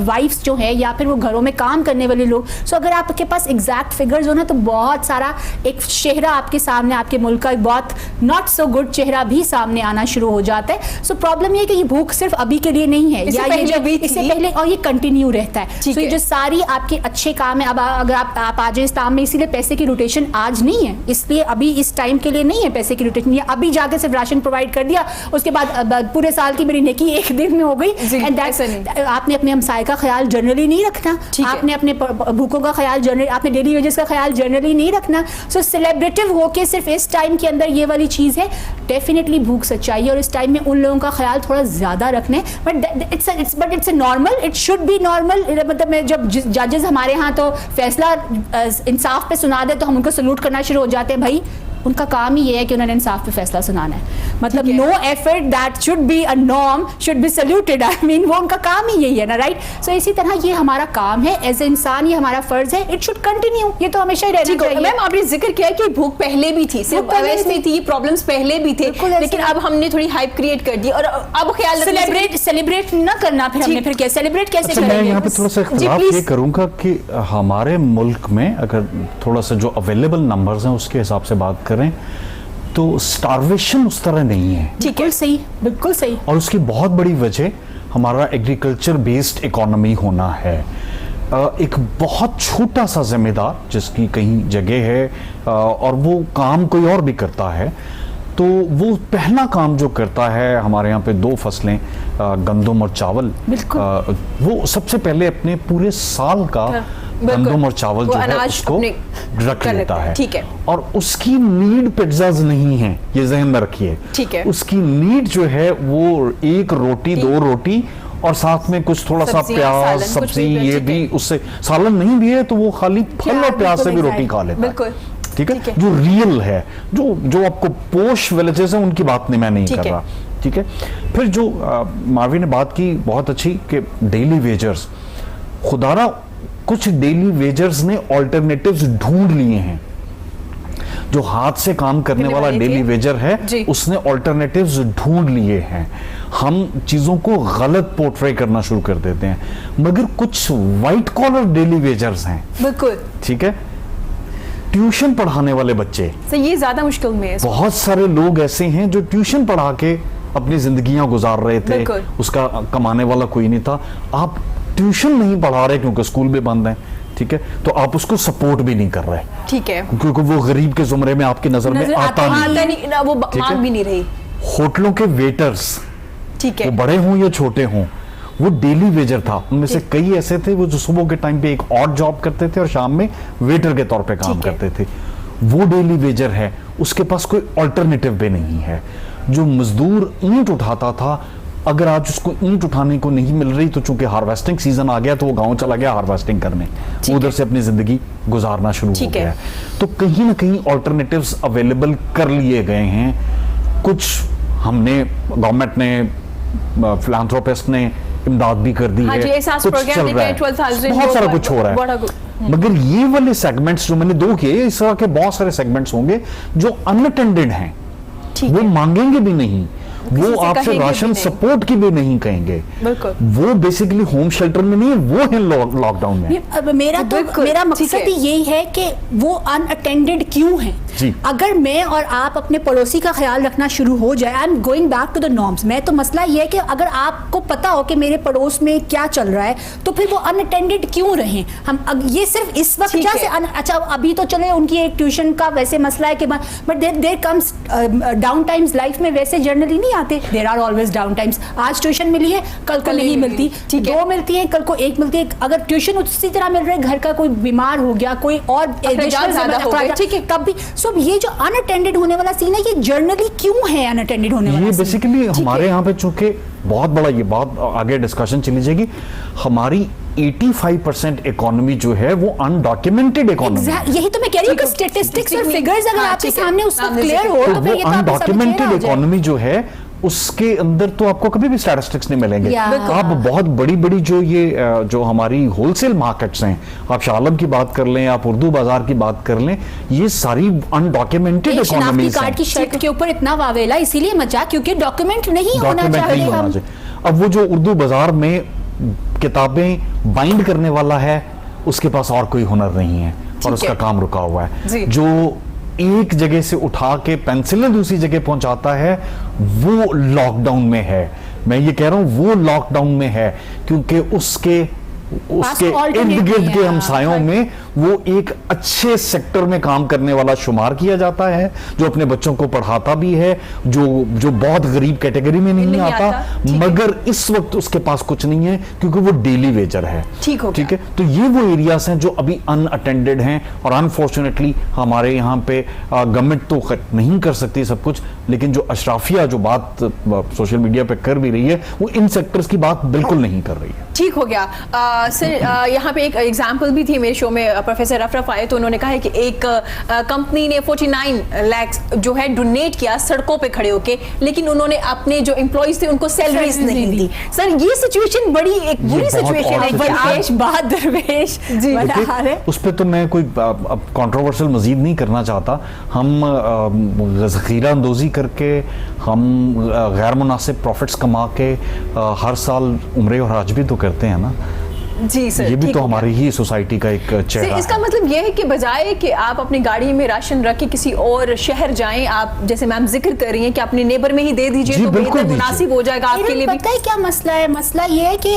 वाइफ्स जो है या फिर वो घरों में काम करने वाले लोग। सो अगर आपके पास एग्जैक्ट फिगर्स हो ना तो बहुत सारा एक चेहरा आपके सामने, आपके मुल्क का एक बहुत नॉट सो गुड चेहरा भी सामने आना शुरू हो जाता है। सो प्रॉब्लम ये है कि ये भूख सिर्फ अभी के लिए नहीं है, या इससे पहले, और ये कंटिन्यू रहता है। तो ये जो सारी आपके अच्छे काम है, अब अगर आप आ जाए इस काम में, इसीलिए पैसे की रोटेशन आज नहीं है, इसलिए अभी इस टाइम के लिए नहीं है पैसे की रोटेशन। या अभी जाके सिर्फ राशन प्रोवाइड कर दिया, उसके बाद पूरे साल की मेरी नेकी एक दिन में हो गई। एंड आपने अपने हमसाये का ख्याल जनरली नहीं रखना, आपने अपने भूखों का ख्याल जनरली, आपने डेली वेजेस का ख्याल जनरली नहीं रखना। सो सेलिब्रेटिव होके सिर्फ इस टाइम के अंदर ये वाली चीज़ है, डेफिनेटली भूख सच्चाई है, और इस टाइम में उन लोगों का ख्याल थोड़ा ज़्यादा रखना है। But it's a normal, it should be normal. मतलब मैं जब जजेस हमारे यहाँ तो फैसला इंसाफ पे सुना दे तो हम उनको सल्यूट करना शुरू हो जाते हैं, भाई उनका काम ही ये है कि उन्होंने इंसाफ पे फैसला सुनाना है। मतलब no effort that should be a norm should be saluted, I mean वो उनका काम ही यही है ना, राइट। सो इसी तरह ये हमारा काम है एज ए इंसान, ये हमारा फर्ज है, इट शुड कंटिन्यू, ये तो हमेशा ही रहना चाहिए। मैम आपने जिक्र किया कि भूख पहले भी थी, सिर्फ अवेयरनेस में थी, प्रॉब्लम्स पहले भी थे, लेकिन अब हमने थोड़ी हाइप क्रिएट कर दी और अब ख्याल सेलिब्रेट ना करना, फिर हमने फिर क्या सेलिब्रेट कैसे करेंगे? मैं यहाँ पे थोड़ा सा इख्तिलाफ ये करूंगा कि हमारे मुल्क में अगर थोड़ा सा जो अवेलेबल नंबर्स हैं उसके हिसाब से बात करें तो स्टारवेशन उस तरह नहीं है। बिल्कुल सही, बिल्कुल सही। और उसकी बहुत बड़ी वजह हमारा एग्रीकल्चर बेस्ड इकोनॉमी होना है। एक बहुत छोटा सा जिम्मेदार जिसकी कहीं जगह है और वो काम कोई और भी करता है, तो वो पहला काम जो करता है, हमारे यहाँ पे 2 फसलें गंदम और चावल, वो सबसे पहले अपने पूरे साल का गंदम और चावल जो है उसको रख लेता है। ठीक है। और उसकी नीड पिज्जाज नहीं है, ये ज़हन में रखिए। ठीक है। उसकी नीड जो है वो 1 रोटी 2 रोटी और साथ में कुछ थोड़ा सा प्याज सब्जी, ये भी उससे सालन नहीं भी है तो वो खाली फल और प्याज से भी रोटी खा लेता है। ठीक है, जो रियल है, जो आपको पोश विलेजेस हैं उनकी बात नहीं, मैं नहीं कर रहा। ठीक है। फिर जो मार्वी ने बात की बहुत अच्छी कि डेली वेजर्स, खुदारा कुछ डेली वेजर्स ने ऑल्टरनेटिव्स ढूंढ लिए हैं। जो हाथ से काम करने वाला डेली वेजर है उसने ऑल्टरनेटिव्स ढूंढ लिए हैं। हम चीजों को गलत पोर्ट्रे करना शुरू कर देते हैं, मगर कुछ व्हाइट कॉलर डेली वेजर्स हैं। बिल्कुल। ठीक है। ट्यूशन पढ़ाने वाले बच्चे, तो ये ज्यादा मुश्किल में है। बहुत सारे लोग ऐसे हैं जो ट्यूशन पढ़ा के अपनी जिंदगियां गुजार रहे थे, उसका कमाने वाला कोई नहीं था। आप ट्यूशन नहीं पढ़ा रहे क्योंकि स्कूल भी बंद है, ठीक है, तो आप उसको सपोर्ट भी नहीं कर रहे, ठीक है, क्योंकि वो गरीब के जुमरे में आपकी नजर में आता नहीं, वो मांग भी नहीं रही। होटलों के वेटर्स, ठीक है, वो बड़े हों या छोटे हों, वो डेली वेजर था। उनमें से कई ऐसे थे वो जो सुबह के टाइम पे एक ऑड जॉब करते थे और शाम में वेटर के तौर पे काम करते थे। वो डेली वेजर है, उसके पास कोई ऑल्टरनेटिव भी नहीं है। जो मजदूर ईंट उठाता था, अगर आज उसको ईंट उठाने को नहीं मिल रही तो चूंकि हार्वेस्टिंग सीजन आ गया तो वो गांव चला गया हार्वेस्टिंग करने, उधर से अपनी जिंदगी गुजारना शुरू हो गया। तो कहीं ना कहीं ऑल्टरनेटिव्स अवेलेबल कर लिए गए हैं। कुछ हमने, गवर्नमेंट ने, फिलैंथ्रोपिस्ट ने इमदाद भी कर दी है, कुछ चल रहा है, बहुत सारा कुछ हो रहा है। मगर ये वाले सेगमेंट्स जो मैंने 2 किए, इस तरह के बहुत सारे सेगमेंट्स होंगे जो अनअटेंडेड हैं, वो मांगेंगे भी नहीं, वो आपसे राशन सपोर्ट की भी नहीं कहेंगे, वो बेसिकली होम शेल्टर में नहीं है, वो है लॉकडाउन में। मेरा मकसद ही यही है कि वो अनअटेंडेड क्यों है। अगर मैं और आप अपने पड़ोसी का ख्याल रखना शुरू हो जाए, I am going back to the norms, मैं तो मसला ये है कि अगर आपको पता हो कि मेरे पड़ोस में क्या चल रहा है तो फिर वो अनअटेंडेड क्यों रहे हम। ये सिर्फ इस वक्त अच्छा अभी तो चले उनकी एक ट्यूशन का वैसे मसला है कि but there comes down times life में, वैसे जनरली नहीं आते, there are always down times. आज ट्यूशन मिली है, कल को नहीं मिलती, 2 मिलती है, कल को 1 मिलती है। अगर ट्यूशन उसी तरह मिल रहा है, घर का कोई बीमार हो गया, कोई और तब भी। सो ये जो अनअटेंडेड होने वाला सीन है, ये जर्नली क्यों है अनअटेंडेड होने वाला? ये बेसिकली हमारे यहाँ पे चूंकि बहुत बड़ा, ये बात आगे डिस्कशन चली जाएगी, हमारी 85% इकोनॉमी जो है वो अनडॉक्यूमेंटेड इकोनॉमी है। यही तो मैं कह रही हूँ कि स्टैटिस्टिक्स और फिगर्स अगर आपके सामने उस वक्त क्लियर हो तो फिर ये तो अनडॉक्यूमेंटेड इकोनॉमी जो है उसके अंदर तो आपको कभी भी स्टैटिस्टिक्स नहीं मिलेंगे। आप बहुत बड़ी बड़ी जो हमारी होलसेल मार्केट्स हैं, आप शालम की बात कर लें, आप उर्दू बाजार की बात कर लें, ये सारी अनडॉक्यूमेंटेड इकोनॉमीज हैं। कार्ड की शर्ट के ऊपर इतना वावेला इसीलिए मचा क्योंकि डॉक्यूमेंट नहीं होना चाहिए। अब वो जो उर्दू बाजार में किताबें बाइंड करने वाला है, उसके पास और कोई हुनर नहीं है और उसका काम रुका हुआ है। जो एक जगह से उठा के पेंसिलें दूसरी जगह पहुंचाता है, वो लॉकडाउन में है। मैं ये कह रहा हूं वो लॉकडाउन में है क्योंकि उसके इर्द गिर्द के हमसायों में वो एक अच्छे सेक्टर में काम करने वाला शुमार किया जाता है, जो अपने बच्चों को पढ़ाता भी है, जो बहुत गरीब कैटेगरी में नहीं आता, मगर इस वक्त उसके पास कुछ नहीं है क्योंकि वो डेली वेजर है। ठीक है, तो ये वो एरियाज हैं जो अभी अनअटेंडेड हैं और अनफॉर्चुनेटली हमारे यहाँ पे गवर्नमेंट तो नहीं कर सकती सब कुछ, लेकिन जो अशराफिया जो बात सोशल मीडिया पे कर भी रही है वो इन सेक्टर्स की बात बिल्कुल नहीं कर रही है। ठीक हो गया। सर यहाँ पे एक एग्जांपल भी थी मेरे शो में, प्रोफेसर रफरफ आए तो उन्होंने कहा है कि एक कंपनी ने 49 लाख जो है डोनेट किया सड़कों पे खड़े होके, लेकिन उन्होंने अपने जो एम्प्लॉइज थे उनको सैलरीज नहीं दी। सर ये सिचुएशन बड़ी एक बुरी सिचुएशन है। दरवेश बहुत दरवेश जी उस पर तो मैं कोई कंट्रोवर्शियल मजीद नहीं करना चाहता। हम ज़ख़ीरा अंदोज़ी करके, हम गैर मुनासिब प्रॉफिट्स कमा के हर साल उम्रे और हज भी तो करते हैं ना जी सर, ये भी तो हमारी ही सोसाइटी का एक चेहरा है। इसका मतलब ये है कि बजाय कि आप अपनी गाड़ी में राशन रख के किसी और शहर जाएं, आप जैसे मैम जिक्र कर रही हैं कि अपने नेबर में ही दे दीजिए तो बेहतर मुनासिब हो जाएगा आपके लिए भी। पता है क्या मसला है? मसला ये है कि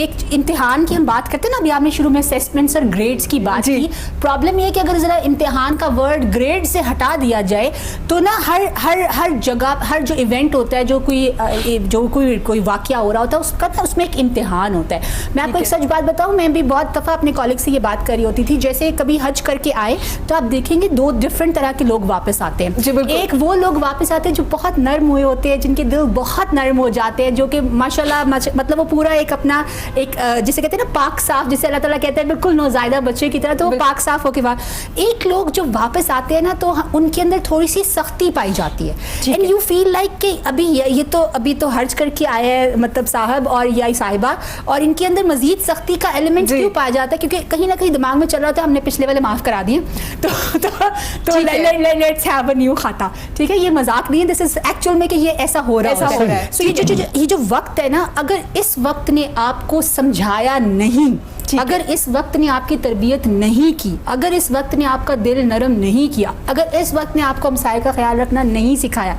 एक इम्तिहान की हम बात करते हैं ना, अभी आपने शुरू में असेसमेंट्स और ग्रेड्स की बात की। प्रॉब्लम ये है कि अगर जरा इम्तिहान का वर्ड ग्रेड से हटा दिया जाए तो ना हर जगह, हर जो इवेंट होता है, जो कोई वाकया हो रहा होता है, उसका ना उसमें एक इम्तिहान होता है। मैं आपको सच बात बताऊं, मैं भी बहुत दफ़ा अपने कॉलेग से ये बात कर रही होती थी, जैसे कभी हज करके आए तो आप देखेंगे दो डिफरेंट तरह के लोग वापस आते हैं। एक वो लोग वापस आते हैं जो बहुत नर्म हुए होते हैं, जिनके दिल बहुत नर्म हो जाते हैं, जो कि माशाल्लाह मतलब वो पूरा एक अपना एक जिसे कहते हैं ना पाक साफ, जिसे अल्लाह ताला कहते हैं बिल्कुल नौज़ायदा बच्चे की तरह, तो वो पाक साफ होके बाद एक लोग जो वापस आते हैं ना तो उनके अंदर थोड़ी सी सख्ती पाई जाती है। एंड यू फील लाइक कि अभी तो हज करके आए हैं मतलब साहब और या साहिबा, और इनके अंदर मजीद सख्ती का एलिमेंट क्यों पाया जाता है? क्योंकि कहीं ना कहीं दिमाग में चल रहा था हमने पिछले वाले माफ करा दिए तो लेट्स हैव अ न्यू खाता। ठीक है, ये मजाक नहीं है, दिस इज एक्चुअल में कि ये ऐसा हो रहा है। सो ये जो वक्त है ना, अगर इस वक्त ने आपको समझाया नहीं, अगर इस वक्त ने आपकी तरबियत नहीं की, अगर इस वक्त ने आपका दिल नरम नहीं किया, अगर इस वक्त ने आपको हमसाये का ख्याल रखना नहीं सिखाया,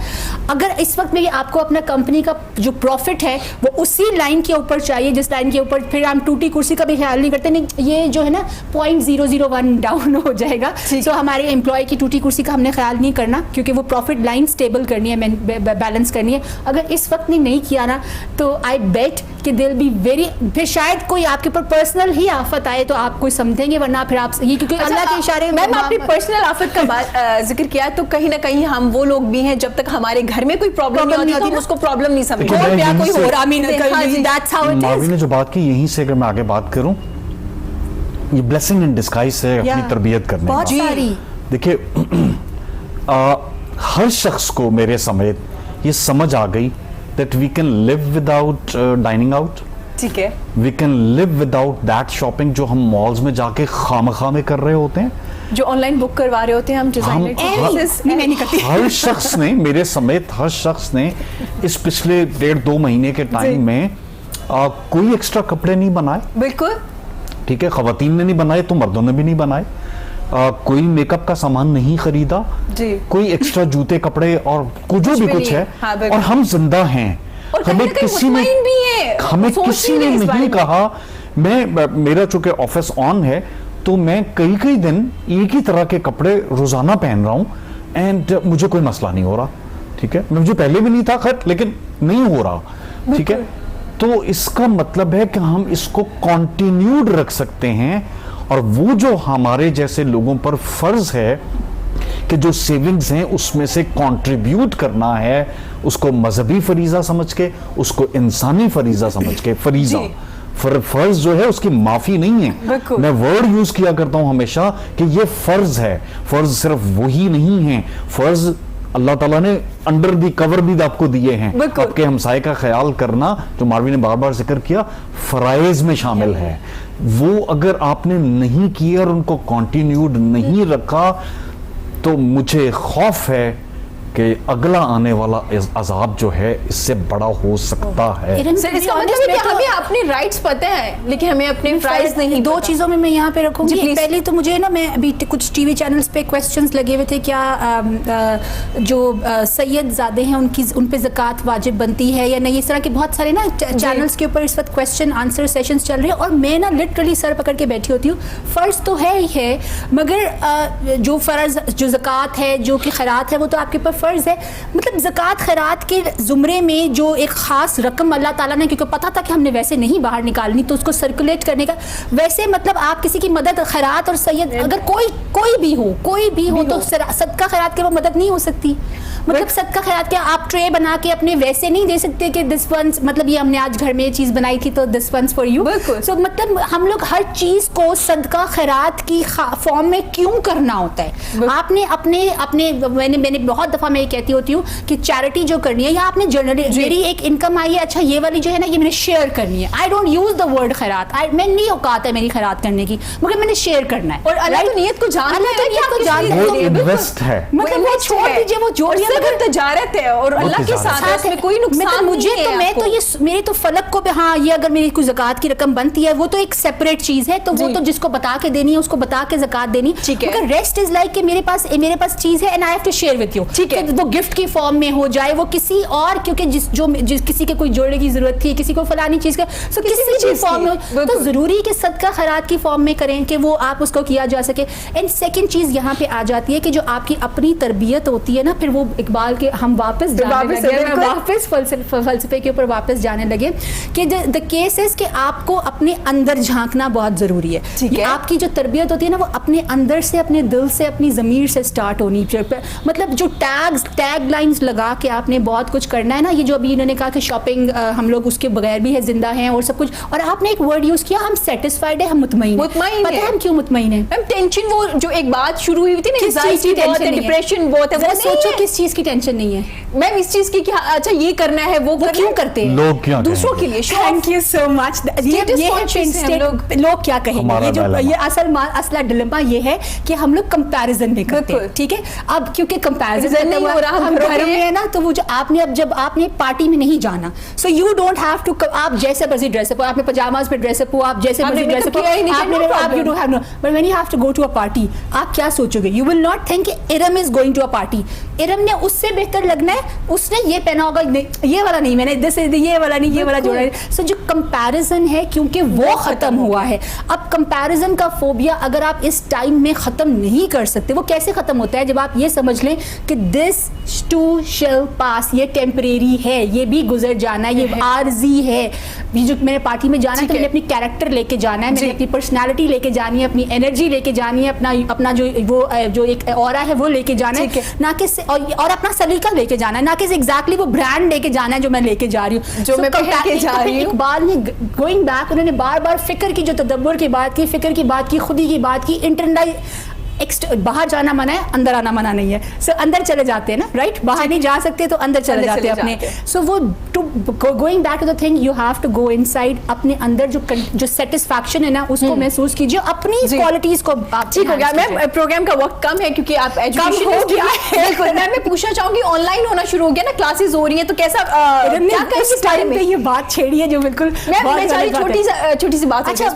अगर इस वक्त में आपको अपना कंपनी का जो प्रॉफिट है वो उसी लाइन के ऊपर चाहिए जिस लाइन के ऊपर, फिर हम टूटी कुर्सी का भी ख्याल नहीं करते, नहीं ये जो है ना 0.001 डाउन हो जाएगा, तो हमारे एम्प्लॉय की टूटी कुर्सी का हमने ख्याल नहीं करना क्योंकि वो प्रॉफिट लाइन स्टेबल करनी है, बैलेंस करनी है। अगर इस वक्त ने नहीं किया ना तो आई बेट कि दिल बी वेरी, फिर शायद कोई आपके ऊपर पर्सनल ही आफत आए तो आप कोई समझेंगे, वरना फिर आप ये क्योंकि अल्लाह के इशारे। मैम आपने पर्सनल आफत का जिक्र किया, तो कहीं ना कहीं हम वो लोग भी हैं जब तक हमारे घर में कोई प्रॉब्लम नहीं होती हम उसको प्रॉब्लम नहीं समझते। कोई हो रहा मावी ने जो बात की, यहीं से अगर मैं आगे बात करूं, ये ब्लेसिंग इन डिस्गाइज है अपनी तरबियत करने बहुत सारी। देखिए हर शख्स को मेरे समेत ये समझ आ गई that we can live without dining out, ठीक है, we can live without that shopping जो हम मॉल्स में जाके खामखा में कर रहे होते हैं, जो ऑनलाइन बुक करवा रहे होते हैं हम नहीं करती। हर शख्स ने, मेरे समेत हर शख्स ने इस पिछले 1.5-2 महीने के टाइम में कोई एक्स्ट्रा कपड़े नहीं बनाए। बिल्कुल ठीक है, खवातीन ने नहीं बनाए तो मर्दों ने भी नहीं बनाए। कोई मेकअप का सामान नहीं खरीदा जी, कोई एक्स्ट्रा जूते कपड़े और जो भी कुछ है। हाँ, और हम जिंदा हैं, हमें किसी ने नहीं कहा। मेरा चूंकि ऑफिस ऑन है तो मैं कई दिन एक ही तरह के कपड़े रोजाना पहन रहा हूं एंड मुझे कोई मसला नहीं हो रहा। ठीक है, मुझे पहले भी नहीं था खैर, लेकिन नहीं हो रहा। ठीक है, तो इसका मतलब है कि हम इसको कॉन्टिन्यूड रख सकते हैं, और वो जो हमारे जैसे लोगों पर फर्ज है कि जो सेविंग्स हैं उसमें से कंट्रीब्यूट करना है, उसको मजहबी फरीजा समझ के, उसको इंसानी फरीजा समझ के। फरीजा फर्ज जो है उसकी माफी नहीं है। मैं वर्ड यूज किया करता हूं हमेशा कि ये फर्ज है। फर्ज सिर्फ वही नहीं है, फर्ज अल्लाह ताला ने अंडर दी कवर भी आपको दिए हैं। आपके हमसाये का ख्याल करना, जो मारवी ने बार बार जिक्र किया, फराइज में शामिल है। वो अगर आपने नहीं किया और उनको कंटिन्यूड नहीं रखा तो मुझे खौफ है कि अगला आने वाला अजाब जो है इससे बड़ा हो सकता है। सर, इसका मतलब है कि हमें अपने राइट्स पता है लेकिन हमें अपने प्राइस नहीं। दो चीज़ों में मैं यहाँ पे रखूंगी। पहले तो मुझे ना, मैं अभी कुछ टीवी चैनल्स पे क्वेश्चंस लगे हुए थे, क्या जो सैयद ज़ादे हैं उन पे ज़कात वाजिब बनती है या नहीं, इस तरह के बहुत सारे ना चैनल्स के ऊपर इस वक्त क्वेश्चन आंसर सेशंस चल रहे हैं, और मैं ना लिटरली सर पकड़ के बैठी होती हूँ। फ़र्ज तो है ही है, मगर जो फ़र्ज, जो ज़कात है, जो कि खैरात है, वो तो आपके ऊपर फ़र्ज़ है, मतलब ज़कात खैरात के ज़ुमरे में जो एक ख़ास रकम अल्लाह ताला ने, क्योंकि पता था कि हमने वैसे नहीं बाहर निकालनी, तो उसको सर्कुलेट करने का, वैसे मतलब आप किसी की मदद खैरात और सैयद अगर कोई भी हो तो सदका खैरात के वो मदद नहीं हो सकती। मतलब सदका खैरात के आप ट्रे बना के अपने वैसे नहीं दे सकते कि दिस वंस, मतलब ये हमने आज घर में ये चीज़ बनाई थी तो दिस वंस फॉर यू। सो मतलब हम लोग हर चीज़ को सदका खैरात की फॉर्म में क्यों करना होता है? आपने अपने मैंने बहुत दफ़ा मैं ये कहती होती हूँ कि चैरिटी जो करनी है, या आपने जनरली मेरी एक इनकम आई है, अच्छा ये वाली जो है ना ये मैंने शेयर करनी है। I don't use the word खैरात, मैं नहीं औकात है मेरी खैरात करने की, मगर मैंने शेयर करना है। और अल्लाह तो नीयत को जानता है, वो इन्वेस्ट है, मतलब वो छोड़ दीजिए, वो जोड़ अगर तजारत है और अल्लाह के साथ है, उसमें कोई नुकसान मुझे तो मैं तो ये मेरे तो फलक को भी, हाँ ये अगर मेरी कोई ज़कात की रकम बनती है वो तो एक सेपरेट चीज़ है, तो वो तो जिसको बता के देनी है उसको बता के ज़कात देनी, मगर रेस्ट इज लाइक कि मेरे पास चीज़ है and I have to share with you, ठीक है, वो गिफ्ट की फॉर्म में हो जाए, वो किसी और, क्योंकि जिस किसी के कोई जोड़े की जरूरत थी, किसी को फलानी चीज़ का, सो किसी भी फॉर्म में, तो ज़रूरी है कि सदका खैरात की फॉर्म में करें कि वो आप उसको किया जा सके। एंड सेकंड चीज़ यहाँ पे आ जाती है कि जो आपकी अपनी तरबियत होती है ना, फिर वो इकबाल के हम वापस फलसफे के ऊपर वापस जाने लगे कि द केस इज कि आपको अपने अंदर झांकना बहुत ज़रूरी है। आपकी जो तरबियत होती है ना वो अपने अंदर से, अपने दिल से, अपनी ज़मीर से स्टार्ट होनी चाहिए। मतलब जो टैग लाइन्स लगा के आपने बहुत कुछ करना है ना, ये जो अभी इन्होंने कहा कि शॉपिंग हम लोग उसके बगैर भी है, जिंदा हैं और सब कुछ, और आपने एक वर्ड यूज़ किया, हम सेटिस्फाइड है, हम मुतमईन। पता है हम क्यों मुतमईन है? मैम टेंशन, वो जो एक बात शुरू हुई थी ना, डिप्रेशन बहुत है, वो सोचो किस चीज़ की टेंशन नहीं है मैम, इस चीज की कि अच्छा ये करना है, वो क्यों करते हैं लोग, क्या दूसरों के लिए। Thank you so much. लोग क्या कहेंगे, ये असला डिलेमा ये है कि हम लोग कंपैरिजन में करते हैं, ठीक है। अब क्योंकि कंपैरिजन नहीं हो रहा, हम घर में है ना, तो वो जो आपने जब आपने पार्टी में नहीं जाना, so you don't have to, आप जैसे मर्जी ड्रेसअप हो, आपने पजामाज पे ड्रेसअप हो, आप जैसे मर्जी ड्रेसअप हो, आप you don't have no, but when you have to go to a party, आप क्या सोचोगे? You will not think Iram is going to a party, Iram ने उससे बेहतर लगना है, उसने ये पहना होगा, ये वाला नहीं, मैंने ये वाला नहीं, ये वाला जोड़ा है। सो जो कंपैरिजन है, क्योंकि वो खत्म हुआ है। अब कंपैरिजन का फोबिया अगर आप इस टाइम में खत्म नहीं कर सकते, वो कैसे खत्म होता है? जब आप ये समझ लें कि दिस टू शैल पास, ये टेम्परेरी है, ये भी गुजर जाना है, ये आर्जी है। ये जो मैंने पार्टी में जाना है तो मैंने अपनी कैरेक्टर लेके जाना है, मैंने अपनी पर्सनैलिटी लेके जानी है, अपनी एनर्जी लेके जानी है, अपना जो एक ऑरा है वो लेके जाना है, ना कि और अपना सलीका लेके जाना है, ना कि एग्जैक्टली वो ब्रांड लेके जाना है जो मैं लेके जा रही हूँ, जो मैं पहन के जा रही हूँ। इकबाल ने गोइंग बैक, उन्होंने बार बार फिक्र की, जो तदब्बुर की बात की, फिक्र की बात की, खुदी की बात की, इंटरनलाइज, बाहर जाना मना है, अंदर आना मना नहीं है। सो अंदर चले जाते हैं ना, राइट, बाहर नहीं जा सकते तो अंदर चले जाते हैं अपने। सो वो to going back to the thing, you have to go inside, अपने अंदर जो सेटिस्फैक्शन है ना उसको महसूस कीजिए, अपनी क्वालिटीज को। ठीक हो गया मैम, प्रोग्राम का वक्त कम है क्योंकि आप एजुकेशन हो गया है। बिल्कुल मैम, मैं पूछना चाहूंगी, ऑनलाइन होना शुरू हो गया ना, क्लासेस हो रही हैं, तो कैसा क्या इस टाइम पे ये बात छेड़ी है जो बिल्कुल छोटी सी बात। अच्छा,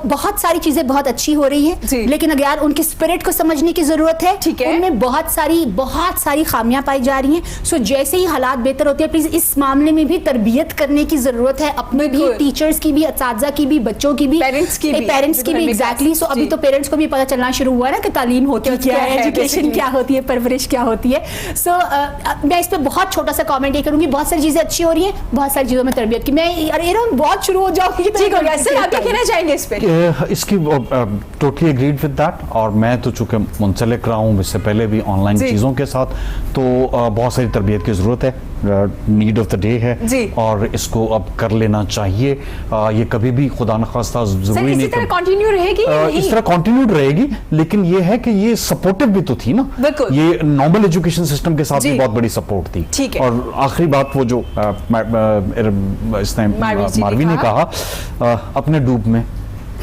बहुत सारी चीजें बहुत अच्छी हो रही है, लेकिन अगर यार उनके स्पिरिट को समझने की जरूरत है, ठीक है, उनमें बहुत सारी खामियां पाई जा रही हैं। सो जैसे ही हालात बेहतर होते हैं, प्लीज इस मामले में भी तरबियत करने की जरूरत है, अपने भी, टीचर्स की भी, असातिज़ा की भी, बच्चों की भी, पेरेंट्स की भी एग्जैक्टली। सो अभी तो पेरेंट्स को भी पता चलना शुरू हुआ ना कि तालीम होती क्या है, एजुकेशन क्या होती है, परवरिश क्या होती है। सो मैं इस पर बहुत छोटा सा कॉमेंट ये करूंगी, बहुत सारी चीजें अच्छी हो रही हैं, बहुत सारी चीजों में तरबियत की, मैं बहुत शुरू हो जाऊंगी। ठीक हो गया सर, आप क्या कहना चाहेंगे इस पे? इसकी टोटली एग्रीड विद दैट, और मैं तो चूंकि मुंसलिक रहा हूँ इससे पहले भी ऑनलाइन चीज़ों के साथ, तो बहुत सारी तरबियत की ज़रूरत है, नीड ऑफ द डे है, और इसको अब कर लेना चाहिए। ये कभी भी खुदा न खास्ता जरूरी नहीं, कंटिन्यू रहेगी, इस तरह कंटिन्यू रहेगी, लेकिन ये है कि ये सपोर्टिव भी तो थी ना, ये नॉर्मल एजुकेशन सिस्टम के साथ भी बहुत बड़ी सपोर्ट थी। और आखिरी बात वो जो इसने मारवी ने कहा, अपने डूब में,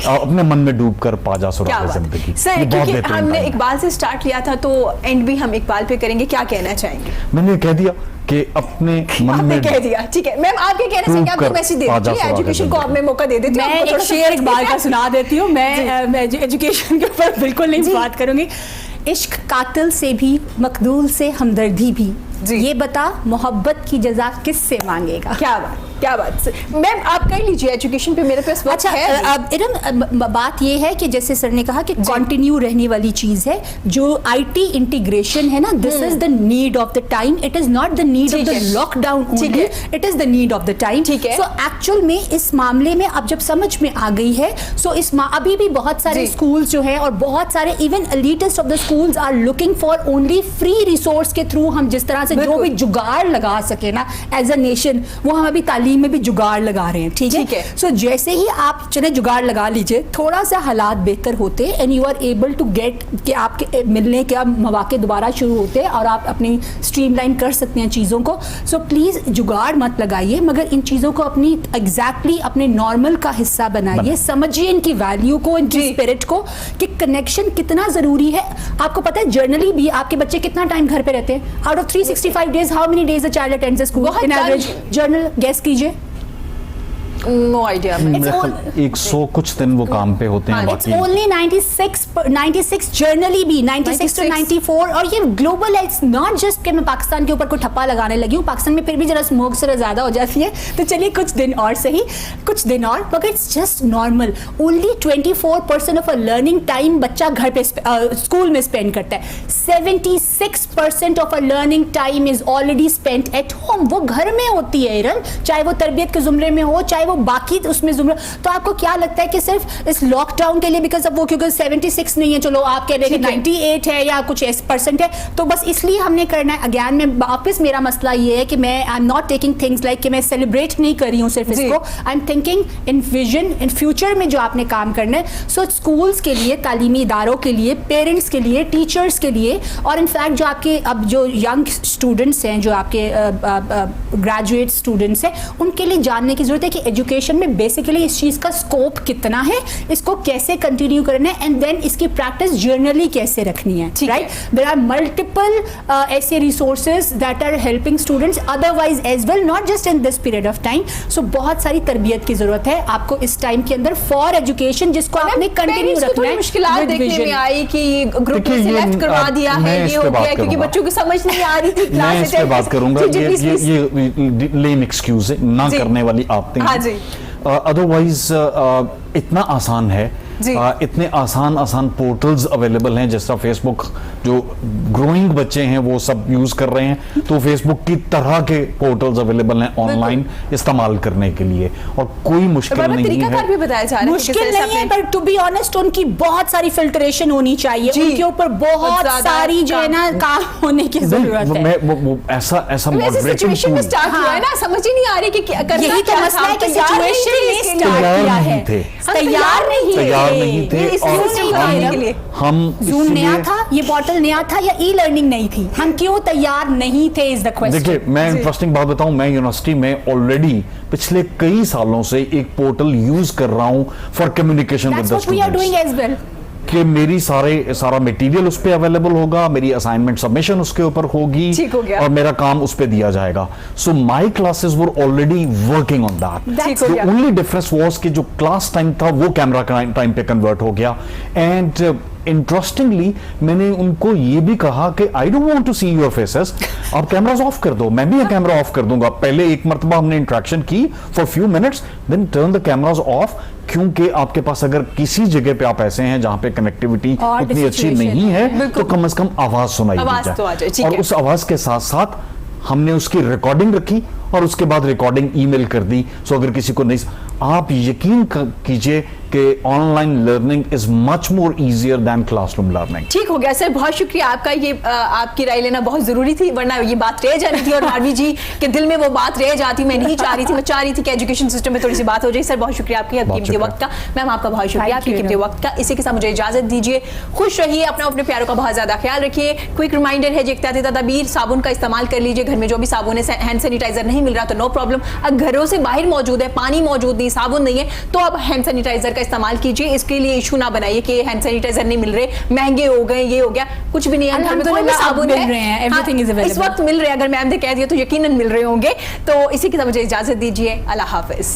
अपने मन में डूब कर पा जा सुराग जिंदगी। सर, क्योंकि हमने इकबाल से स्टार्ट किया था, तो एंड भी हम इकबाल पे करेंगे, क्या कहना चाहेंगे? मैंने कह दिया कि अपने मन में कह दिया, ठीक है मैम, आपके कहने से क्या आपको मैसेज दे दीजिए, एजुकेशन को मैं मौका दे देती हूँ। मैं एक शेर इकबाल का सुना देती हूँ, मैं एजुकेशन के ऊपर बिल्कुल नहीं बात करूंगी। इश्क कातिल से भी, मकदूल से हमदर्दी भी, ये बता मोहब्बत की जजा किससे मांगेगा। क्या बात। क्या बात। मैम आप कर लीजिए, एजुकेशन पे मेरे पास वक्त अच्छा है। अब इरम बात ये है कि जैसे सर ने कहा कि कंटिन्यू रहने वाली चीज है जो आईटी इंटीग्रेशन है ना, this is the need of the time, it is not the need of the lockdown only, it is the need of the time. ठीक है। सो एक्चुअल में इस मामले में अब जब समझ में आ गई है, सो अभी भी बहुत सारे स्कूल्स जो है और बहुत सारे even elitist of the schools are looking for only free resource के थ्रू हम जिस तरह से जो भी जुगाड़ लगा सके ना एज अ नेशन, वो हम अभी तालीम में भी जुगाड़ लगा रहे हैं। ठीक है। सो जैसे ही आप चले जुगाड़ लगा लीजिए, थोड़ा सा हालात बेहतर होते and you are able to get कि आपके मिलने के मौके दोबारा शुरू होते हैं और आप अपनी स्ट्रीमलाइन कर सकते हैं चीज़ों को। सो प्लीज़ जुगाड़ मत लगाइए, मगर इन चीज़ों को अपनी एग्जैक्टली अपने नॉर्मल का हिस्सा बनाइए, समझिए इनकी वैल्यू को, इनकी स्पिरिट को, कि कनेक्शन कितना ज़रूरी है। आपको पता है जर्नली भी आपके बच्चे कितना टाइम घर पे रहते हैं? Out of 365 days how many days a child attends school in average? General guess कीजिए। No idea. 100 कुछ दिन वो काम पे होते हैं, बाकी ओनली 96 जर्नली भी 96 to 94। और ये ग्लोबल है, इट्स नॉट जस्ट कि मैं पाकिस्तान के ऊपर कोई ठप्पा लगाने लगी हूँ। पाकिस्तान में फिर भी जरा स्मोक से ज्यादा हो जाती है, तो चलिए कुछ दिन और सही, कुछ दिन और, मगर it's just normal. Only 24% of a learning time बच्चा घर पे स्कूल में स्पेंड करता है। 76% of a learning time is already spent at home. वो घर में होती है इरन, चाहे वो तरबियत के जुमरे में हो, चाहे बाकी उसमें जुमरा। तो आपको क्या लगता है कि सिर्फ इस लॉकडाउन के लिए, बिकॉज अब वो क्योंकि 76 नहीं है, चलो आप कह रहे हैं 98 है या कुछ % है, तो बस इसलिए हमने करना है। अगेन में वापस मेरा मसला ये है कि मैं I am not taking things like कि मैं सेलिब्रेट नहीं कर रही हूँ सिर्फ इसको, I am thinking in vision, in future में जो आपने काम करना है। सो स्कूल्स के लिए, तालीमी इदारों के लिए, पेरेंट्स के लिए, टीचर्स के लिए, और इनफैक्ट जो आपके अब जो यंग स्टूडेंट्स हैं, जो आपके ग्रेजुएट स्टूडेंट्स हैं, उनके लिए जानने की जरूरत है कि एजुकेशन में बेसिकली इस चीज का स्कोप कितना है, इसको कैसे कंटिन्यू करना है, एंड देन इसकी प्रैक्टिस जर्नली कैसे रखनी है। राइट, देयर आर मल्टीपल ऐसे resources that are helping students otherwise as well, not just in this period of time. So बहुत सारी तरबियत की जरूरत है आपको इस टाइम के अंदर फॉर एजुकेशन, जिसको आपने कंटिन्यू रखना है। मुश्किलात देखने में आई कि ग्रुप में सिलेक्ट करवा दिया है, ये हो गया क्योंकि बच्चों को समझ नहीं आ रही थी क्लास। मैं इस पे बात करूंगा, ये लेम एक्सक्यूज है, ना करने वाली आदतें हैं। अदरवाइज इतना आसान है, इतने आसान पोर्टल्स अवेलेबल हैं, जैसा फेसबुक जो ग्रोइंग बच्चे हैं वो सब यूज कर रहे हैं, तो फेसबुक की तरह के पोर्टल्स अवेलेबल हैं ऑनलाइन इस्तेमाल करने के लिए, और कोई मुश्किल नहीं है। भी बताया जा रहा है, मुश्किल नहीं है, पर टू बी ऑनेस्ट उनकी बहुत सारी फिल्ट्रेशन होनी चाहिए, उनके ऊपर बहुत सारी जो है ना काम होने की जरूरत है। वो ऐसा सिचुएशन में स्टार्ट हुआ है ना, समझ ही नहीं आ रही कि करना क्या है। मसला है कि सिचुएशन में स्टार्ट किया है, तैयार नहीं थे, और हम जूम नया था, ये पोर्टल नया था, या ई लर्निंग नहीं थी, हम क्यों तैयार नहीं थे इज द क्वेश्चन। देखिए, मैं इंटरेस्टिंग बात बताऊं, मैं यूनिवर्सिटी में ऑलरेडी पिछले कई सालों से एक पोर्टल यूज कर रहा हूं for communication with the students, कि मेरी सारा मटेरियल उस पे अवेलेबल होगा, मेरी असाइनमेंट सबमिशन उसके ऊपर होगी, और मेरा काम उस पे दिया जाएगा। So my classes were already working on that. The only difference was कि जो क्लास टाइम था वो कैमरा टाइम पे कन्वर्ट हो गया। एंड इंटरेस्टिंगली मैंने उनको ये भी कहा कि I don't want to see your faces, आप कैमरास ऑफ कर दो, मैं भी कैमरा ऑफ कर दूंगा। पहले एक मरतबा हमने इंटरेक्शन की for few minutes, then turn the cameras off, क्योंकि आपके पास अगर किसी जगह पे आप ऐसे हैं जहां पे कनेक्टिविटी उतनी अच्छी नहीं है, तो कम से कम आवाज सुनाई दी जाए। और उस आवाज के साथ साथ हमने उसकी रिकॉर्डिंग रखी, और उसके बाद रिकॉर्डिंग ईमेल कर दी। सो अगर किसी को नहीं, आप यकीन कीजिए कि online learning is much more easier than classroom learning. ठीक हो गया सर, बहुत शुक्रिया आपका, ये आपकी राय लेना बहुत जरूरी थी, वरना ये बात रह जानी थी और माधवी जी के दिल में वो बात रह जाती। मैं नहीं चाह रही थी, मैं चाह रही थी कि एजुकेशन सिस्टम में थोड़ी सी बात हो जाए। सर बहुत शुक्रिया आपकी कीमती वक्त का, मैम आपका बहुत शुक्रिया आपके कीमती वक्त का। इसी के साथ मुझे इजाजत दीजिए, खुश रहिए, अपने प्यारों का बहुत ज्यादा ख्याल रखिए। क्विक रिमाइंडर है, एहतियाती तदबीर, साबुन का इस्तेमाल कर लीजिए, घर में जो भी साबुन है, हैंड सैनिटाइजर नहीं मिल रहा तो नो प्रॉब्लम, अगर घरों से बाहर मौजूद है, पानी मौजूद नहीं, साबुन नहीं है, तो अब हैंड सैनिटाइजर का इस्तेमाल कीजिए। इसके लिए इशू ना बनाइए कि हैंड सैनिटाइजर नहीं मिल रहे, महंगे हो गए, ये हो गया, कुछ भी नहीं है, घर में कोई भी साबुन मिल रहे हैं, एवरीथिंग इज अवेलेबल, इस वक्त मिल रहे हैं। अगर मैम ने कह दिया तो यकीनन मिल रहे होंगे। तो इसी के साथ मुझे इजाजत दीजिए, अल्लाह हाफिज।